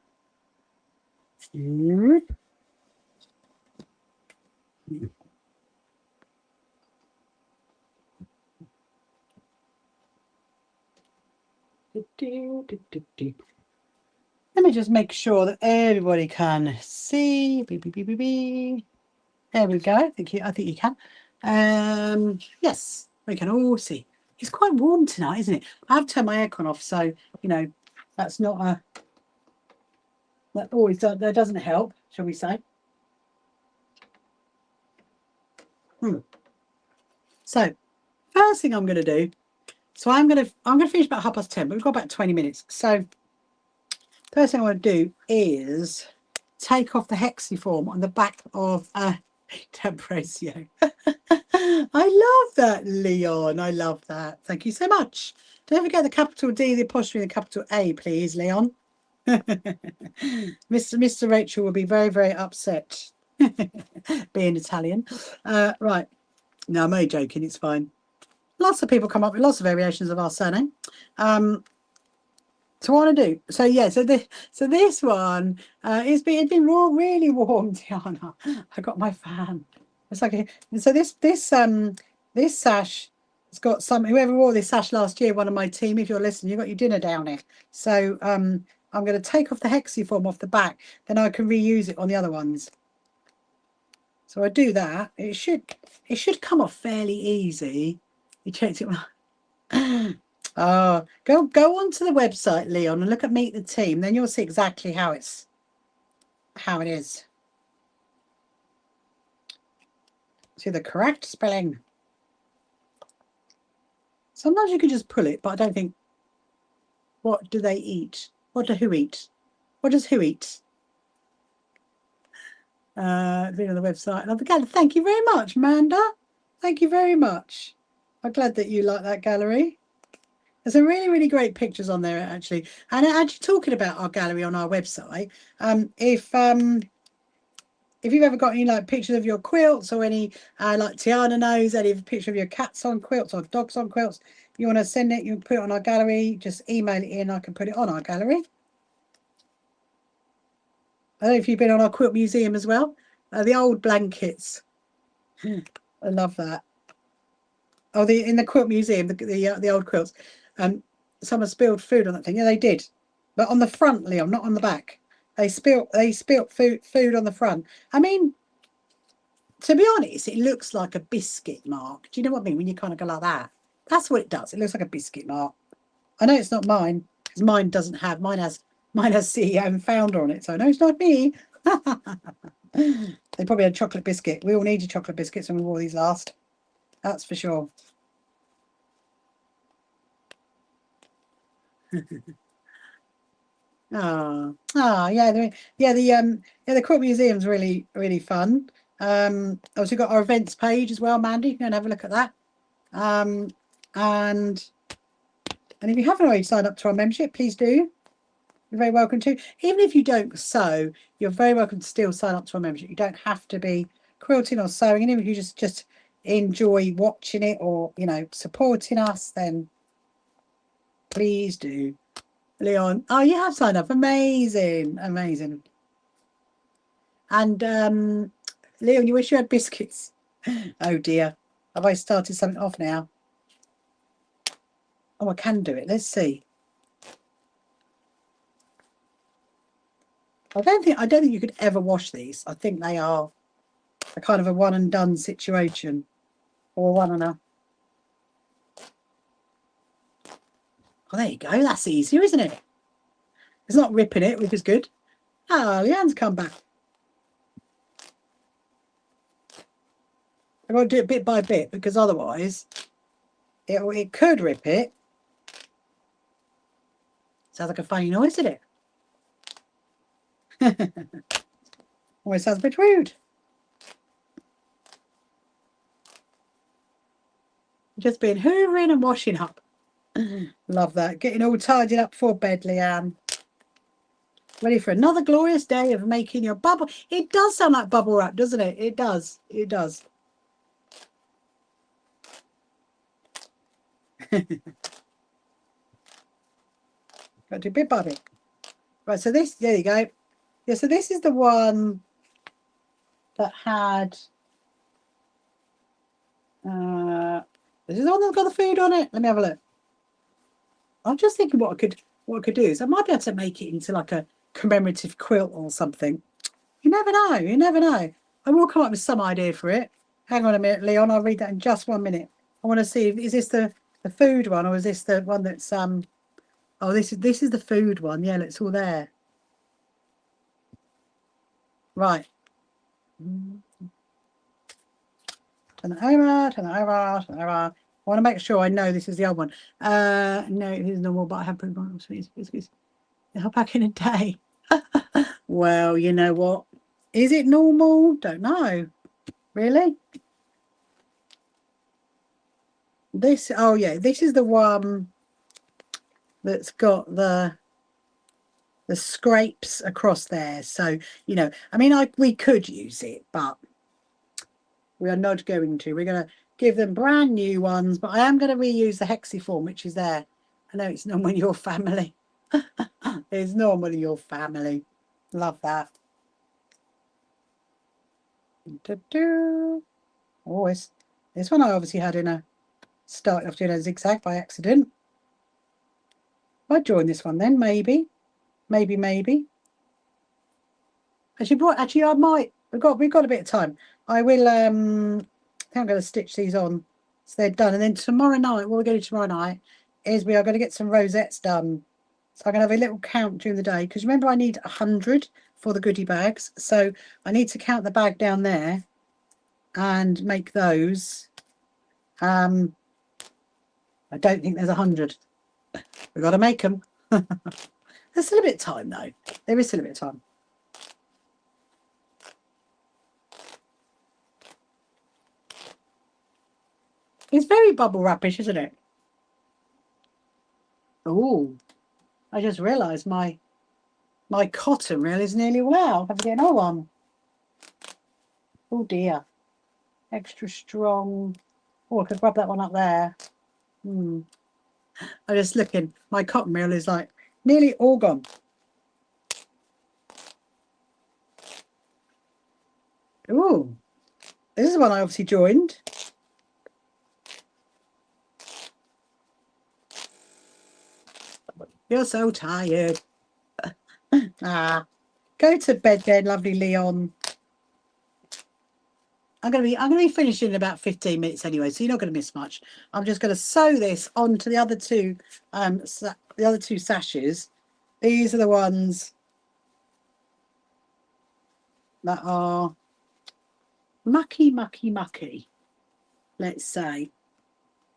Let me just make sure that everybody can see. Beep, beep, beep, beep, beep. There we go. I think you can. Yes, we can all see. It's quite warm tonight, isn't it? I have turned my aircon off, so you know that's not a that always that doesn't help, shall we say? So first thing I'm going to do. So I'm going to finish about 10:30, but we've got about 20 minutes. So first thing I want to do is take off the hexiform on the back of Tempracio. I love that, Leon. I love that. Thank you so much. Don't forget the capital D, the apostrophe, and the capital A, please, Leon. Mr. Rachel will be very, very upset being Italian. Right. No, I'm only joking. It's fine. Lots of people come up with lots of variations of our surname. So what I do? So yeah. So this one it's been really warm, Tiana. I got my fan. It's like so this sash. It's got some. Whoever wore this sash last year, one of my team. If you're listening, you got your dinner down here. So I'm going to take off the hexiform off the back. Then I can reuse it on the other ones. So I do that. It should come off fairly easy. You checked it. Oh, go onto the website, Leon, and look at Meet the Team. Then you'll see exactly how it is. See the correct spelling. Sometimes you can just pull it, but I don't think. What do they eat? What do who eat? What does who eat? Being on the website. And again, thank you very much, Amanda. Thank you very much. I'm glad that you like that gallery. There's some really, really great pictures on there, actually. And actually talking about our gallery on our website, if you've ever got any like pictures of your quilts or any like Tiana knows any picture of your cats on quilts or dogs on quilts, you want to send it, you can put it on our gallery, just email it in, I can put it on our gallery. I don't know if you've been on our quilt museum as well. The old blankets. I love that. Oh, in the quilt museum, the old quilts. Someone spilled food on that thing. Yeah, they did, but on the front, Leon, not on the back. They spilt food on the front. I mean, to be honest, it looks like a biscuit mark. Do you know what I mean? When you kind of go like that, that's what it does. It looks like a biscuit mark. I know it's not mine because mine doesn't have. Mine has CEO and founder on it, so I know it's not me. They probably had chocolate biscuit. We all needed chocolate biscuits when we wore these last. That's for sure. Yeah, the quilt museum's really, really fun. Also got our events page as well, Mandy. You can have a look at that. And if you haven't already signed up to our membership, please do. You're very welcome to. Even if you don't sew, you're very welcome to still sign up to our membership. You don't have to be quilting or sewing. And even if you just enjoy watching it or, you know, supporting us, then please do. Leon, oh, you have signed up. Amazing. And Leon, you wish you had biscuits. Oh dear, have I started something off now? Oh, I can do it. Let's see. I don't think you could ever wash these. I think they are a kind of a one and done situation, or one and a. Oh, there you go. That's easier, isn't it? It's not ripping it, which is good. Ah, Leanne's come back. I've got to do it bit by bit because otherwise it could rip it. Sounds like a funny noise, doesn't it? Always sounds a bit rude. Just been hoovering and washing up. Love that. Getting all tidied up for bed, Leanne. Ready for another glorious day of making your bubble. It does sound like bubble wrap, doesn't it? It does. It does. Got to do bit by bit. Right, so this, there you go. Yeah, so this is the one that had this is the one that's got the food on it. Let me have a look. I'm just thinking what I could do is I might be able to make it into like a commemorative quilt or something. You never know. You never know. I will come up with some idea for it. Hang on a minute, Leon. I'll read that in just 1 minute. I want to see is this the food one or is this the one that's oh, this is the food one. Yeah, it's all there. Right. Turn that over, turn that over, turn that over. I want to make sure I know this is the old one. No, it is normal, but I have put on back in a day. Well, you know what? Is it normal? Don't know. Really? This, oh yeah, this is the one that's got the scrapes across there. So, you know, I mean, we could use it, but we are not going to. We're going to give them brand new ones, but I am going to reuse the hexiform, which is there. I know it's normally your family. It's normally your family. Love that. Oh, this one I obviously had in started off doing a zigzag by accident. I'd join this one then, maybe. Actually, I might. We've got a bit of time. I will. I think I'm going to stitch these on, so they're done. And then tomorrow night, what we're going to do tomorrow night is we are going to get some rosettes done. So I'm going to have a little count during the day because remember I need 100 for the goodie bags. So I need to count the bag down there and make those. I don't think there's 100. We've got to make them. There's still a bit of time though. There is still a bit of time. It's very bubble wrappish, isn't it? Oh, I just realised my cotton reel is nearly well. I'll have to get another one. Oh dear. Extra strong. Oh, I could grab that one up there. I'm just looking. My cotton reel is like nearly all gone. Oh, this is one I obviously joined. You're so tired. Go to bed then, lovely Leon. I'm gonna be finishing in about 15 minutes anyway, so you're not gonna miss much. I'm just gonna sew this onto the other two sashes. These are the ones that are mucky, let's say.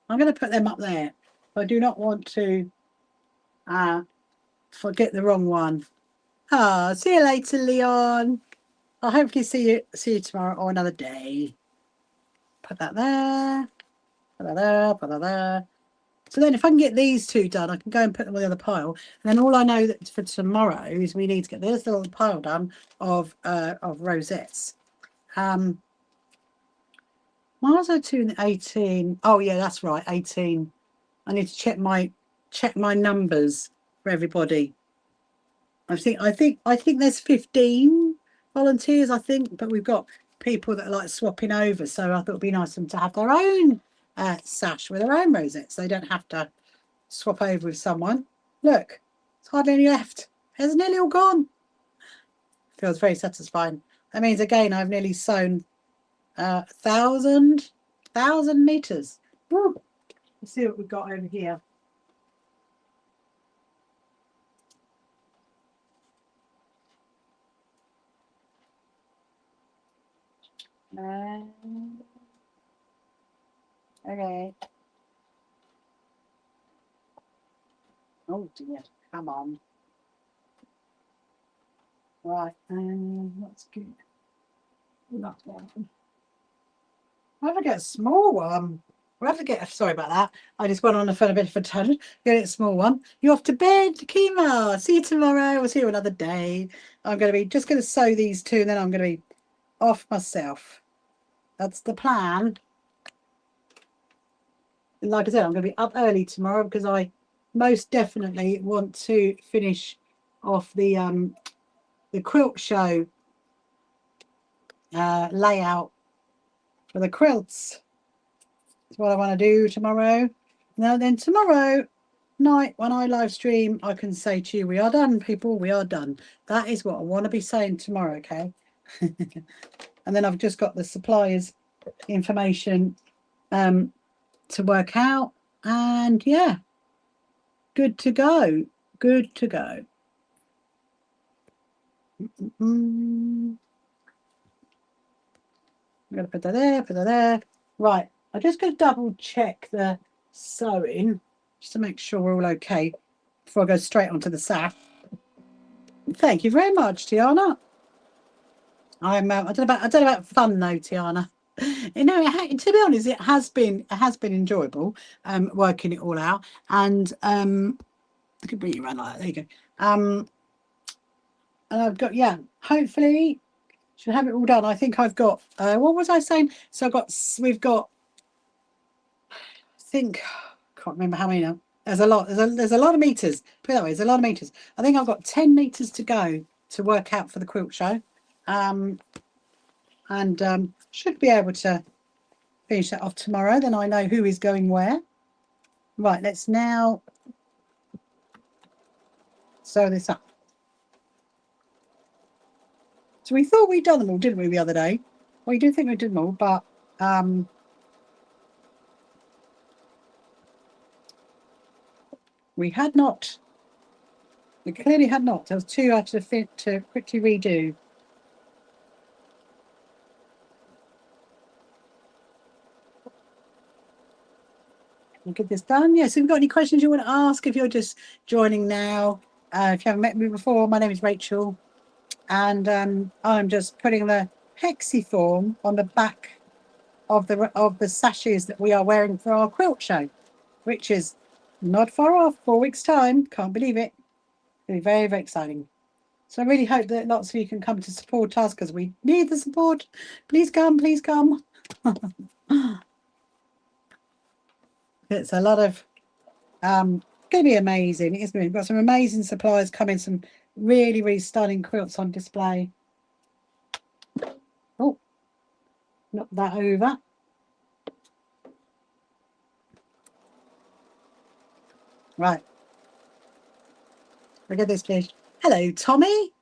I'm going to put them up there. I do not want to forget the wrong one. See you later, Leon. I'll hopefully see you tomorrow or another day. Put that there. Put that there. Put that there. So then if I can get these two done, I can go and put them on the other pile. And then all I know that for tomorrow is we need to get this little pile done of rosettes. Why was I doing 18? Oh yeah, that's right, 18. I need to check my numbers for everybody. I think there's 15 volunteers, I think, but we've got people that are like swapping over. So I thought it'd be nice for them to have their own sash with their own rosettes. So they don't have to swap over with someone. Look, it's hardly any left. It's nearly all gone. Feels very satisfying. That means again I've nearly sewn 1,000 meters. Woo. Let's see what we've got over here. Okay. Oh dear, come on. Right, that's good. That one. I'll have to get a small one. We'll have to get, sorry about that. I just went on the phone a bit of a tangent. Get a small one. You're off to bed, Kima. See you tomorrow. We'll see you another day. I'm going to be just going to sew these two and then I'm going to be off myself. That's the plan. Like I said, I'm going to be up early tomorrow because I most definitely want to finish off the quilt show layout for the quilts. That's what I want to do tomorrow. Now then tomorrow night when I live stream, I can say to you, we are done, people, we are done. That is what I want to be saying tomorrow, okay? And then I've just got the suppliers information to work out, and yeah, good to go. Good to go. I'm going to put that there, put that there. Right, I'm just going to double check the sewing just to make sure we're all okay before I go straight onto the sash. Thank you very much, Tiana. I don't know about fun though, Tiana. You know, to be honest, it has been enjoyable working it all out, and I could bring you around like that. There you go. And I've got, yeah, hopefully should have it all done. I think I've got what was I saying? So we've got, I think, can't remember how many now. There's a lot. There's a lot of meters. Put it that way, there's a lot of meters. I think I've got 10 meters to go to work out for the quilt show. And should be able to finish that off tomorrow. Then I know who is going where. Right, let's now sew this up. So we thought we'd done them all, didn't we, the other day? Well, you do think we did them all, but we had not. We clearly had not. There was two I had to quickly redo. We'll get this done. Yeah, so if you've got any questions you want to ask, if you're just joining now, if you haven't met me before, my name is Rachel, and I'm just putting the hexiform on the back of the sashes that we are wearing for our quilt show, which is not far off, 4 weeks' time. Can't believe it. It'll be very, very exciting. So I really hope that lots of you can come to support us because we need the support. Please come, please come. It's a lot of going to be amazing. It's we've got some amazing suppliers coming, some really, really stunning quilts on display. Oh, knock that over. Right. Look at this, please. Hello, Tommy.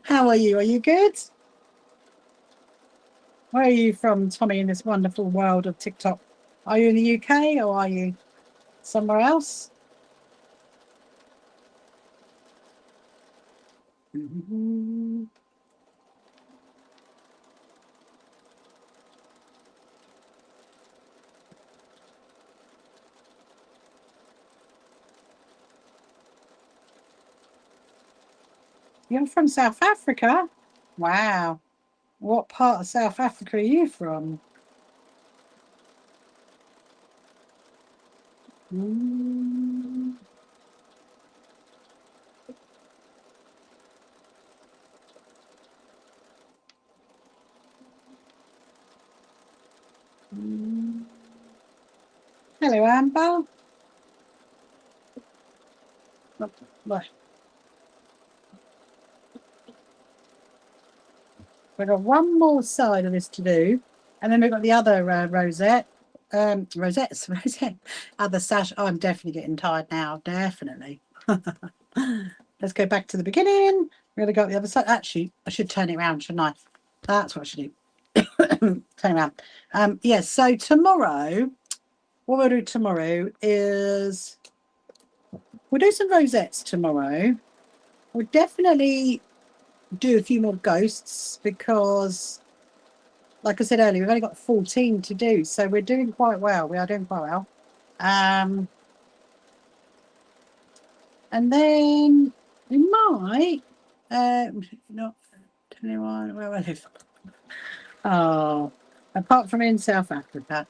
How are you? Are you good? Where are you from, Tommy, in this wonderful world of TikTok? Are you in the UK or are you somewhere else? You're from South Africa? Wow. What part of South Africa are you from? Hello, Amber. We've got one more side of this to do, and then we've got the other rosette. Other sash. Oh, I'm definitely getting tired now. Definitely. Let's go back to the beginning. We're going to go up the other side. Actually, I should turn it around, shouldn't I? That's what I should do. Turn around. Yes, so tomorrow, what we'll do tomorrow is we'll do some rosettes tomorrow. We'll definitely do a few more ghosts because, like I said earlier, we've only got 14 to do, so we're doing quite well. We are doing quite well. And then we might not 21. Where are they? Oh, apart from in South Africa.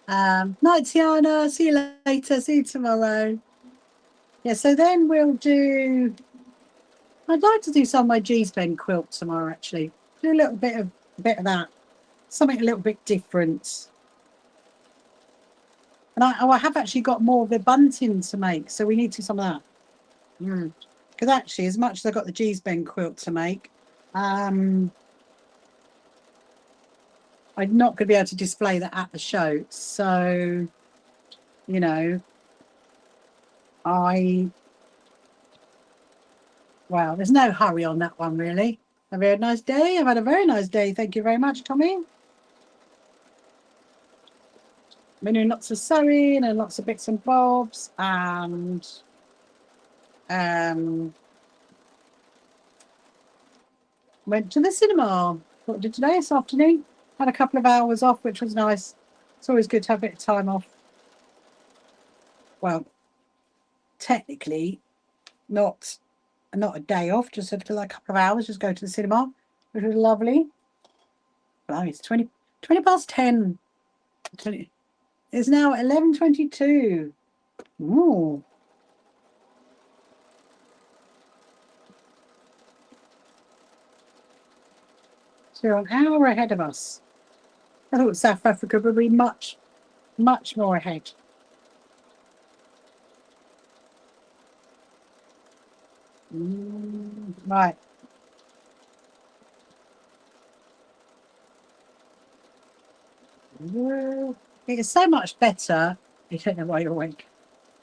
Night, Tiana. See you later. See you tomorrow. Yeah, so then we'll do. I'd like to do some of my G-Spend quilt tomorrow. Actually, do a little bit of that. Something a little bit different. And I have actually got more of the bunting to make, so we need to do some of that. Because actually, as much as I've got the G-Spend quilt to make, I'm not going to be able to display that at the show. So, you know, Well, there's no hurry on that one, really. Have you had a nice day? I've had a very nice day. Thank you very much, Tommy. Been doing lots of sewing and lots of bits and bobs, and went to the cinema. What I did today this afternoon. Had a couple of hours off, which was nice. It's always good to have a bit of time off. Well, technically, not a day off, just like a couple of hours, just go to the cinema, which was lovely. Oh, it's 20 past 10. It's now 11:22. Ooh. So you're an hour ahead of us. I thought South Africa would be much, much more ahead. Right. It's so much better. You don't know why you're awake.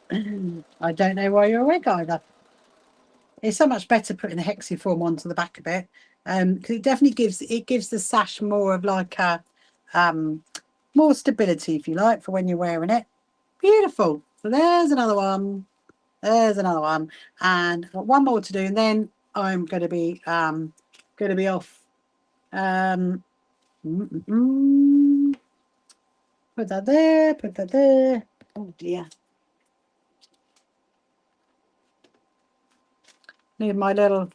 I don't know why you're awake either. It's so much better putting the hexiform onto the back of it, because it definitely gives the sash more of like a more stability, if you like, for when you're wearing it. Beautiful. So there's another one. There's another one, and I've got one more to do, and then I'm going to be off. Put that there. Put that there. Oh dear. Need my little.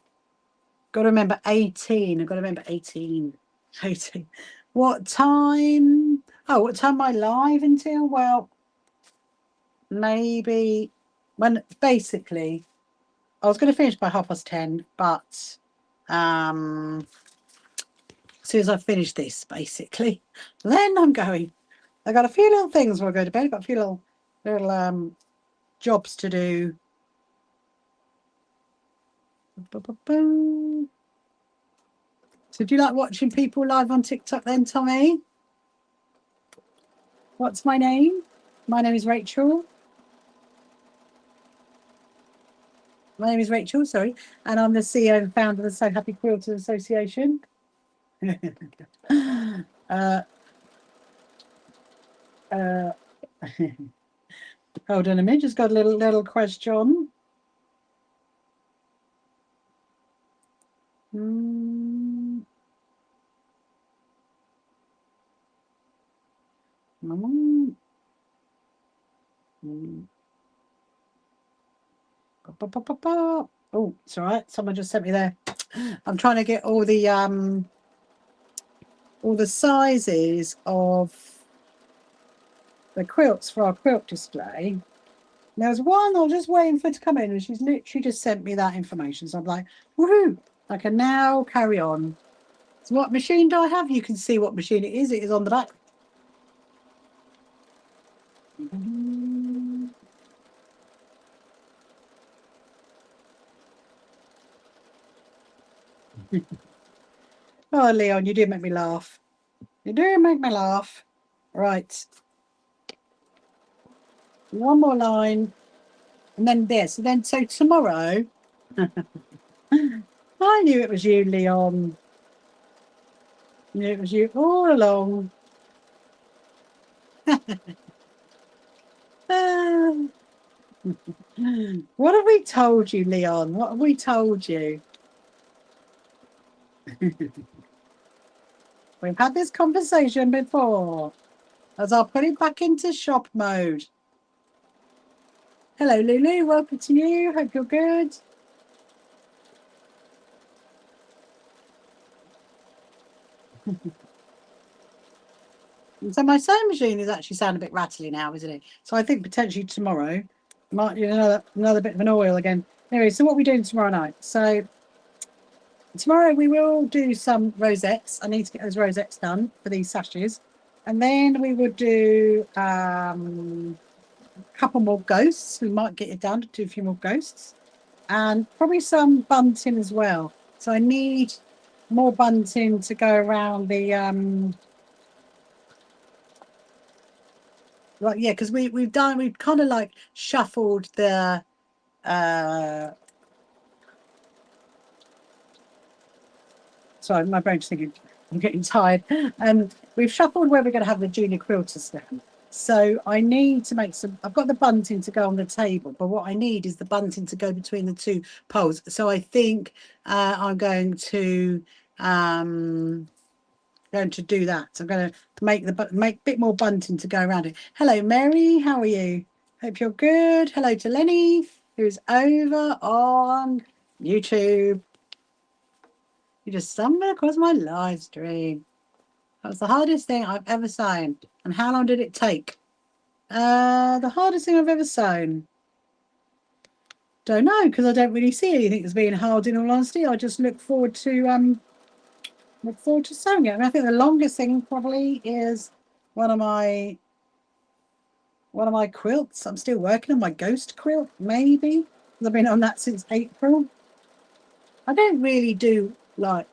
Got to remember 18. I've got to remember 18. 18. What time? Oh, what time am I live until? Well, maybe when basically I was going to finish by 10:30, but as soon as I finish this, basically, then I'm going. I got a few little things before I go to bed. I've got a few little jobs to do. So do you like watching people live on TikTok then, Tommy? What's my name? My name is Rachel. My name is Rachel, sorry. And I'm the CEO and founder of the So Happy Quilters Association. Hold on a minute, just got a little question. Oh, it's all right. Someone just sent me there. I'm trying to get all the sizes of the quilts for our quilt display. There's one I was just waiting for it to come in, and she's literally just sent me that information. So I'm like, woohoo! I can now carry on. So what machine do I have? You can see what machine it is. It is on the back. Oh, Leon, you do make me laugh. You do make me laugh. Right. One more line. And then this. And then so tomorrow. I knew it was you, Leon. I knew it was you all along. What have we told you, Leon? What have we told you? We've had this conversation before. As I'll put it back into shop mode. Hello, Lulu. Welcome to you. Hope you're good. So my sewing machine is actually sounding a bit rattly now, isn't it? So I think potentially tomorrow might be another bit of an oil again. Anyway, so what are we doing tomorrow night? So tomorrow we will do some rosettes. I need to get those rosettes done for these sashes. And then we would do a couple more ghosts. We might get it done to do a few more ghosts. And probably some bunting as well. So I need more bunting to go around the like, yeah, because we've kind of like shuffled the Sorry, my brain's thinking I'm getting tired. We've shuffled where we're going to have the junior quilters now. So I need to make some. I've got the bunting to go on the table, but what I need is the bunting to go between the two poles. So I think I'm going to do that. So I'm going to make a bit more bunting to go around it. Hello, Mary. How are you? Hope you're good. Hello to Lenny, who's over on YouTube. You just stumbled across my live stream. That was the hardest thing I've ever sewn. And how long did it take? The hardest thing I've ever sewn. Don't know, because I don't really see anything as being hard, in all honesty. I just look forward to sewing it. And I think the longest thing probably is one of my quilts. I'm still working on my ghost quilt, maybe. I've been on that since April. I don't really do like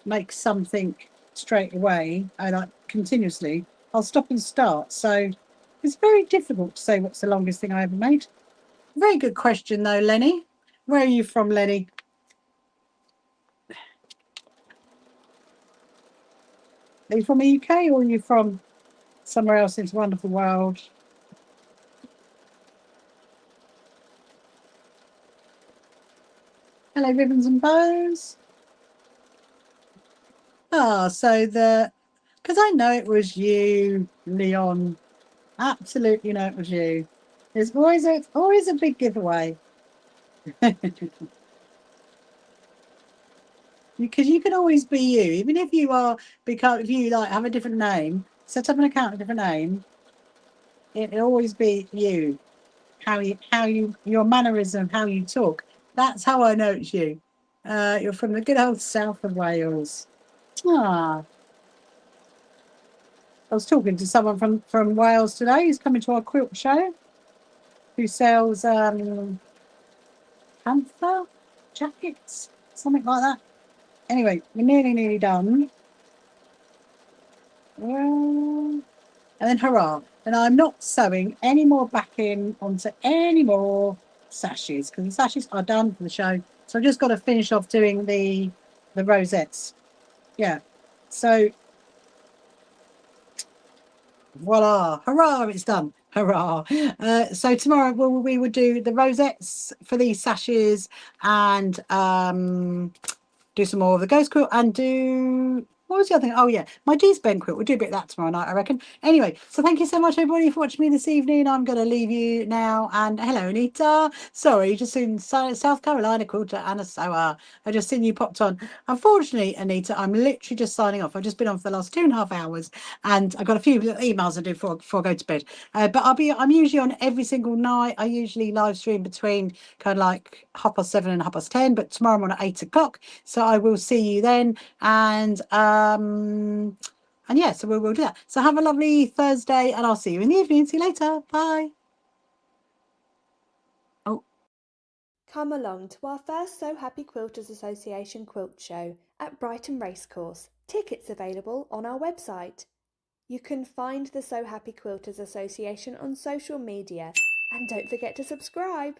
make something straight away. I like continuously. I'll stop and start. So it's very difficult to say what's the longest thing I ever made. Very good question though, Lenny. Where are you from, Lenny? Are you from the UK or are you from somewhere else in this wonderful world? Hello, ribbons and bows. Ah, so because I know it was you, Leon. Absolutely know it was you. There's always a big giveaway. Because you can always be you, even if you if you like have a different name, set up an account with a different name, it'll always be you. Your mannerism, how you talk. That's how I know it's you. You're from the good old south of Wales. Ah, I was talking to someone from Wales today who's coming to our quilt show, who sells panther jackets, something like that. Anyway, we're nearly done. Well, and then hurrah. And I'm not sewing any more back in onto any more sashes because the sashes are done for the show. So I've just got to finish off doing the rosettes. Yeah. So voila, hurrah, it's done. Hurrah. So tomorrow we will do the rosettes for these sashes and do some more of the ghost quilt and do what was the other thing? Oh yeah, my D-Spend quilt. We'll do a bit of that tomorrow night, I reckon. Anyway, so thank you so much everybody for watching me this evening. I'm going to leave you now. And hello, Anita. Sorry, just in South Carolina quilter and a sewer. I just seen you popped on. Unfortunately, Anita, I'm literally just signing off. I've just been on for the last 2.5 hours, and I've got a few emails I do before I go to bed. But I'm usually on every single night. I usually live stream between kind of like 7:30 and 10:30, but tomorrow I'm on at 8 o'clock. So I will see you then. And yeah, so we'll do that. So have a lovely Thursday and I'll see you in the evening. See you later. Bye. Oh. Come along to our first So Happy Quilters Association quilt show at Brighton Racecourse. Tickets available on our website. You can find the So Happy Quilters Association on social media and don't forget to subscribe.